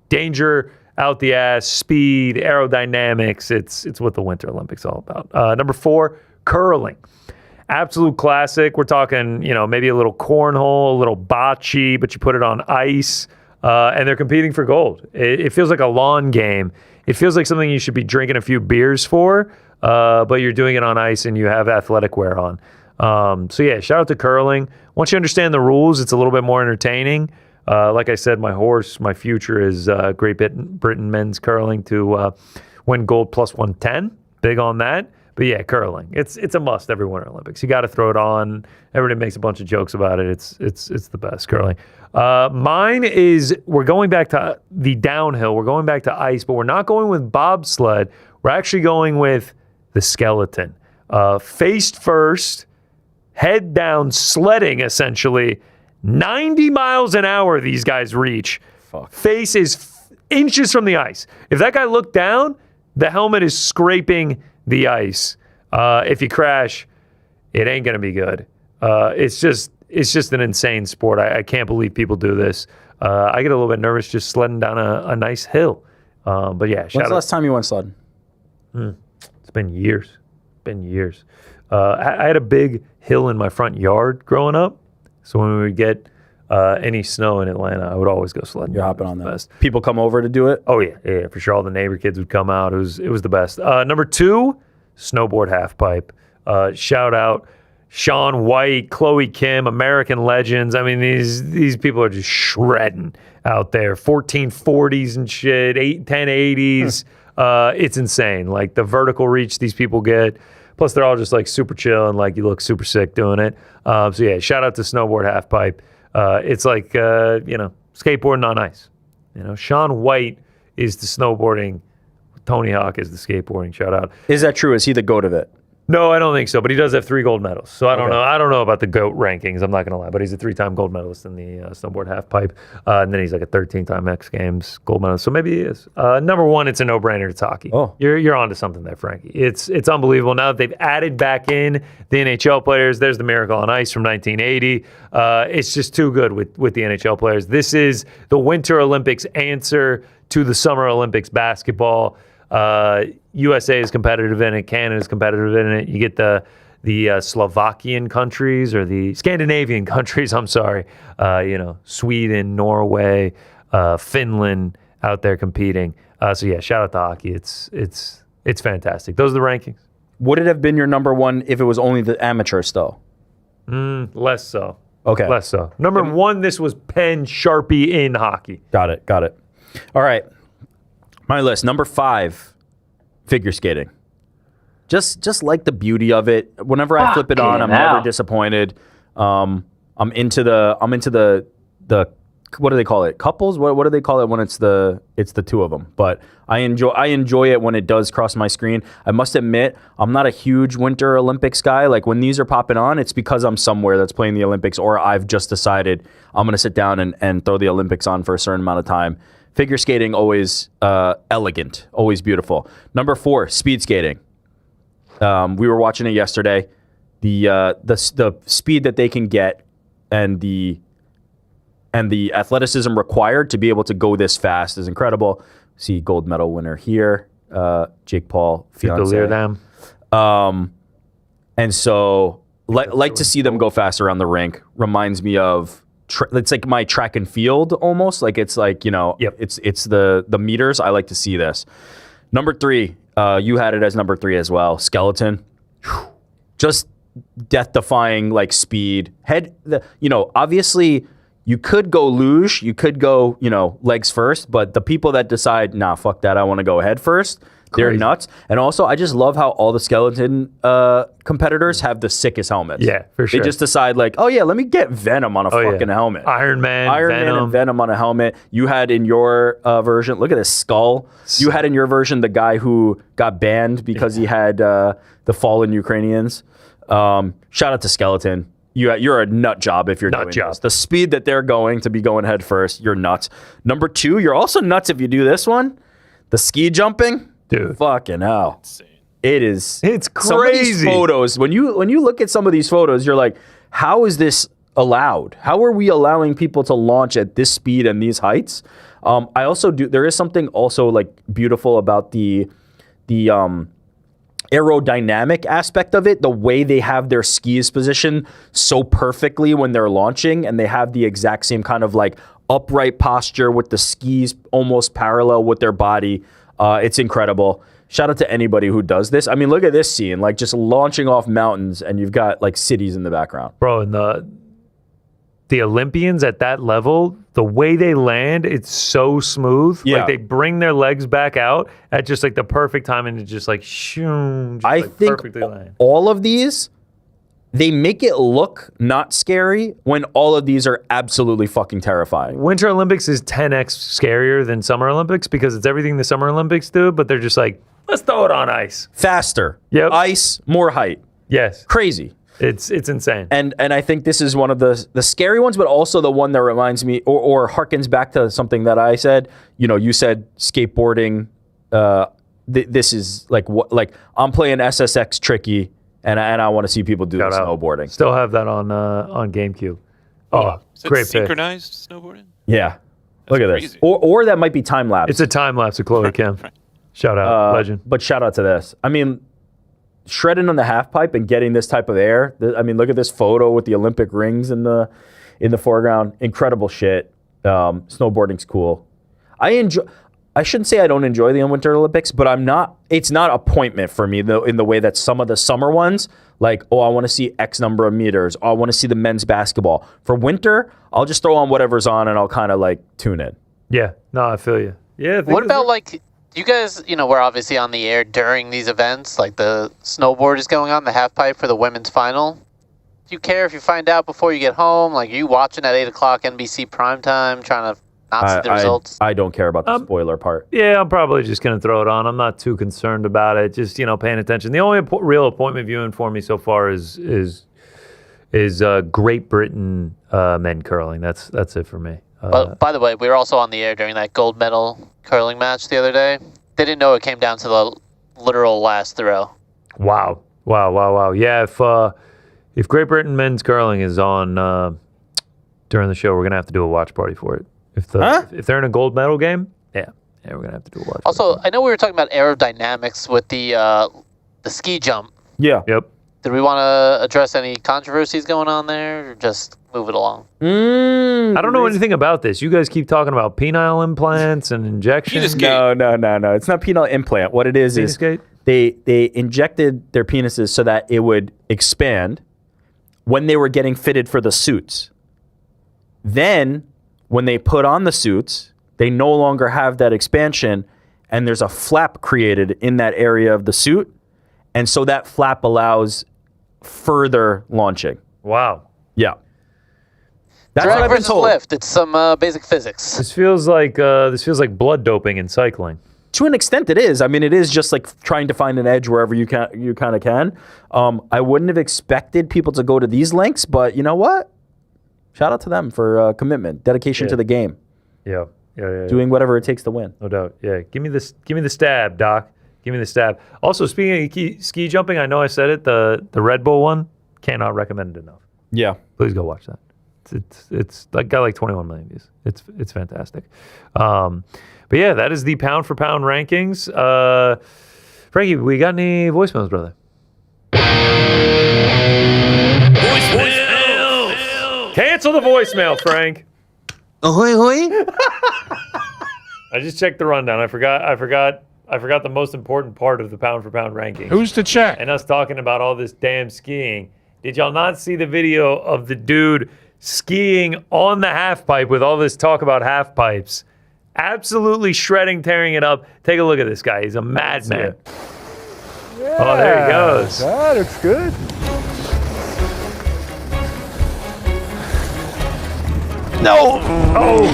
danger out the ass, speed, aerodynamics. It's what the Winter Olympics all about. Number 4, curling. Absolute classic. We're talking, maybe a little cornhole, a little bocce, but you put it on ice, and they're competing for gold. It feels like a lawn game. It feels like something you should be drinking a few beers for, but you're doing it on ice and you have athletic wear on. So yeah, shout out to curling. Once you understand the rules, it's a little bit more entertaining. Like I said, my future is Great Britain men's curling to win gold plus 110. Big on that. But yeah, curling. It's a must every Winter Olympics. You got to throw it on. Everybody makes a bunch of jokes about it. It's the best, curling. Mine is, we're going back to the downhill. We're going back to ice, but we're not going with bobsled. We're actually going with the skeleton. Faced first, head down, sledding essentially. 90 miles an hour these guys reach. Face is inches from the ice. If that guy looked down, the helmet is scraping the ice. If you crash, it ain't going to be good. It's just an insane sport. I can't believe people do this. I get a little bit nervous just sledding down a nice hill. But yeah, When's the last time you went sledding? It's been years. I had a big hill in my front yard growing up. So when we would get any snow in Atlanta, I would always go sledding. You're hopping on that. People come over to do it? Oh, yeah, for sure. All the neighbor kids would come out. It was the best. Number 2, snowboard half pipe. Shout out Shaun White, Chloe Kim, American legends. I mean, these people are just shredding out there. 1440s and shit, 1080s. It's insane. Like the vertical reach these people get. Plus, they're all just like super chill and like you look super sick doing it. So yeah, shout out to snowboard half pipe. It's like skateboarding on ice. Shaun White is the snowboarding. Tony Hawk is the skateboarding. Shout out. Is that true? Is he the GOAT of it? No, I don't think so. But he does have 3 gold medals. So I don't know. I don't know about the GOAT rankings. I'm not going to lie. But he's a 3-time gold medalist in the snowboard half pipe. And then he's like a 13-time X Games gold medalist. So maybe he is. Number 1, it's a no-brainer. It's hockey. Oh. You're onto something there, Frankie. It's unbelievable. Now that they've added back in the NHL players, there's the Miracle on Ice from 1980. It's just too good with the NHL players. This is the Winter Olympics answer to the Summer Olympics basketball. USA is competitive in it. Canada is competitive in it. You get the Slovakian countries or the Scandinavian countries. I'm sorry. Sweden, Norway, Finland out there competing. So yeah, shout out to hockey. It's fantastic. Those are the rankings. Would it have been your number 1 if it was only the amateurs though? Less so. Okay. Less so. Number 1, this was pen Sharpie in hockey. Got it. All right. My list, number 5, figure skating. Just like the beauty of it. Whenever I flip it on, I'm never disappointed. I'm into the what do they call it? Couples? What do they call it when it's the 2 of them? But I enjoy it when it does cross my screen. I must admit, I'm not a huge Winter Olympics guy. Like when these are popping on, it's because I'm somewhere that's playing the Olympics, or I've just decided I'm gonna sit down and throw the Olympics on for a certain amount of time. Figure skating, always elegant, always beautiful. Number 4, speed skating. We were watching it yesterday. The speed that they can get and the athleticism required to be able to go this fast is incredible. See gold medal winner here, Jake Paul, fiance. And so like to see them go fast around the rink. Reminds me of it's like my track and field almost. Like it's like, it's the meters. I like to see this. Number 3, you had it as number 3 as well. Skeleton. Just death-defying like speed. Obviously you could go luge, you could go, legs first, but the people that decide, nah, fuck that, I want to go head first, they're nuts. And also, I just love how all the skeleton competitors have the sickest helmets. Yeah, for sure. They just decide like, oh yeah, let me get Venom on a fucking helmet. Iron Man and Venom on a helmet. You had in your version, look at this skull. You had in your version the guy who got banned because he had the fallen Ukrainians. Shout out to Skeleton. You're a nut job if you're doing this. The speed that they're going to be going head first, you're nuts. Number 2, you're also nuts if you do this one. The ski jumping. Dude. Fucking hell. Insane. It's crazy. Some of these photos, when you look at some of these photos, you're like, how is this allowed? How are we allowing people to launch at this speed and these heights? I also there is something also like beautiful about the aerodynamic aspect of it, the way they have their skis positioned so perfectly when they're launching, and they have the exact same kind of like upright posture with the skis almost parallel with their body. It's incredible. Shout out to anybody who does this. I mean, look at this scene, like just launching off mountains and you've got like cities in the background. Bro, and the Olympians at that level, the way they land, it's so smooth. Yeah. Like they bring their legs back out at just like the perfect time and just like shoom. Just I like think perfectly land. All of these, they make it look not scary when all of these are absolutely fucking terrifying. Winter Olympics is 10x scarier than Summer Olympics because it's everything the Summer Olympics do, but they're just like, let's throw it on ice. Faster. Yep. Ice, more height. Yes. Crazy. It's insane. And I think this is one of the scary ones, but also the one that reminds me or harkens back to something that I said. You said skateboarding. This is like I'm playing SSX tricky, and I want to see people do snowboarding. Still have that on GameCube. Oh, great pick. Synchronized snowboarding? Yeah. Look at crazy. this. Or that might be time lapse. It's a time lapse of Chloe Kim. Shout out, legend. But shout out to this. I mean, shredding on the half pipe and getting this type of air. I mean, look at this photo with the Olympic rings in the foreground. Incredible shit. Snowboarding's cool. I shouldn't say I don't enjoy the Winter Olympics, but it's not appointment for me though, in the way that some of the summer ones, like, I want to see X number of meters. I want to see the men's basketball. For winter, I'll just throw on whatever's on and I'll kind of like tune in. Yeah, no, I feel you. Yeah. What about you guys, we're obviously on the air during these events, like the snowboard is going on, the half pipe for the women's final. Do you care if you find out before you get home? Like, are you watching at 8 o'clock NBC primetime trying to not see the results? I don't care about the spoiler part. Yeah, I'm probably just going to throw it on. I'm not too concerned about it. Just, paying attention. The only real appointment viewing for me so far is Great Britain men curling. That's it for me. But by the way, we were also on the air during that gold medal curling match the other day. They didn't know it came down to the literal last throw. Wow. Yeah, if Great Britain men's curling is on during the show, we're gonna have to do a watch party for it. If they're in a gold medal game, yeah, we're gonna have to do a watch. Also, I know we were talking about aerodynamics with the ski jump. Yeah. Yep. Did we want to address any controversies going on there, or just move it along? I don't know anything about this. You guys keep talking about penile implants and injections. No. It's not penile implant. What it is they injected their penises so that it would expand when they were getting fitted for the suits. Then, when they put on the suits, they no longer have that expansion, and there's a flap created in that area of the suit, and so that flap allows further launching. Wow. Yeah. That's Drag what I've been versus told. lift. It's some basic physics. This feels like blood doping in cycling. To an extent, it is. I mean, it is just like trying to find an edge wherever you kind of can. I wouldn't have expected people to go to these lengths, but you know what? Shout out to them for commitment, dedication to the game. Yeah. Doing whatever it takes to win. No doubt. Yeah. Give me the stab, Doc. Give me the stab. Also, speaking of ski jumping, I know I said it. The Red Bull one, cannot recommend it enough. Yeah. Please go watch that. It's got like 21 million views. It's fantastic. But yeah, that is the pound for pound rankings. Frankie, we got any voicemails, brother? Voicemail. Cancel the voicemail, Frank. Ahoy, hoy. I just checked the rundown. I forgot the most important part of the pound for pound ranking. Who's to check? And us talking about all this damn skiing. Did y'all not see the video of the dude skiing on the half pipe with all this talk about half pipes? Absolutely shredding, tearing it up. Take a look at this guy. He's a madman. Yeah, oh, there he goes. That looks good. No. Oh.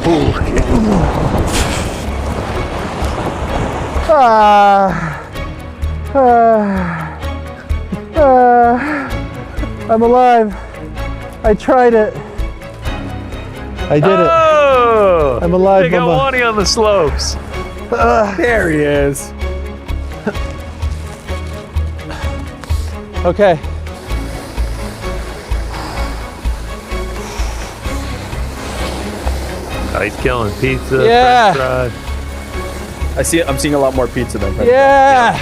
I'm alive. I tried it. I did it. Oh, I'm alive, Big Helwani on the slopes. There he is. Okay. Oh, he's killing pizza. Yeah. French fries. I'm seeing a lot more pizza than French Yeah.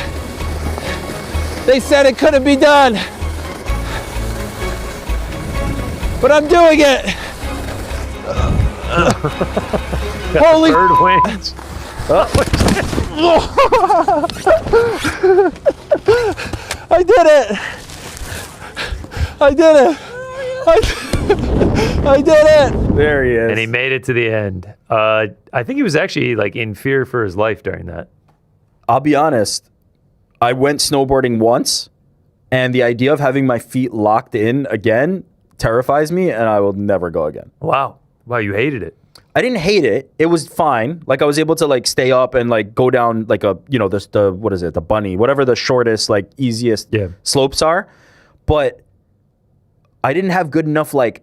They said it couldn't be done. But I'm doing it. Holy bird wings. I did it. I did it. I did it. There he is. And he made it to the end. I think he was actually like in fear for his life during that. I'll be honest. I went snowboarding once, and the idea of having my feet locked in again terrifies me, and I will never go again. Wow, you hated it. I didn't hate it. It was fine. Like, I was able to like stay up and like go down like the what is it, the bunny, whatever the shortest, like easiest slopes are. but I didn't have good enough like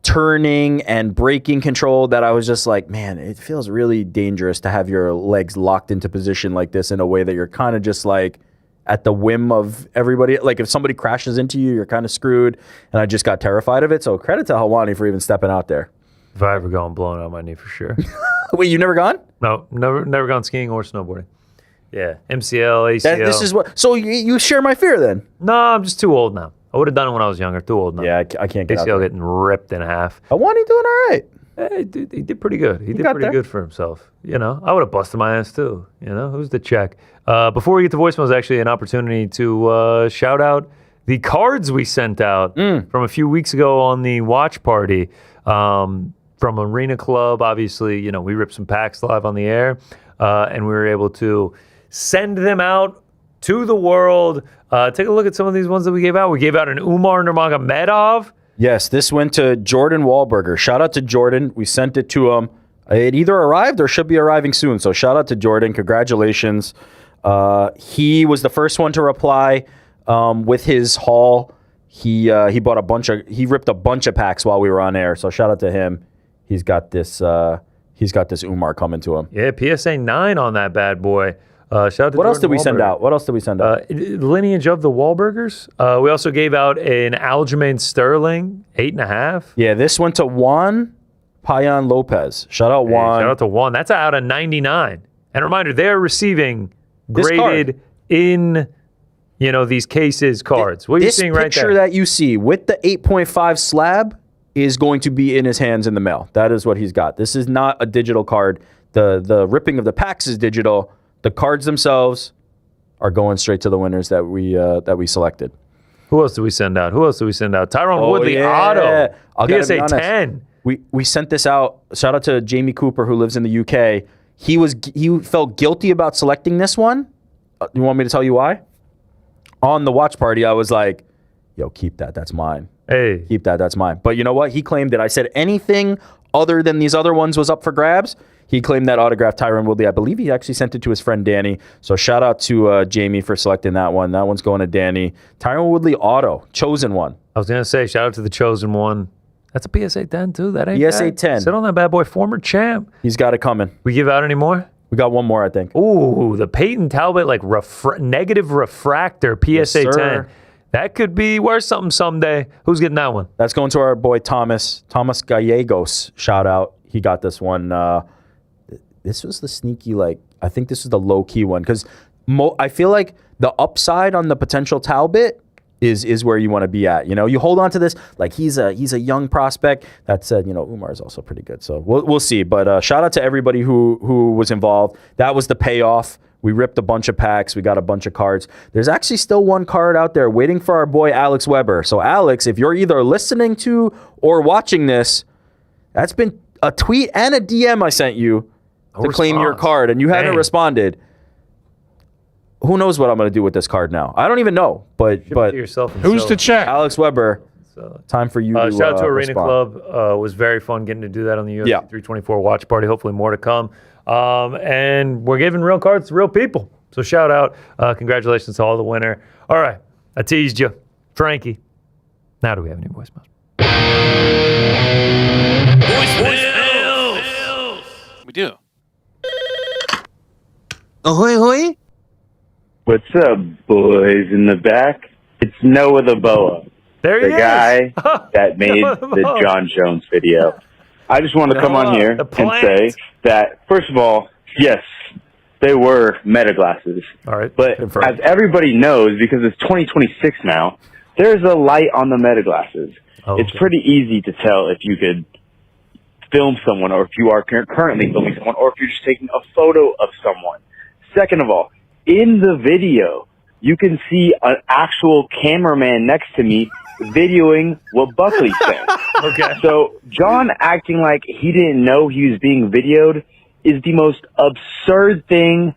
turning and braking control that I was just like, man, it feels really dangerous to have your legs locked into position like this in a way that you're kind of just like at the whim of everybody. Like if somebody crashes into you, you're kind of screwed. And I just got terrified of it. So credit to Helwani for even stepping out there. If I ever go, I'm blowing out my knee for sure. Wait, you've never gone? No, never gone skiing or snowboarding. Yeah, MCL, ACL. This is what. So you share my fear then? No, I'm just too old now. I would have done it when I was younger. Too old now. Yeah, I can't get out ACL there. getting ripped in half. Helwani doing all right. He did pretty good. He did pretty there. good for himself. You know, I would have busted my ass too. You know, who's the check? Before we get to voicemails, actually an opportunity to shout out the cards we sent out from a few weeks ago on the watch party from Arena Club. Obviously, you know, we ripped some packs live on the air, and we were able to send them out to the world. Take a look at some of these ones that we gave out. We gave out an Umar Nurmagomedov. Yes, this went to Jordan Wahlberger. Shout out to Jordan. We sent it to him. It either arrived or should be arriving soon. So shout out to Jordan. Congratulations. He was the first one to reply with his haul. He bought he ripped a bunch of packs while we were on air. So shout out to him. He's got this Umar coming to him. Yeah, PSA 9 on that bad boy. Shout out to what else did Jordan we send Wahlberger. out? What else did we send out? Lineage of the Wahlburgers. We also gave out an Aljamain Sterling 8.5. Yeah, this went to Juan Payan Lopez. Shout out Juan. Shout out to Juan. That's out of 99. And a reminder, they're receiving This graded card. in, you know, these cases cards. What are you seeing right This picture there? that you see with the 8.5 slab is going to be in his hands in the mail. That is what he's got. This is not a digital card. The ripping of the packs is digital. The cards themselves are going straight to the winners that we selected. Who else did we send out? Tyron Woodley Auto. PSA 10. We sent this out. Shout out to Jamie Cooper who lives in the UK. He felt guilty about selecting this one. You want me to tell you why? On the watch party, I was like, yo, keep that. That's mine. Hey. Keep that. That's mine. But you know what? He claimed that I said anything other than these other ones was up for grabs. He claimed that autographed Tyron Woodley. I believe he actually sent it to his friend Danny. So shout out to Jamie for selecting that one. That one's going to Danny. Tyron Woodley Auto, chosen one. I was going to say, shout out to the chosen one. That's a PSA 10 too. That ain't PSA bad. 10. Sit on that bad boy, former champ. He's got it coming. We give out any more? We got one more, I think. Ooh, the Peyton Talbot like negative refractor PSA 10. That could be worth something someday. Who's getting that one? That's going to our boy Thomas Gallegos. Shout out. He got this one. This was the sneaky, I think this is the low-key one. Because I feel like the upside on the potential Talbot is where you want to be at. You know, you hold on to this like he's a young prospect. That said, you know, Umar is also pretty good. So we'll see. But shout out to everybody who was involved. That was the payoff. We ripped a bunch of packs. We got a bunch of cards. There's actually still one card out there waiting for our boy Alex Weber. So Alex, if you're either listening to or watching this, that's been a tweet and a DM I sent you to claim your card, and you haven't responded. Who knows what I'm going to do with this card now? I don't even know. But Who's to check? Alex Weber. Time for you to shout out to Arena respond. Club. It was very fun getting to do that on the UFC 324 watch party. Hopefully more to come. And we're giving real cards to real people. So shout out. Congratulations to all the winner. All right. I teased you. Frankie. Now do we have any voicemails? We do. Ahoy, hoy. What's up, boys in the back? It's Noah the Boa. There the he is. guy that made the Jon Jones video. I just want to come on here and say that, first of all, yes, they were meta glasses. All right. But as everybody knows, because it's 2026 now, there's a light on the meta glasses. Okay. It's pretty easy to tell if you could film someone, or if you are currently filming someone, or if you're just taking a photo of someone. Second of all, in the video, you can see an actual cameraman next to me videoing what Buckley's saying. Okay. So John acting like he didn't know he was being videoed is the most absurd thing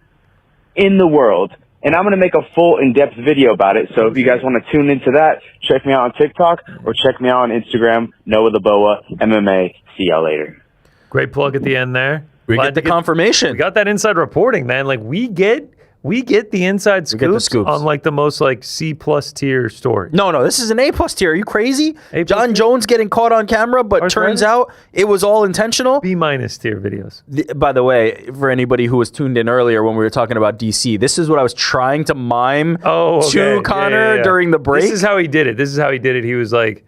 in the world. And I'm going to make a full in-depth video about it. So if you guys want to tune into that, check me out on TikTok or check me out on Instagram, Noah the Boa, MMA. See y'all later. Great plug at the end there. We get the confirmation. We got that inside reporting, man. Like we get we get the inside scoops, on like the most like C+ tier story. No, this is an A+ tier. Are you crazy? Jon Jones getting caught on camera, but turns out it was all intentional. B- tier videos. By the way, for anybody who was tuned in earlier when we were talking about DC, this is what I was trying to mime to Connor during the break. This is how he did it. He was like,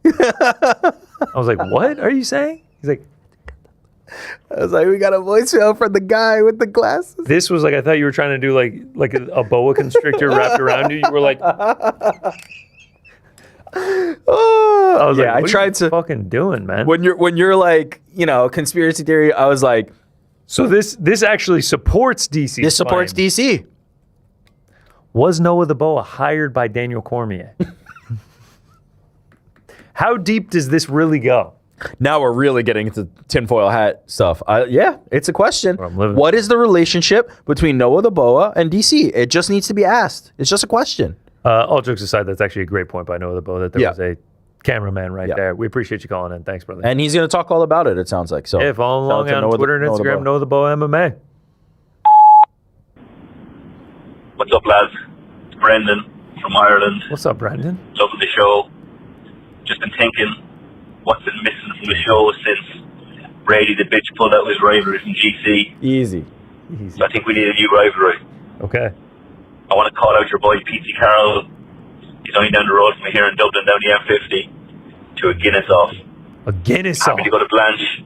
I was like, what are you saying? He's like, I was like, we got a voicemail from the guy with the glasses. This was like, I thought you were trying to do like a boa constrictor wrapped around you. You were like, I was like, I tried to fucking doing, man. When you're like, conspiracy theory, I was like, so this actually supports DC. This supports DC. Was Noah the Boa hired by Daniel Cormier? How deep does this really go? Now we're really getting into tinfoil hat stuff. Yeah, it's a question. What is the relationship between Noah the Boa and DC? It just needs to be asked. It's just a question. All jokes aside, that's actually a great point by Noah the Boa that there was a cameraman right there. We appreciate you calling in. Thanks, brother. And he's going to talk all about it, it sounds like. So follow along on Twitter and Instagram, Noah the Boa MMA. What's up, lads? It's Brendan from Ireland. What's up, Brendan? Loving the show. Just been thinking, what's been missing from the show since Brady the bitch pulled out his rivalry from GC? Easy. So I think we need a new rivalry. Okay. I want to call out your boy Pete Carroll. He's only down the road from here in Dublin, down the M50, to a Guinness off. A Guinness Happy to go to Blanche,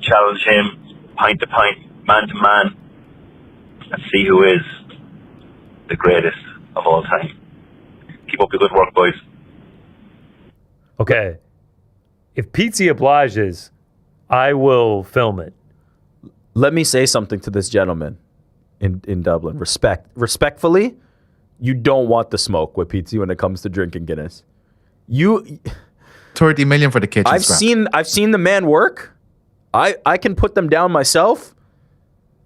challenge him, pint to pint, man to man, and see who is the greatest of all time. Keep up the good work, boys. Okay. If Pizzi obliges, I will film it. Let me say something to this gentleman in Dublin. Respectfully, you don't want the smoke with Pizzi when it comes to drinking Guinness. 30 million for the kitchen. I've seen the man work. I can put them down myself.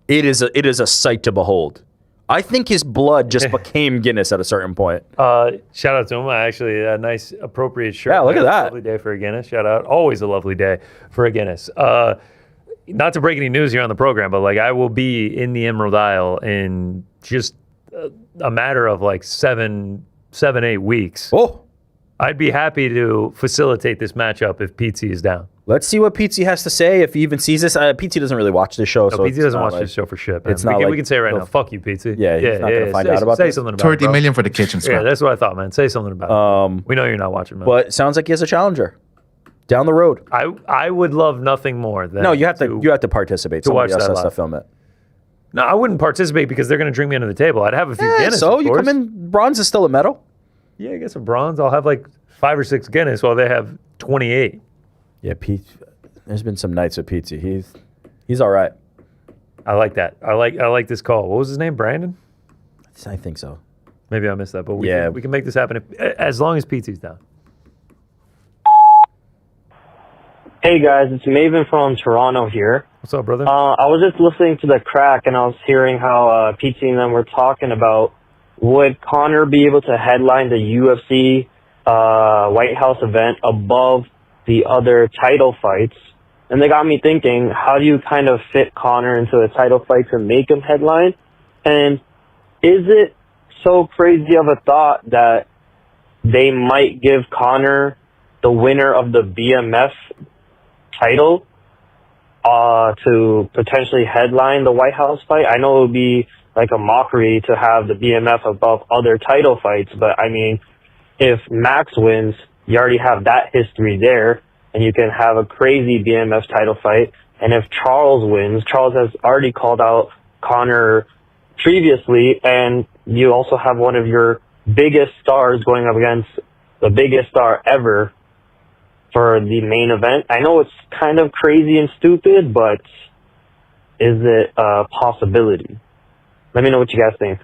It is a sight to behold. I think his blood just became Guinness at a certain point. Shout out to him. Actually, a nice, appropriate shirt. Yeah, look at that. Lovely day for a Guinness. Shout out. Always a lovely day for a Guinness. Not to break any news here on the program, but like I will be in the Emerald Isle in just a matter of like 7-8 weeks. Oh, I'd be happy to facilitate this matchup if Pizzi is down. Let's see what Pizzi has to say if he even sees this. Pizzi doesn't really watch this show. No, so Pizzi doesn't watch this show for shit, man. It's not we can say it right now. Fuck you, Pizzi. Yeah, he's not going to find out about say this. something about 30 it, million for the kitchen scrap. Yeah, that's what I thought, man. Say something about it. We know you're not watching, man. But it sounds like he has a challenger down the road. I would love nothing more than you have to participate. Somebody else has to film it. No, I wouldn't participate because they're going to drink me under the table. I'd have a few Guinness. So you come in, bronze is still a medal. Yeah, I guess a bronze. I'll have like 5 or 6 Guinness while they have 28. Yeah, Pete. There's been some nights with Pizzi. He's all right. I like that. I like this call. What was his name? Brandon? I think so. Maybe I missed that, but we can make this happen as long as Pizzi's down. Hey guys, it's Maven from Toronto here. What's up, brother? I was just listening to the crack and I was hearing how Pizzi and them were talking about would Conor be able to headline the UFC White House event above the other title fights? And they got me thinking, how do you kind of fit Conor into the title fights and make him headline? And is it so crazy of a thought that they might give Conor the winner of the BMF title to potentially headline the White House fight? I know it would be like a mockery to have the BMF above other title fights, but I mean, if Max wins, you already have that history there, and you can have a crazy BMF title fight. And if Charles wins, Charles has already called out Conor previously, and you also have one of your biggest stars going up against the biggest star ever for the main event. I know it's kind of crazy and stupid, but is it a possibility? Let me know what you guys think.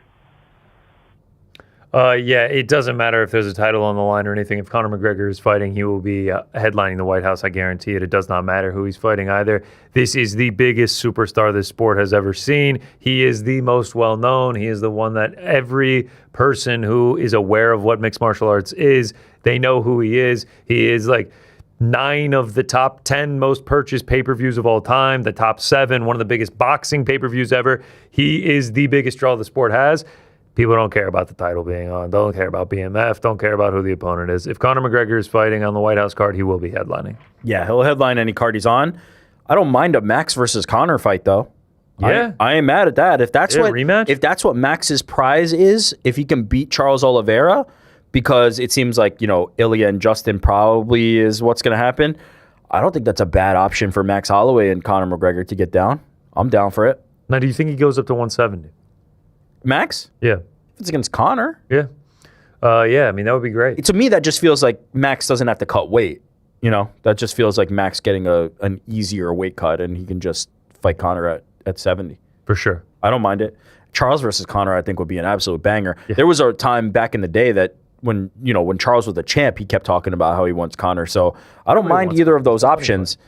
Yeah, it doesn't matter if there's a title on the line or anything. If Conor McGregor is fighting, he will be headlining the White House. I guarantee it. It does not matter who he's fighting either. This is the biggest superstar this sport has ever seen. He is the most well-known. He is the one that every person who is aware of what mixed martial arts is, they know who he is. He is like 9 of the top 10 most purchased pay-per-views of all time, the top 7, one of the biggest boxing pay-per-views ever. He is the biggest draw the sport has. People don't care about the title being on, don't care about BMF, don't care about who the opponent is. If Conor McGregor is fighting on the White House card, he will be headlining. Yeah, he'll headline any card he's on. I don't mind a Max versus Conor fight, though. Yeah. I ain't mad at that. If that's rematch? If that's what Max's prize is, if he can beat Charles Oliveira, because it seems like, Ilia and Justin probably is what's going to happen, I don't think that's a bad option for Max Holloway and Conor McGregor to get down. I'm down for it. Now, do you think he goes up to 170? Max? Yeah. If it's against Conor? Yeah. Yeah, I mean, that would be great. To me, that just feels like Max doesn't have to cut weight. That just feels like Max getting an easier weight cut, and he can just fight Conor at 70. For sure. I don't mind it. Charles versus Conor, I think, would be an absolute banger. Yeah. There was a time back in the day that when Charles was the champ, he kept talking about how he wants Conor. So I don't mind either of those options.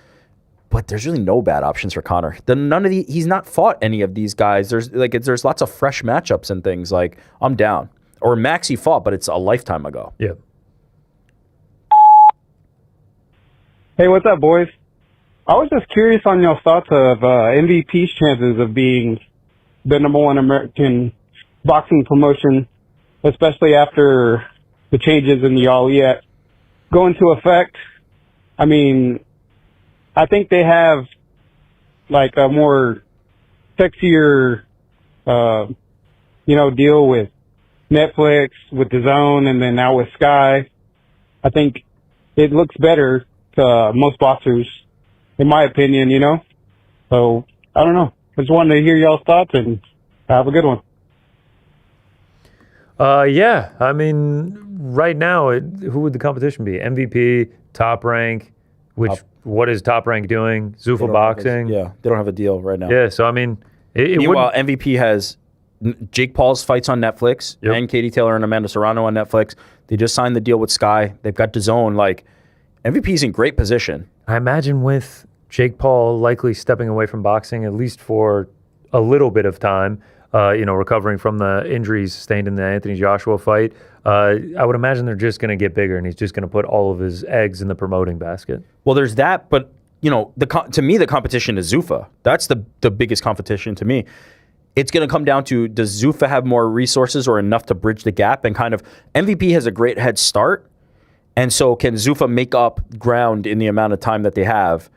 But there's really no bad options for Conor. He's not fought any of these guys. There's lots of fresh matchups and things. Like, I'm down. Or Max he fought, but it's a lifetime ago. Yeah. Hey, what's up, boys? I was just curious on your thoughts of MVP's chances of being the number one American boxing promotion, especially after the changes in the All Elite go into effect. I mean, I think they have like a more sexier, deal with Netflix, with DAZN, and then now with Sky. I think it looks better to most boxers, in my opinion, So, I don't know. I just wanted to hear y'all's thoughts, and have a good one. Yeah, I mean, right now, who would the competition be? MVP, Top Rank, what is Top Rank doing? Zuffa Boxing? They don't have a deal right now. Yeah, so I mean, meanwhile, MVP has Jake Paul's fights on Netflix and Katie Taylor and Amanda Serrano on Netflix. They just signed the deal with Sky. They've got DAZN. Like, MVP's in great position. I imagine with Jake Paul likely stepping away from boxing, at least for a little bit of time, recovering from the injuries sustained in the Anthony Joshua fight, I would imagine they're just going to get bigger, and he's just going to put all of his eggs in the promoting basket. Well, there's that, but to me, the competition is Zuffa. That's the biggest competition to me. It's going to come down to, does Zuffa have more resources or enough to bridge the gap? And kind of, MVP has a great head start, and so can Zuffa make up ground in the amount of time that they have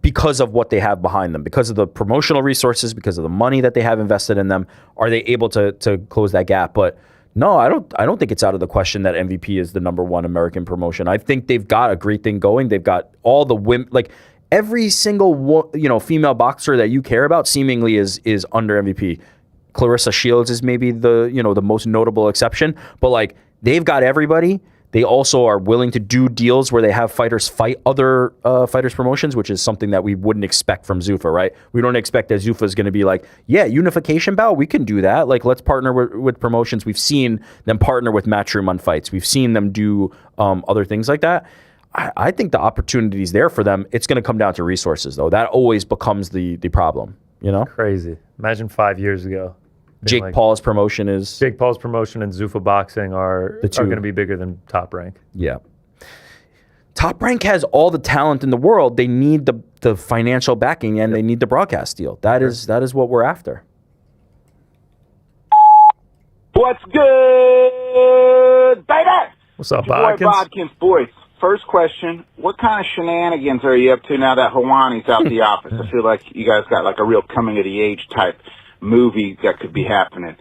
because of what they have behind them, because of the promotional resources, because of the money that they have invested in them? Are they able to close that gap? But no, I don't think it's out of the question that MVP is the number one American promotion. I think they've got a great thing going. They've got all the women, like every single female boxer that you care about seemingly is under MVP. Clarissa Shields is maybe the most notable exception, but like they've got everybody. They also are willing to do deals where they have fighters fight other fighters' promotions, which is something that we wouldn't expect from Zuffa, right? We don't expect that Zuffa is going to be like, yeah, unification bout, we can do that. Like, let's partner with promotions. We've seen them partner with Matchroom on fights. We've seen them do other things like that. I think the opportunity is there for them. It's going to come down to resources, though. That always becomes the problem, Crazy. Imagine 5 years ago. Jake Paul's promotion and Zuffa Boxing are going to be bigger than Top Rank. Yeah. Top Rank has all the talent in the world. They need the financial backing, and they need the broadcast deal. That is what we're after. What's good, baby? What's up, Bodkins? Bodkins, boys. First question, what kind of shenanigans are you up to now that Helwani's out the office? I feel like you guys got like a real coming-of-the-age type movie that could be happening.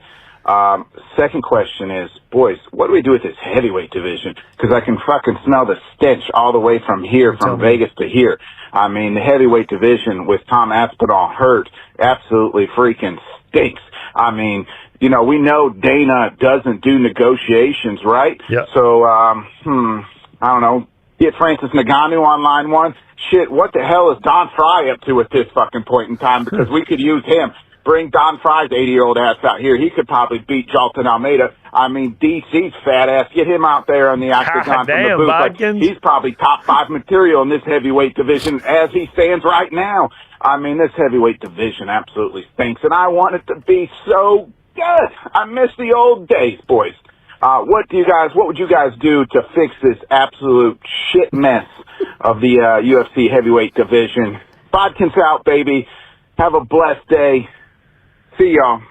Second question is, boys, what do we do with this heavyweight division? Because I can fucking smell the stench all the way from here, from Vegas to here. I mean, the heavyweight division with Tom Aspinall hurt absolutely freaking stinks. I mean, we know Dana doesn't do negotiations, right? Yeah. So, I don't know, get Francis Ngannou on line one. Shit, what the hell is Don Fry up to at this fucking point in time? Because we could use him. Bring Don Fry's 80-year-old ass out here. He could probably beat Jailton Almeida. I mean, DC's fat ass. Get him out there on the octagon from the booth. Like, he's probably top 5 material in this heavyweight division as he stands right now. I mean, this heavyweight division absolutely stinks, and I want it to be so good. I miss the old days, boys. What would you guys do to fix this absolute shit mess of the UFC heavyweight division. Bodkin's out, baby. Have a blessed day. See y'all.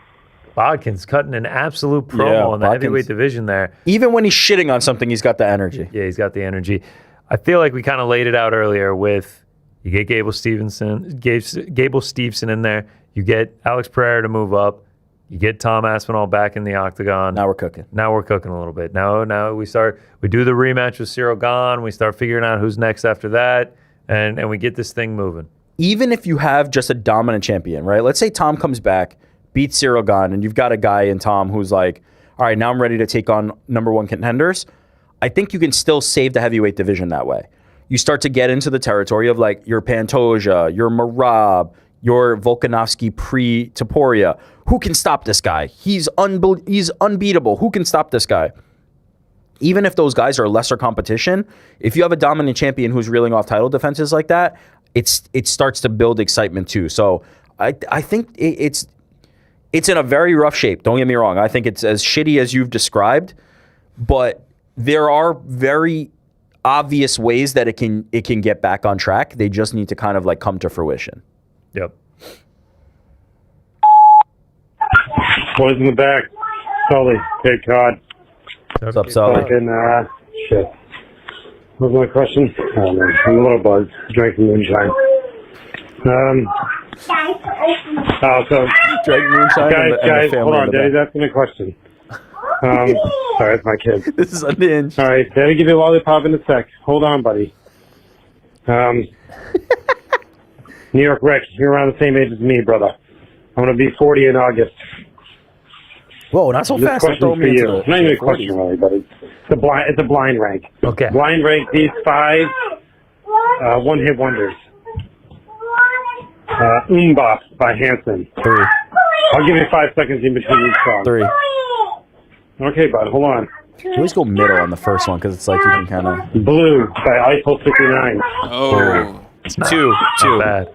Bodkin's cutting an absolute promo in the heavyweight division there. Even when he's shitting on something, he's got the energy. Yeah, he's got the energy. I feel like we kind of laid it out earlier with you get Gable Stevenson in there. You get Alex Pereira to move up. You get Tom Aspinall back in the octagon. Now we're cooking. Now we're cooking a little bit. Now we do the rematch with Cyril Gane. We start figuring out who's next after that, and we get this thing moving. Even if you have just a dominant champion, right? Let's say Tom comes back, beats Cyril Gane, and you've got a guy in Tom who's like, all right, now I'm ready to take on number one contenders. I think you can still save the heavyweight division that way. You start to get into the territory of like your Pantoja, your Marab, your Volkanovski pre-Topuria. Who can stop this guy? He's unbeatable. Who can stop this guy? Even if those guys are lesser competition, if you have a dominant champion who's reeling off title defenses like that, it starts to build excitement too. So I think it's in a very rough shape. Don't get me wrong. I think it's as shitty as you've described, but there are very obvious ways that it can get back on track. They just need to kind of like come to fruition. Yep. Boys in the back. Sully. Good God. What's up, Sully? Fucking, shit. What was my question? Oh, man. I'm a little buzzed. Drinking moonshine. So, Drink moonshine guys, hold on. Daddy's asking a question. Sorry, that's my kid. This is unhinged. All right, Daddy, give you a lollipop in a sec. Hold on, buddy. New York Rick, you're around the same age as me, brother. I'm going to be 40 in August. Whoa, not so this fast. Question for you. It's not even a question, really, but it's a blind rank. Okay. Blind rank these 5 one-hit wonders. Bop by Hanson. 3. I'll give you 5 seconds in between each song. 3. Okay, bud, hold on. You always go middle on the first one because it's like you can kind of... Blue by Eiffel 69. Oh. It's 2. Not bad.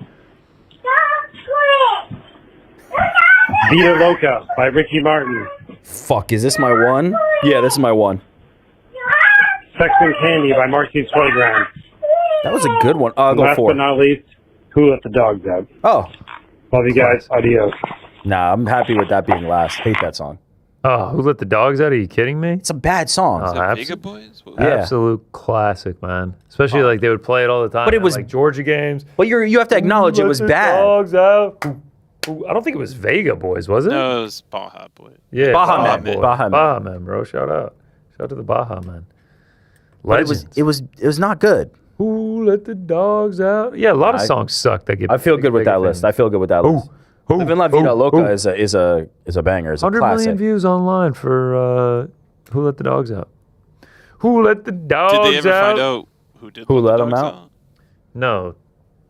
Vida Loca by Ricky Martin. Fuck, is this my one? Yeah, this is my one. Sex and Candy by Marcy's Playground. That was a good one. I'll go Last 4. but not least, Who Let the Dogs Out. Oh. Love you guys. Adios. Nah, I'm happy with that being last. Hate that song. Oh, Who Let the Dogs Out? Are you kidding me? It's a bad song. Vega Boys? Absolute classic, man. Especially like they would play it all the time. But it was like Georgia games. But you have to acknowledge it was bad. Dogs out. I don't think it was Vega Boys, was it? No, it was Baja Boys. Yeah, Baja Man. Baja Man, bro. Shout out to the Baja Man. Legends. It was not good. Who let the dogs out? Yeah, a lot of songs suck. That get. I feel good with that list. I feel good with that list. Living La Vida Loca is a banger. It's a 100 classic. million views online for Who Let the Dogs Out. Who let the dogs out? Did they ever find out who did? Who let them dogs out? No.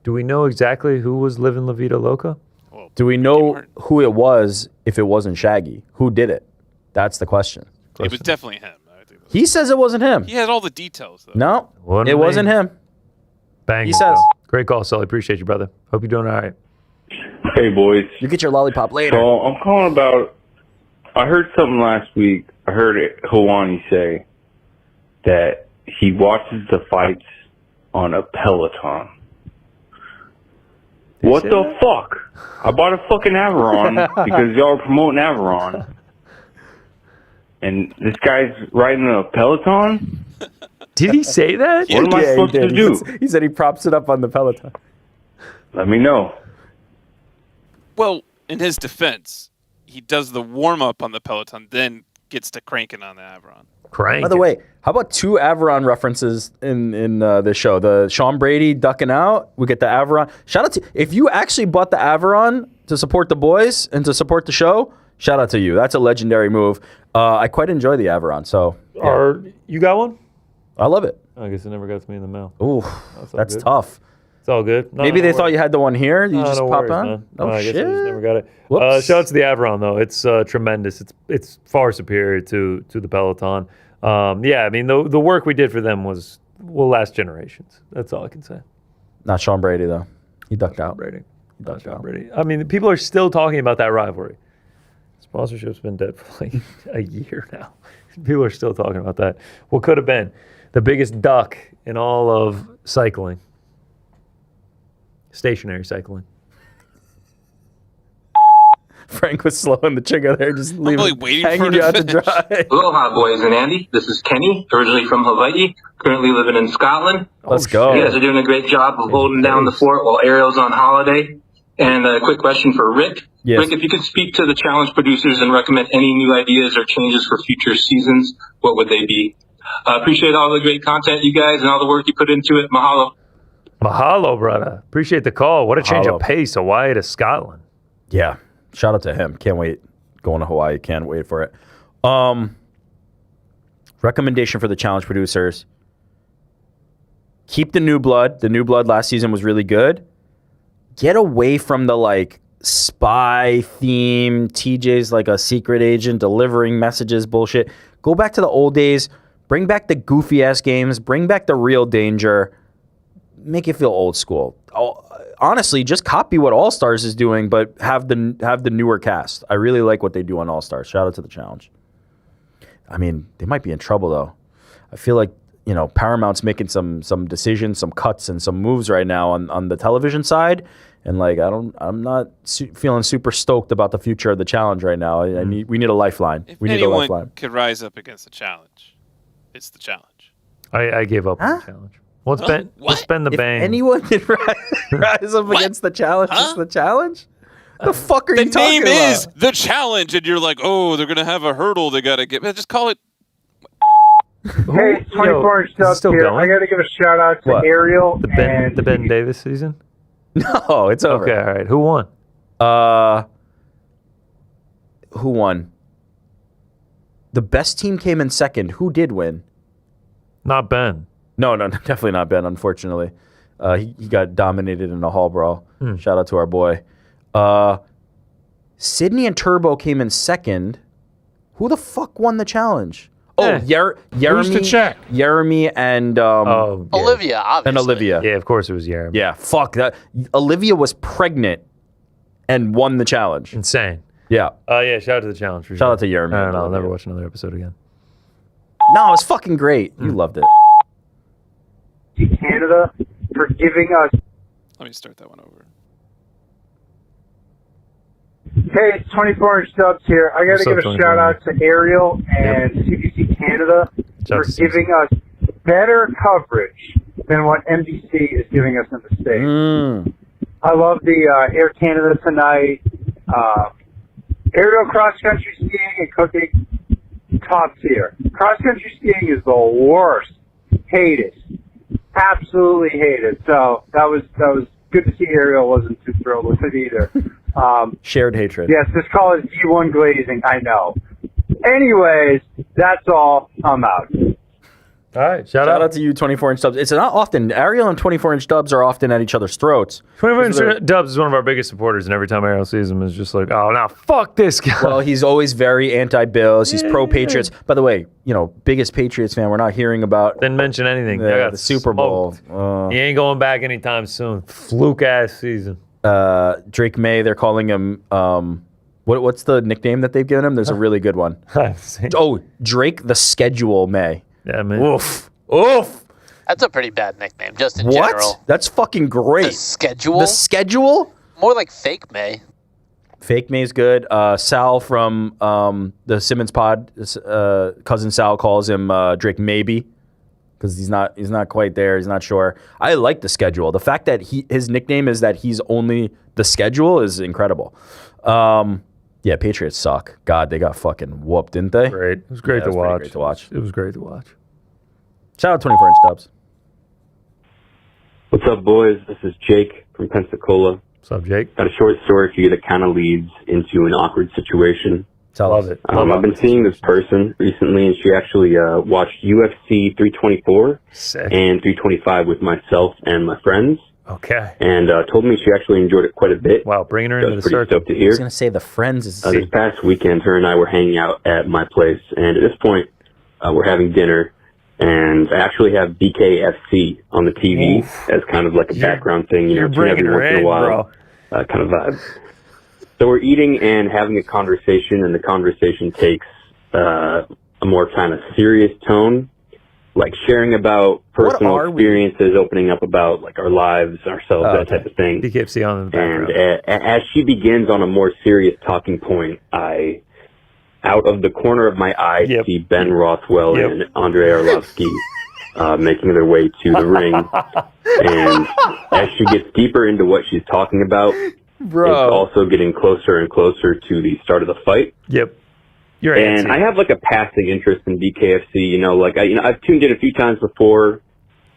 Do we know exactly who was living La Vida Loca? Do we know who it was if it wasn't Shaggy? Who did it? That's the question. It was definitely him. He says it wasn't him. He had all the details, though. No, it wasn't him. Bang. He says. Great call, Sully. Appreciate you, brother. Hope you're doing all right. Hey, boys. You get your lollipop later. So I'm calling about. I heard something last week. I heard Helwani say that he watches the fights on a Peloton. What the fuck? I bought a fucking Averon because y'all are promoting Averon. And this guy's riding a Peloton? Did he say that? What am I supposed to do? He said he props it up on the Peloton. Let me know. Well, in his defense, he does the warm-up on the Peloton, then gets to cranking on the Averon. By the way, how about 2 Averon references in the show? The Sean Brady ducking out. We get the Averon. Shout out to if you actually bought the Averon to support the boys and to support the show. Shout out to you. That's a legendary move. I quite enjoy the Averon. So, yeah. You got one? I love it. I guess it never got to me in the mail. Ooh, that's tough. It's all good. Maybe they thought you had the one here. You just no pop worries, on. Man. Oh I guess shit! I just never got it. Whoops. Shout out to the Averon though. It's tremendous. It's far superior to the Peloton. Yeah, I mean the work we did for them will last generations. That's all I can say. Not Sean Brady though. He ducked out. Brady. Not Sean Brady. I mean, people are still talking about that rivalry. Sponsorship's been dead for like a year now. People are still talking about that. What could have been. The biggest duck in all of cycling. Stationary cycling. Frank was slowing the trigger there, just really waiting for hanging it you to out to finish. dry. Aloha, boys and Andy. This is Kenny, originally from Hawaii, currently living in Scotland. Let's go. You guys are doing a great job of holding down the fort while Ariel's on holiday. And a quick question for Rick. Yes. Rick, if you could speak to the challenge producers and recommend any new ideas or changes for future seasons, what would they be? Appreciate all the great content, you guys, and all the work you put into it. Mahalo. Mahalo, brother. Appreciate the call. What a change of pace, Hawaii to Scotland. Yeah. Shout out to him. Can't wait. Going to Hawaii. Can't wait for it. Recommendation for the challenge producers. Keep the new blood. The new blood last season was really good. Get away from the like spy theme. TJ's like a secret agent delivering messages bullshit. Go back to the old days. Bring back the goofy ass games. Bring back the real danger. Make it feel old school. Honestly, just copy what All Stars is doing, but have the newer cast. I really like what they do on All Stars. Shout out to the challenge. I mean, they might be in trouble though. I feel like Paramount's making some decisions, some cuts, and some moves right now on the television side, and like I'm not feeling super stoked about the future of the challenge right now. We need a lifeline. If We need a anyone lifeline. could rise up against the challenge, it's the challenge. I gave up on the challenge. Let's bend the If bang. anyone can rise up against the challenge, it's the challenge. The fuck are The you talking name about? is the challenge, and you're like, oh, they're gonna have a hurdle they gotta get. Just call it. Hey, 24-inch Dubs still here. going? I got to give a shout out to What? Ariel The and Ben Davis season? No, it's over. Okay, all right. Who won? Who won? The best team came in second. Who did win? Not Ben. No, definitely not Ben, unfortunately. He got dominated in a hall brawl. Shout out to our boy. Sydney and Turbo came in second. Who the fuck won the challenge? Oh, Jeremy. to check? Jeremy and Olivia, obviously. and Olivia. Yeah, of course it was Jeremy. Yeah, fuck that. Olivia was pregnant and won the challenge. Insane. Yeah. Yeah, shout out to the challenge. For Shout out to Jeremy. I don't know. I'll never watch another episode again. No, it's fucking great. You loved it. Canada for giving us. Let me start that one over. Hey, it's 24-inch Dubs here. I got What's to give up, a shout out to Ariel and CBC Canada Shout out for to giving us better coverage than what NBC is giving us in the States. I love the Air Canada tonight. Aerial cross-country skiing and cooking, top tier. Cross-country skiing is the worst. Hate it. Absolutely hate it. So that was good to see Ariel wasn't too thrilled with it either. Shared hatred. Yes, just call it D1 glazing. I know. Anyways, that's all. I'm out. All right, shout out to you, 24-inch Dubs. It's not often. Ariel and 24-inch Dubs are often at each other's throats. 24-inch Dubs is one of our biggest supporters, and every time Ariel sees him, is just like, oh, now fuck this guy. Well, he's always very anti-Bills. He's pro-Patriots. By the way, biggest Patriots fan. We're not hearing about. Didn't mention anything. The Super Bowl. He ain't going back anytime soon. Fluke-ass season. Drake May, they're calling him. What's the nickname that they've given him? There's a really good one. Drake the Schedule May. Yeah, man. Oof. Oof. That's a pretty bad nickname, just in What? general. That's fucking great. The schedule? The Schedule? More like fake May. Fake May's good. Sal from the Simmons pod, cousin Sal calls him Drake Maybe because he's not quite there. He's not sure. I like the Schedule. The fact that his nickname is that he's only the Schedule is incredible. Yeah, Patriots suck. God, they got fucking whooped, didn't they? Great. It was great to watch. Great to watch. It was great to watch. Shout out 24-inch Dubs. What's up, boys? This is Jake from Pensacola. What's up, Jake? Got a short story for you that kind of leads into an awkward situation. Love it. I've been seeing this person recently, and she actually watched UFC 324 and 325 with myself and my friends. Okay. And told me she actually enjoyed it quite a bit. Wow, bringing her into the pretty circle. stoked to I hear. was going to say the Friends is... This past weekend, her and I were hanging out at my place, and at this point, we're having dinner, and I actually have BKFC on the TV as kind of like a background thing, you're tune every bringing once her in a in, while, kind of vibe. So we're eating and having a conversation, and the conversation takes a more kind of serious tone, like sharing about personal experiences, opening up about like our lives, ourselves, that type of thing. BKFC on in the background. And as she begins on a more serious talking point, I, out of the corner of my eye, see Ben Rothwell and Andrei Arlovsky making their way to the ring. And as she gets deeper into what she's talking about, it's also getting closer and closer to the start of the fight. Yep. And I have like a passing interest in BKFC. You know, like I've tuned in a few times before.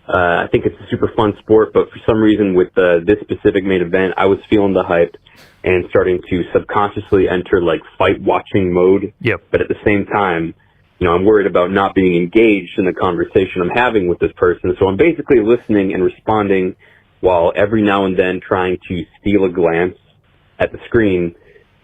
I think it's a super fun sport, but for some reason with this specific main event, I was feeling the hype and starting to subconsciously enter like fight watching mode. Yep. But at the same time, you know, I'm worried about not being engaged in the conversation I'm having with this person. So I'm basically listening and responding while every now and then trying to steal a glance at the screen,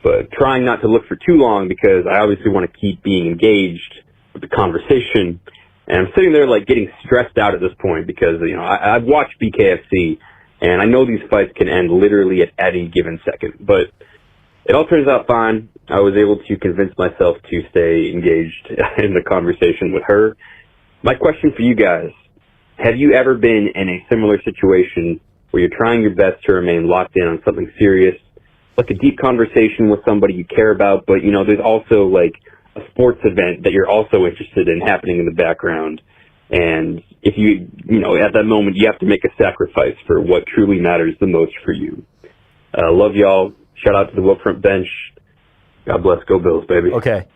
but trying not to look for too long because I obviously want to keep being engaged with the conversation. And I'm sitting there like getting stressed out at this point because, you know, I've watched BKFC and I know these fights can end literally at any given second, but it all turns out fine. I was able to convince myself to stay engaged in the conversation with her. My question for you guys, have you ever been in a similar situation where you're trying your best to remain locked in on something serious, like a deep conversation with somebody you care about, but, you know, there's also like a sports event that you're also interested in happening in the background. And if you know, at that moment, you have to make a sacrifice for what truly matters the most for you. Love y'all. Shout out to the Wolfront bench. God bless. Go Bills, baby. Okay.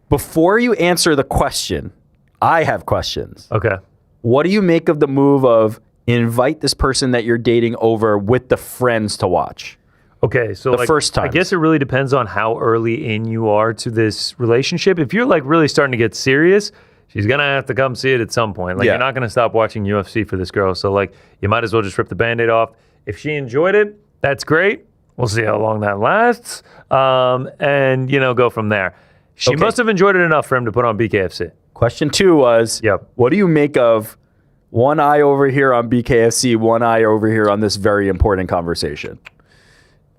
Before you answer the question, I have questions. Okay. What do you make of the move of invite this person that you're dating over with the friends to watch? Okay, so the like, first time. I guess it really depends on how early in you are to this relationship. If you're like really starting to get serious, she's gonna have to come see it at some point. Like you're not gonna stop watching UFC for this girl. So like you might as well just rip the Band-Aid off. If she enjoyed it, that's great. We'll see how long that lasts. And you know, go from there. She must have enjoyed it enough for him to put on BKFC. Question 2 was, what do you make of one eye over here on BKFC, one eye over here on this very important conversation?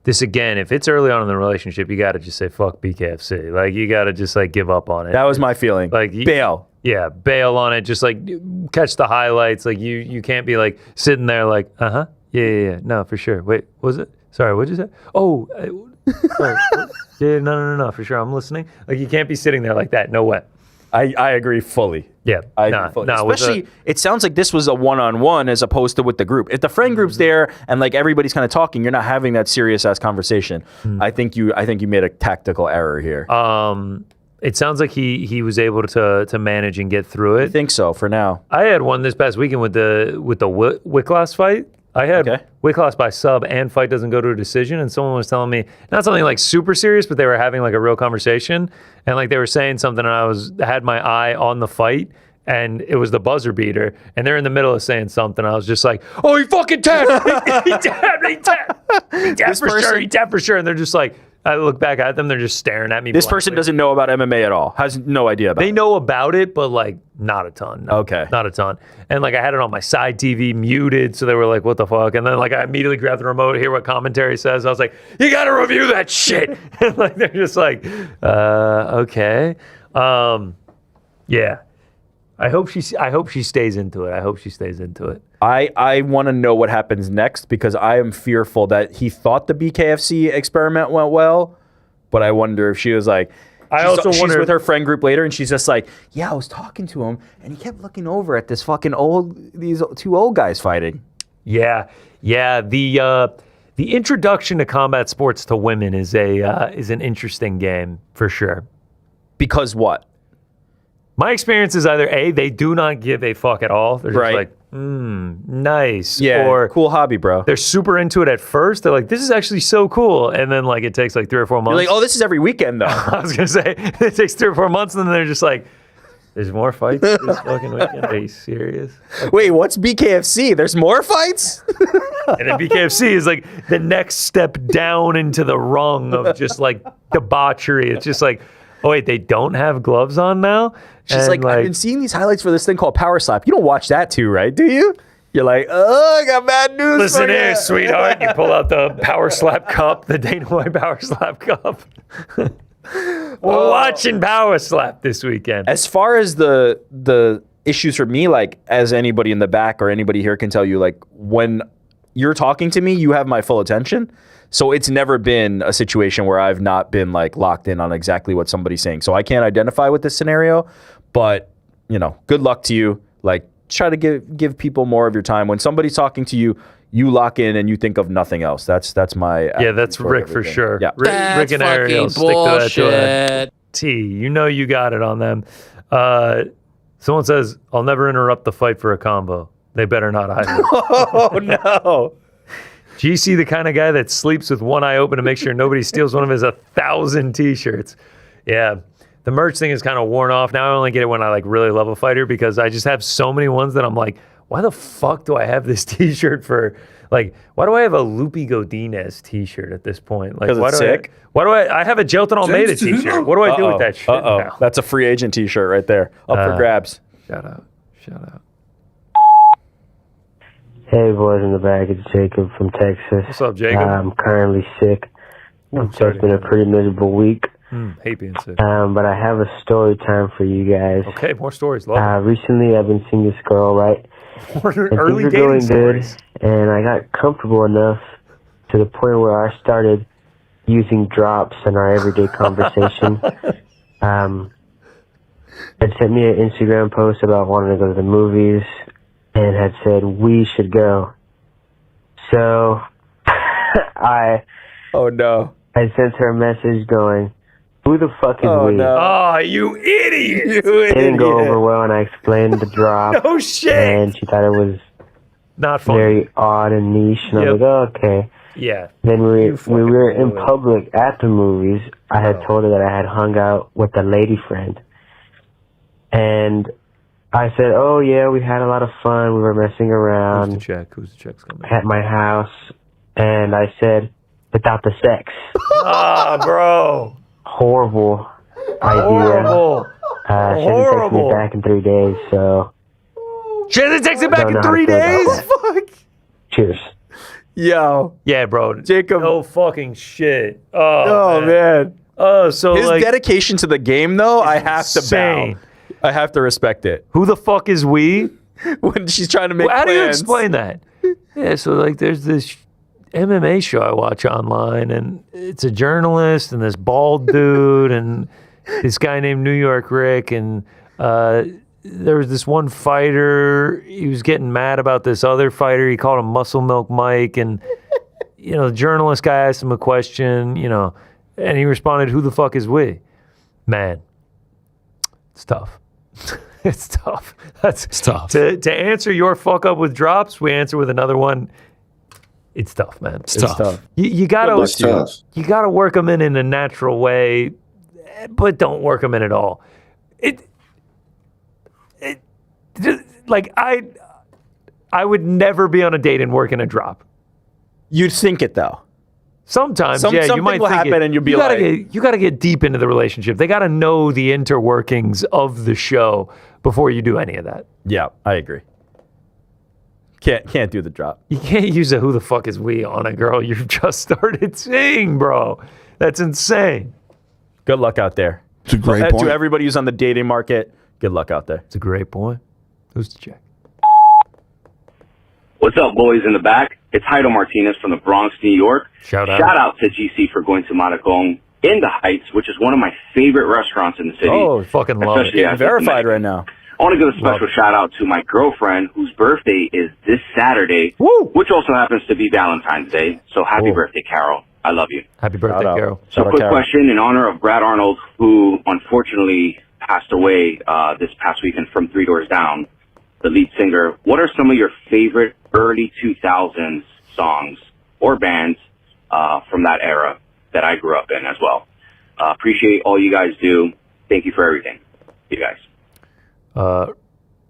This again, if it's early on in the relationship, you got to just say fuck BKFC. Like you got to just like give up on it. That was my feeling. Like bail. Yeah, bail on it. Just like catch the highlights. Like you can't be like sitting there like yeah. No, for sure. Wait, was it? Sorry, what'd you say? Oh, sorry. Yeah, no, for sure. I'm listening. Like you can't be sitting there like that. No way. I agree fully. Yeah, especially it sounds like this was a one-on-one as opposed to with the group. If the friend group's there and like everybody's kind of talking, you're not having that serious ass conversation. I think you made a tactical error here. It sounds like he was able to manage and get through it. I think so for now. I had one this past weekend with the Wickloss fight. I had Wickloss by sub and fight doesn't go to a decision, and someone was telling me not something like super serious, but they were having like a real conversation, and like they were saying something, and I had my eye on the fight, and it was the buzzer beater, and they're in the middle of saying something. I was just like, oh, he fucking tapped, he tapped for sure, and they're just like. I look back at them, they're just staring at me. This person doesn't know about MMA at all, has no idea about it. They know about it, but like not a ton. No, not a ton. And like I had it on my side TV muted, so they were like, what the fuck? And then like I immediately grabbed the remote, hear what commentary says. I was like, you got to review that shit. And like they're just like, okay. Yeah. I hope she stays into it. I want to know what happens next because I am fearful that he thought the BKFC experiment went well, but I wonder if she was like, she's with her friend group later and she's just like, yeah, I was talking to him and he kept looking over at this fucking these two old guys fighting. Yeah. The introduction to combat sports to women is an interesting game for sure. Because what? My experience is either A, they do not give a fuck at all. They're just like, nice. Yeah, or cool hobby, bro. They're super into it at first. They're like, this is actually so cool. And then like it takes like 3 or 4 months. You're like, oh, this is every weekend though. I was going to say, it takes 3 or 4 months and then they're just like, there's more fights this fucking weekend? Are you serious? Wait, what's BKFC? There's more fights? And then BKFC is like the next step down into the rung of just like debauchery. It's just like, oh wait, they don't have gloves on now? She's like, I've been seeing these highlights for this thing called Power Slap. You don't watch that too, right? Do you? You're like, oh, I got bad news. Listen here, sweetheart. You pull out the Power Slap cup, the Dana White Power Slap cup. We're watching Power Slap this weekend. As far as the issues for me, like as anybody in the back or anybody here can tell you, like when you're talking to me, you have my full attention. So it's never been a situation where I've not been like locked in on exactly what somebody's saying. So I can't identify with this scenario, but you know, good luck to you. Like try to give people more of your time. When somebody's talking to you, you lock in and you think of nothing else. That's my that's Rick for sure. Yeah, Rick and Ariel stick to that T. You know you got it on them. Someone says, "I'll never interrupt the fight for a combo." They better not either. Oh no. GC, the kind of guy that sleeps with one eye open to make sure nobody steals one of his 1,000 T-shirts. Yeah, the merch thing is kind of worn off now. I only get it when I like really love a fighter because I just have so many ones that I'm like, why the fuck do I have this T-shirt for? Like, why do I have a Loopy Godinez T-shirt at this point? Like, Because it's sick. Why do I have a Jailton Almeida T-shirt? What do I do with that shit now? That's a free agent T-shirt right there, up for grabs. Shout out. Hey, boys in the bag, it's Jacob from Texas. What's up, Jacob? I'm currently sick. So it's been a pretty miserable week. Hate being sick. But I have a story time for you guys. Okay, more stories. Love recently, I've been seeing this girl, right? And early things are dating going stories. good, and I got comfortable enough to the point where I started using drops in our everyday conversation. Had sent me an Instagram post about wanting to go to the movies, and had said we should go. So Oh no. I sent her a message going, "Who the fuck is we?" No. Oh, you idiot! It didn't go over well, and I explained the drop. No shit. And she thought it was not funny. Very odd and niche, and I was like, "Oh, okay." Yeah. Then we were in public at the movies. I had told her that I had hung out with a lady friend, and I said, "Oh yeah, we had a lot of fun. We were messing around." Who's the check's coming? At my house, and I said, "Without the sex." Ah, bro. Horrible idea. Horrible. She hasn't texted me back in 3 days, so. She hasn't texted back in 3 days? Fuck. Cheers. Yo. Yeah, bro. Jacob. No fucking shit. Oh, man. Oh, so his like, dedication to the game, though, I have insane. to bow. I have to respect it. Who the fuck is we? When she's trying to make How do you plans. explain that? Yeah, so like there's this MMA show I watch online, and it's a journalist and this bald dude and this guy named New York Rick, and there was this one fighter. He was getting mad about this other fighter. He called him Muscle Milk Mike, and the journalist guy asked him a question, and he responded, "Who the fuck is we?" Man, it's tough. It's tough. It's tough. To answer your fuck up with drops, we answer with another one. It's tough, man. It's tough. You gotta work them in a natural way, but don't work them in at all. Like I would never be on a date and work in a drop. You'd think it though. Sometimes, something you might will think happen, and you'll be like, you got to get deep into the relationship. They got to know the interworkings of the show before you do any of that. Yeah, I agree. Can't do the drop. You can't use a "who the fuck is we" on a girl you've just started seeing, bro. That's insane. Good luck out there. It's a great point. To everybody who's on the dating market, good luck out there. It's a great point. Who's the check? What's up, boys in the back? It's Heido Martinez from the Bronx, New York. Shout out. Shout out to GC for going to Matacon in the Heights, which is one of my favorite restaurants in the city. Oh, fucking love it. Getting verified right now. I want to give a special shout out to my girlfriend, whose birthday is this Saturday, which also happens to be Valentine's Day. So happy birthday, Carol. I love you. Happy birthday, Carol. So quick question in honor of Brad Arnold, who unfortunately passed away this past weekend from 3 Doors Down, the lead singer. What are some of your favorite early 2000s songs or bands from that era that I grew up in as well? Appreciate all you guys do. Thank you for everything. You guys.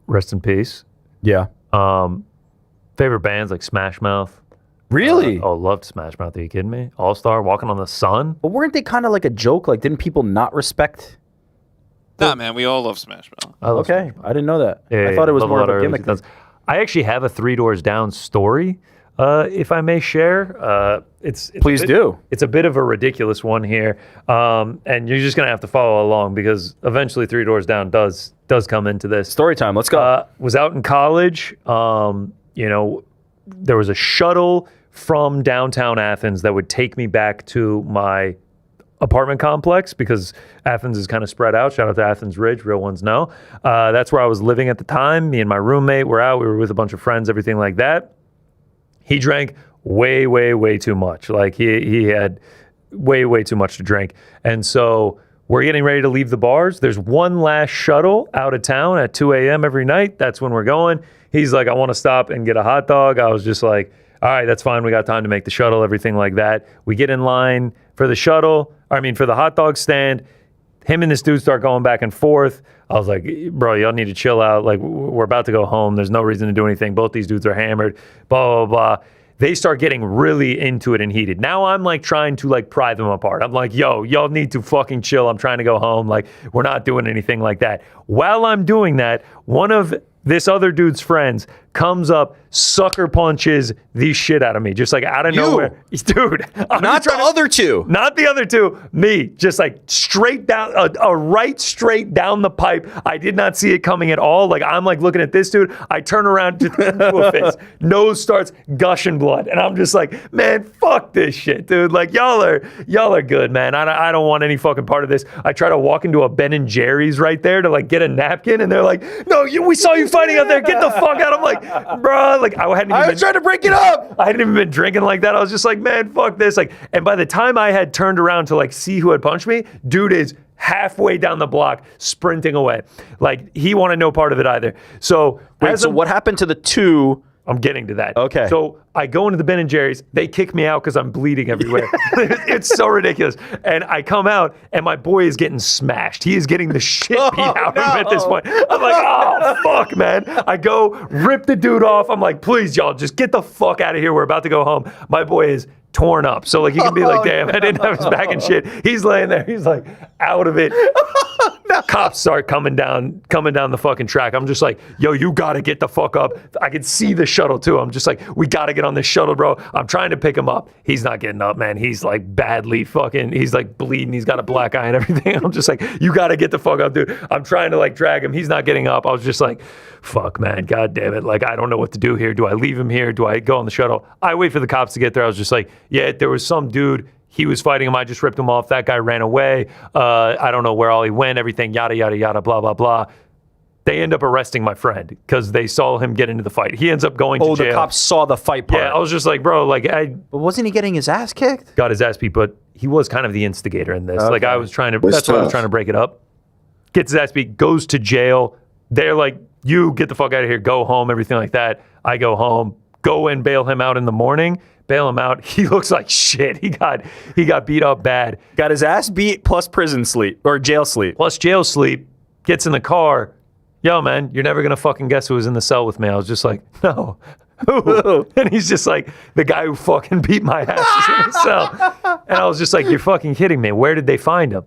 Rest in peace. Yeah. Favorite bands like Smash Mouth. Really? Loved Smash Mouth. Are you kidding me? All Star, Walking on the Sun. But weren't they kind of like a joke? Like, didn't people not respect? Nah, man, we all love Smash Mouth. Okay, I didn't know that. Yeah, I thought it was love more a of lot a early gimmick. 2000s. I actually have a 3 Doors Down story. if I may share. Please do. It's a bit of a ridiculous one here, and you're just gonna have to follow along because eventually Three Doors Down does come into this. Story time. Let's go. Was out in college. There was a shuttle from downtown Athens that would take me back to my apartment complex because Athens is kind of spread out. Shout out to Athens Ridge, real ones know. That's where I was living at the time. Me and my roommate were out. We were with a bunch of friends, everything like that. He drank way, way, way too much. Like he had way, way too much to drink. And so we're getting ready to leave the bars. There's one last shuttle out of town at 2 a.m. every night. That's when we're going. He's like, I want to stop and get a hot dog. I was just like, all right, that's fine. We got time to make the shuttle, everything like that. We get in line for the for the hot dog stand. Him and this dude start going back and forth. I was like, bro, y'all need to chill out. Like, we're about to go home. There's no reason to do anything. Both these dudes are hammered, blah, blah, blah. They start getting really into it and heated. Now I'm like trying to like pry them apart. I'm like, yo, y'all need to fucking chill. I'm trying to go home. Like, we're not doing anything like that. While I'm doing that, one of this other dude's friends comes up, sucker punches the shit out of me, just like out of nowhere. Dude. Not the other two. Not the other two. Me. Just like straight down, a right straight down the pipe. I did not see it coming at all. Like, I'm like looking at this dude. I turn around to a fist. Nose starts gushing blood. And I'm just like, man, fuck this shit, dude. Like, y'all are good, man. I don't want any fucking part of this. I try to walk into a Ben & Jerry's right there to like get a napkin. And they're like, no, we saw you fighting out there. Get the fuck out. I'm like, bro, like I was trying to break it up. I hadn't even been drinking like that. I was just like, man, fuck this. Like, and by the time I had turned around to like see who had punched me, dude is halfway down the block sprinting away. Like, he wanted no part of it either. So what happened to the two? I'm getting to that. Okay. So I go into the Ben & Jerry's. They kick me out because I'm bleeding everywhere. It's so ridiculous. And I come out, and my boy is getting smashed. He is getting the shit beat out of him at this point. I'm like, oh, fuck, man. I go rip the dude off. I'm like, please, y'all, just get the fuck out of here. We're about to go home. My boy is torn up. So, like, he can be like, damn, I didn't have his back and shit. He's laying there. He's, like, out of it. Cops start coming down the fucking track. I'm just like, yo, you got to get the fuck up. I can see the shuttle, too. I'm just like, we got to get on this shuttle, bro. I'm trying to pick him up. He's not getting up, man. He's, like, badly fucking, he's, like, bleeding. He's got a black eye and everything. I'm just like, you got to get the fuck up, dude. I'm trying to, like, drag him. He's not getting up. I was just like, fuck, man. God damn it. Like, I don't know what to do here. Do I leave him here? Do I go on the shuttle? I wait for the cops to get there. I was just like, yeah, there was some dude. He was fighting him. I just ripped him off. That guy ran away. I don't know where all he went. Everything, yada, yada, yada, blah, blah, blah. They end up arresting my friend because they saw him get into the fight. He ends up going to jail. The cops saw the fight part. Yeah, I was just like, bro, like, But wasn't he getting his ass kicked? Got his ass beat, but he was kind of the instigator in this. Okay. Like, I was trying to, that's why I was trying to break it up. Gets his ass beat, goes to jail. They're like, you get the fuck out of here, go home, everything like that. I go home, go and bail him out in the morning. Bail him out. He looks like shit. He got beat up bad. Got his ass beat plus prison sleep or jail sleep. Plus jail sleep. Gets in the car. Yo, man, you're never gonna fucking guess who was in the cell with me. I was just like, no. Who? And he's just like, the guy who fucking beat my ass is in the cell. And I was just like, you're fucking kidding me. Where did they find him?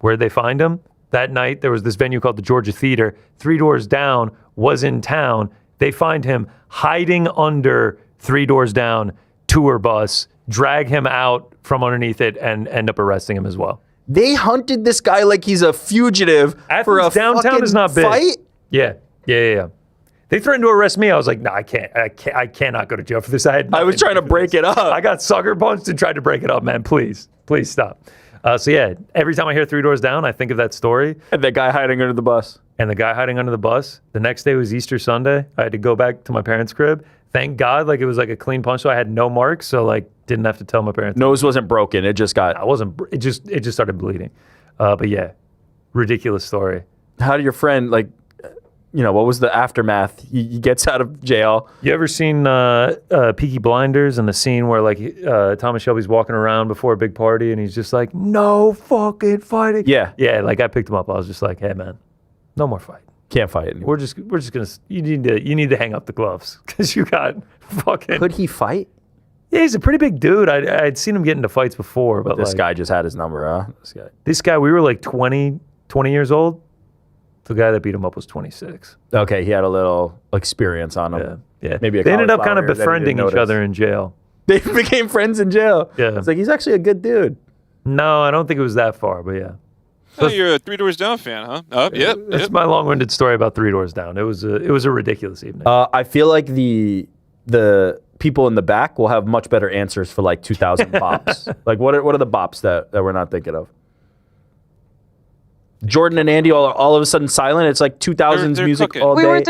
Where did they find him? That night, there was this venue called the Georgia Theater. 3 Doors Down was in town. They find him hiding under 3 Doors Down tour bus, drag him out from underneath it, and end up arresting him as well. They hunted this guy like he's a fugitive for a downtown is not big. Fight? Yeah. They threatened to arrest me. I was like, no, I cannot go to jail for this. I was trying to break it up. I got sucker punched and tried to break it up, man. Please stop. So yeah, every time I hear 3 Doors Down, I think of that story. And the guy hiding under the bus. The next day was Easter Sunday. I had to go back to my parents' crib. Thank God, like it was like a clean punch, so I had no marks, so like didn't have to tell my parents. Nose wasn't broken. It just got. It just started bleeding. But yeah, ridiculous story. How did your friend like? What was the aftermath? He gets out of jail. You ever seen Peaky Blinders and the scene where like Thomas Shelby's walking around before a big party and he's just like, no fucking fighting. Yeah. Like I picked him up. I was just like, hey man, no more fighting. Can't fight anymore. We're just gonna. You need to hang up the gloves because you got fucking. Could he fight? Yeah, he's a pretty big dude. I'd seen him get into fights before, but this guy just had his number, huh? This guy, we were like 20 years old. The guy that beat him up was 26. Okay, he had a little experience on him. Yeah. Maybe They ended up kind of cauliflower that he befriending didn't each other in jail. They became friends in jail. Yeah. It's like, he's actually a good dude. No, I don't think it was that far, but yeah. Oh, you're a Three Doors Down fan, huh? Oh, yep. That's my long-winded story about Three Doors Down. It was a ridiculous evening. I feel like the people in the back will have much better answers for like 2000 bops. Like what are the bops that we're not thinking of? Jordan and Andy all of a sudden silent. It's like 2000s they're music cooking. all We day. were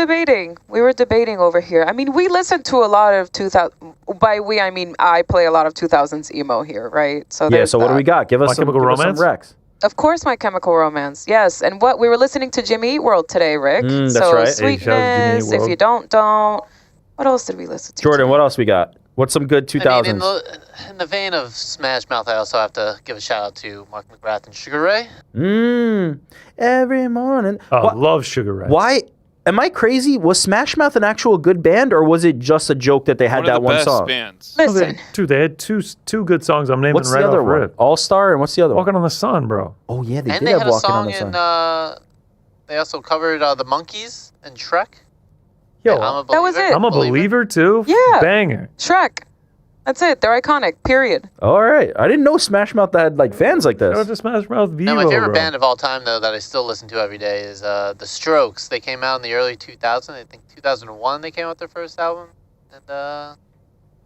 debating over here. I mean, we listen to a lot of 2000. By we, I mean I play a lot of 2000s emo here, right? So Yeah. there's So what do that. we got? Give us My some Chemical Romance? Rex. Of course, My Chemical Romance. Yes, and what we were listening to Jimmy Eat World today, Rick. That's so right. Hey, shout out to Jimmy Eat Sweetness. If World. you don't. What else did we listen to? Jordan, what else we got? What's some good 2000s? I mean, in the vein of Smash Mouth, I also have to give a shout out to Mark McGrath and Sugar Ray. Every morning. Oh, love Sugar Ray. Why? Am I crazy? Was Smash Mouth an actual good band, or was it just a joke that they had One of that the one best song? bands. Listen, Dude, they had two good songs. I'm naming What's right the other off one? rip. All Star, and what's the other one? Walking on the Sun, bro. Oh yeah, they And did they have had a Walking on song the Sun. in. They also covered the Monkees and Shrek. Yo, I'm a that was Believer. it. I'm a believer too. Yeah. Banger. Shrek. That's it. They're iconic. Period. All right, I didn't know Smash Mouth had like fans like Shout out this. to Smash Mouth Vivo, Now, my favorite bro. band of all time, though, that I still listen to every day is The Strokes. They came out in the early 2000s. I think 2001 they came out with their first album. And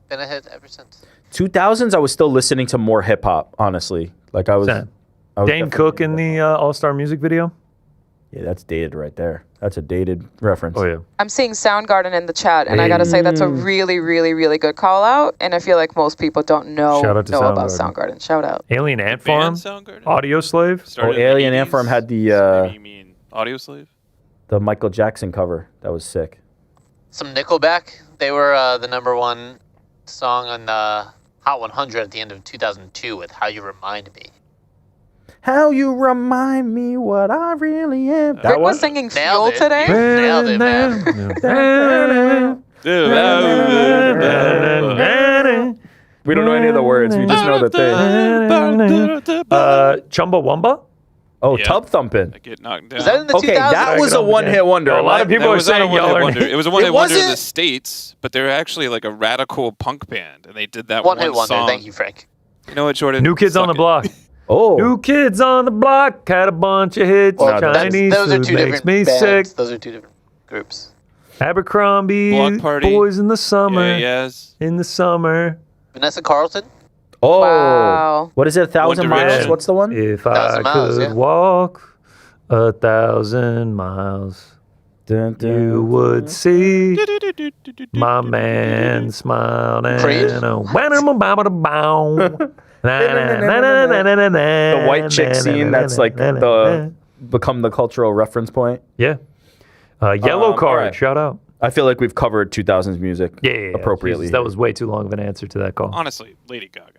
been a hit ever since. 2000s, I was still listening to more hip hop. Honestly, like I was. Same. I was Dane definitely- Cook in the All Star music video. Yeah, that's dated right there. That's a dated reference. Oh yeah. I'm seeing Soundgarden in the chat, and I gotta say that's a really, really, really good call out. And I feel like most people don't know Shout out to about Soundgarden. Soundgarden. Shout out. Alien Ant Farm. Soundgarden? Audio Slave. Started in the Alien 80s. Ant Farm had You mean Audio Slave? the Michael Jackson cover. That was sick. Some Nickelback. They were the number one song on Hot 100 at the end of 2002 with How You Remind Me. How you remind me what I really am. Rick was singing Fuel Nailed it. today. Nailed it, man. We don't know any of the words. We just know the thing. Chumbawamba. Oh, Yeah. Tub Thumping. I get knocked down. Was that in the Okay, 2000s? that was a one-hit wonder. A lot of people That are was not a saying one-hit y'all are. wonder. It was a one-hit wonder in the wasn't? States, but they're actually like a radical punk band, and they did that One hit wonder. song. Thank you, Frank. You know what, Jordan? New Kids on the Suck it. Block. Oh, New Kids on the Block had a bunch of hits. Well, Chinese those are food two makes different me bands. sick. Those are two different groups. Abercrombie, Block Party. Boys in the Summer. Yeah, yes. In the summer. Vanessa Carlton. oh. Wow. What is it? 1,000 One miles? Direction. What's the one? If I 1,000 miles, could yeah. walk 1,000 miles, Dun, dun, you would see my man smiling. Creed? The The white chick scene that's like become the cultural reference point. Yeah. Yellow all Card, right. shout out. I feel like we've covered 2000s music Yeah, appropriately. Jesus, that was way too long of an answer to that call. Honestly, Lady Gaga.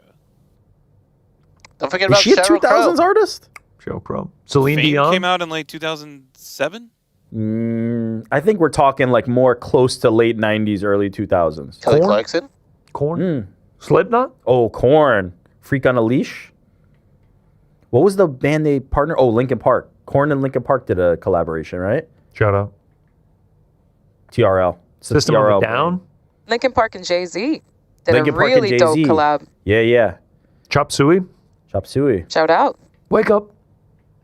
Don't forget Was about she a Sheryl 2000s Crow. artist? Show Crow. Celine Fame Dion. came out in like 2007. I think we're talking like more close to late 90s, early 2000s. Kelly Korn? Clarkson. Korn. Slipknot. Oh, Korn. Freak on a Leash. What was the band they partnered? Oh, Linkin Park. Korn and Linkin Park did a collaboration, right? Shout out. TRL. It's a System of a TRL Down. band. Linkin Park and Jay-Z did Linkin a Park and really dope Jay-Z. collab. Yeah, yeah. Chop Suey. Chop Suey. Shout out. Wake up.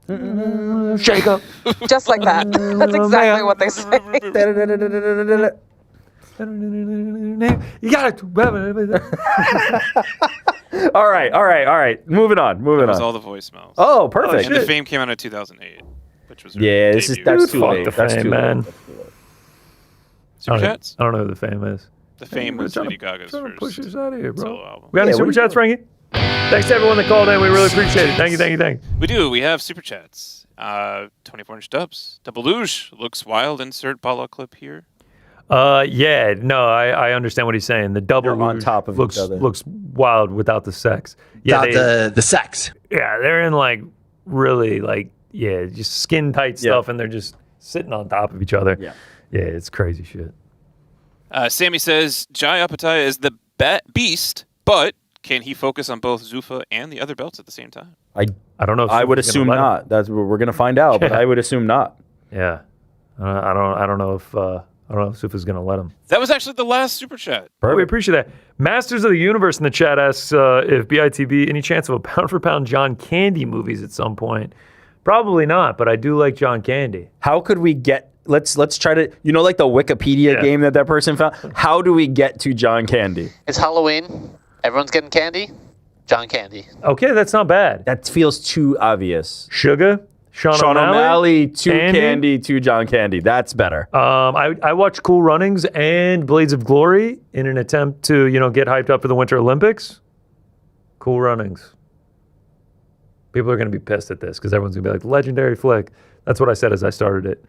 Shake up. Just like that. That's exactly what they say. You got it. All right. Moving on. That was all the voicemails. Oh, perfect. And the Fame came out in 2008, which was Yeah, that's Dude, too fuck late. the That's Fame, too man. late. Super Chats. I don't know who the Fame is. The Fame was Lady Gaga's Trying to first push us out of here, bro. solo album. We got any Yeah, super what are you chats, Frankie? Thanks to everyone that called in. We really appreciate it. Thank you. We do. We have super chats. 24-inch dubs. Double luge looks wild. Insert Paula clip here. Yeah, no, I understand what he's saying. The double They're on luge top of looks each other. looks wild without the sex. Yeah, Without the sex. Yeah, they're in like really like just skin tight stuff, and they're just sitting on top of each other. Yeah, it's crazy shit. Sammy says Jai Apataya is the beast, but can he focus on both Zuffa and the other belts at the same time? I don't know. If I would Zuffa's assume gonna let him. not. That's what we're going to find out, but I would assume not. Yeah. I don't know if Zuffa's going to let him. That was actually the last super chat. We appreciate that. Masters of the Universe in the chat asks if BITB any chance of a pound for pound John Candy movies at some point. Probably not, but I do like John Candy. How could we get? Let's try to. You know, like the Wikipedia game that person found. How do we get to John Candy? It's Halloween. Everyone's getting candy. John Candy. Okay, that's not bad. That feels too obvious. Sugar. Sean O'Malley to Candy to John Candy. That's better. I watched Cool Runnings and Blades of Glory in an attempt to, get hyped up for the Winter Olympics. Cool Runnings. People are going to be pissed at this because everyone's going to be like, legendary flick. That's what I said as I started it.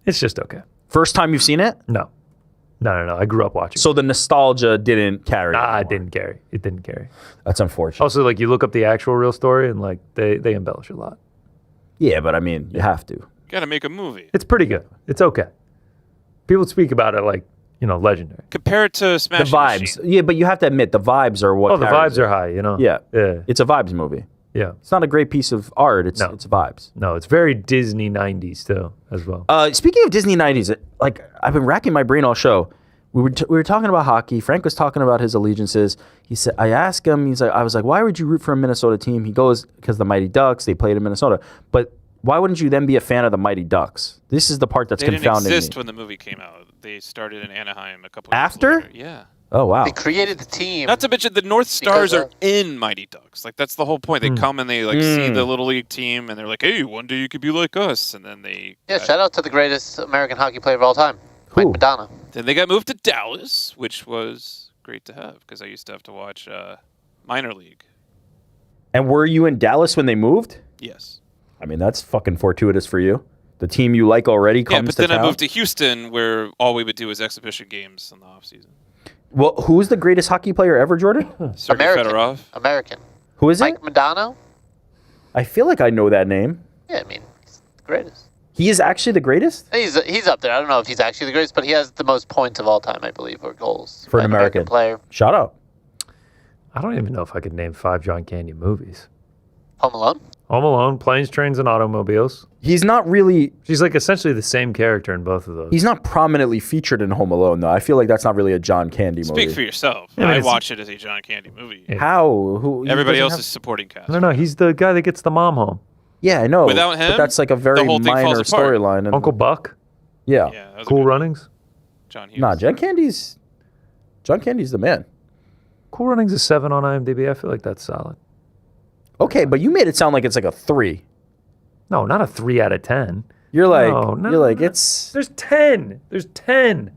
It's just okay. First time you've seen it? No. I grew up watching. So the nostalgia didn't carry. It didn't carry. It didn't carry. That's unfortunate. Also, you look up the actual real story and they embellish a lot. Yeah, but I mean, you have to. Got to make a movie. It's pretty good. It's okay. People speak about it like, legendary. Compare it to Smash The vibes. Yeah, but you have to admit, the vibes are what the vibes are high, Yeah. It's a vibes movie. Yeah. It's not a great piece of art. It's vibes. No, it's very Disney 90s too, as well. Speaking of Disney 90s, I've been racking my brain all show. We were talking about hockey. Frank was talking about his allegiances. He said, I asked him, I was like, why would you root for a Minnesota team? He goes, because the Mighty Ducks, they played in Minnesota. But why wouldn't you then be a fan of the Mighty Ducks? This is the part that's confounding me. They didn't exist when the movie came out. They started in Anaheim a couple of After? years later. Yeah. Oh, wow. They created the team. Not to mention the North Stars are in Mighty Ducks. That's the whole point. They come and they see the Little League team and they're like, hey, one day you could be like us. And then they... Yeah, shout out to the greatest American hockey player of all time, Mike Madonna. Then they got moved to Dallas, which was great to have because I used to have to watch minor league. And were you in Dallas when they moved? Yes. I mean, that's fucking fortuitous for you. The team you like already comes to town. Yeah, but then I moved to Houston where all we would do is exhibition games in the offseason. Well, who's the greatest hockey player ever, Jordan? Sergei Fedorov. American. Who is it? Mike Madonna. I feel like I know that name. Yeah, I mean, he's the greatest. He is actually the greatest? He's up there. I don't know if he's actually the greatest, but he has the most points of all time, I believe, or goals. For an American player. Shout out. I don't even know if I could name 5 John Candy movies. Home Alone? Home Alone, Planes, Trains, and Automobiles. He's not really... She's essentially the same character in both of those. He's not prominently featured in Home Alone, though. I feel like that's not really a John Candy movie. Speak for yourself. Yeah, I watch it as a John Candy movie. Yeah. How? Who? Everybody else is supporting cast. No, he's the guy that gets the mom home. Yeah, I know. Without him, but that's a very minor storyline. Uncle Buck? Yeah. Cool Runnings? John Hughes. Nah, John Candy's the man. Cool Runnings is 7 on IMDb. I feel like that's solid. Okay, but you made it sound like it's like a 3. No, not a 3 out of 10. You're like, it's... There's 10. There's 10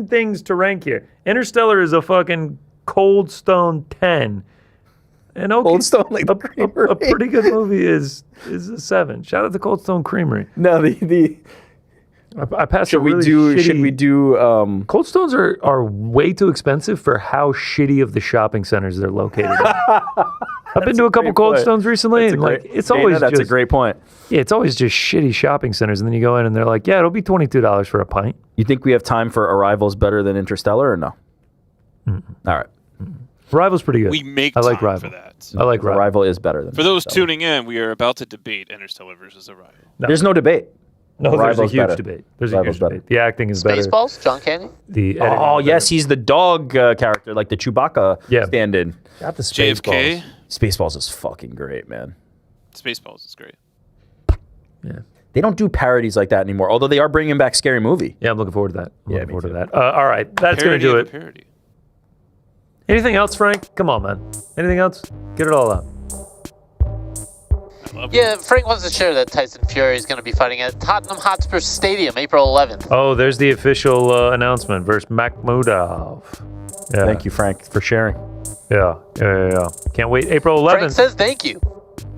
things to rank here. Interstellar is a fucking Cold Stone 10. And okay, Cold Stone, like a pretty good movie is a 7. Shout out to Cold Stone Creamery. No, I passed should we do Cold Stones are way too expensive for how shitty of the shopping centers they're located in. I've been to a couple Cold Stones recently, and it's always that's a great point. Yeah, it's always just shitty shopping centers, and then you go in and they're like, yeah, it'll be $22 for a pint. You think we have time for Arrival's better than Interstellar or no? All right. Arrival's pretty good. We make I like time Arrival. for that. I like Arrival is better than For those tuning in, we are about to debate Interstellar versus Arrival. There's no debate. No, Arrival's there's a huge better. debate. There's Arrival's a huge debate. The acting is better. Spaceballs, John Candy? The oh, yes, he's the dog character, like the Chewbacca stand-in. Got the JFK. Spaceballs is fucking great, man. Spaceballs is great. Yeah. They don't do parodies like that anymore, although they are bringing back Scary Movie. Yeah, I'm looking forward to that. Looking forward to that. All right, that's going to do it. Parody. Anything else, Frank? Come on, man. Anything else? Get it all out. Yeah, Frank wants to share that Tyson Fury is going to be fighting at Tottenham Hotspur Stadium, April 11th. Oh, there's the official announcement versus Makhmudov. Yeah. Thank you, Frank, for sharing. Yeah. Can't wait. April 11th. Frank says thank you.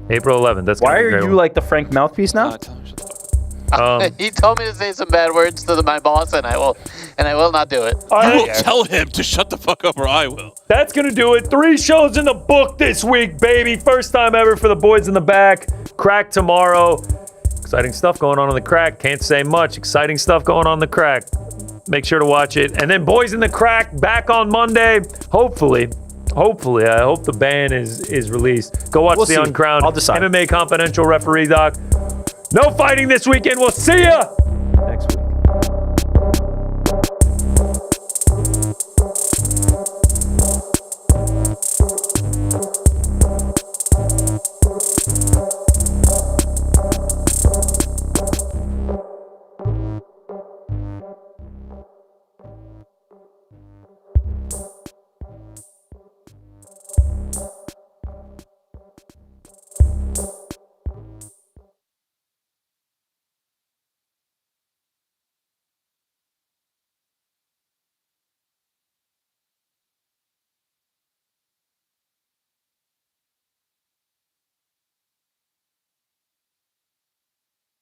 April 11th. That's Why gonna be a are great you one. like the Frank mouthpiece now? He told me to say some bad words to my boss, and I will not do it. You will tell him to shut the fuck up, or I will. That's going to do it. 3 shows in the book this week, baby. First time ever for the boys in the back. Crack tomorrow. Exciting stuff going on the crack. Can't say much. Exciting stuff going on the crack. Make sure to watch it. And then Boys in the Crack back on Monday. Hopefully, I hope the ban is released. Go watch The Uncrowned. I'll decide. MMA Confidential referee doc. No fighting this weekend. We'll see ya.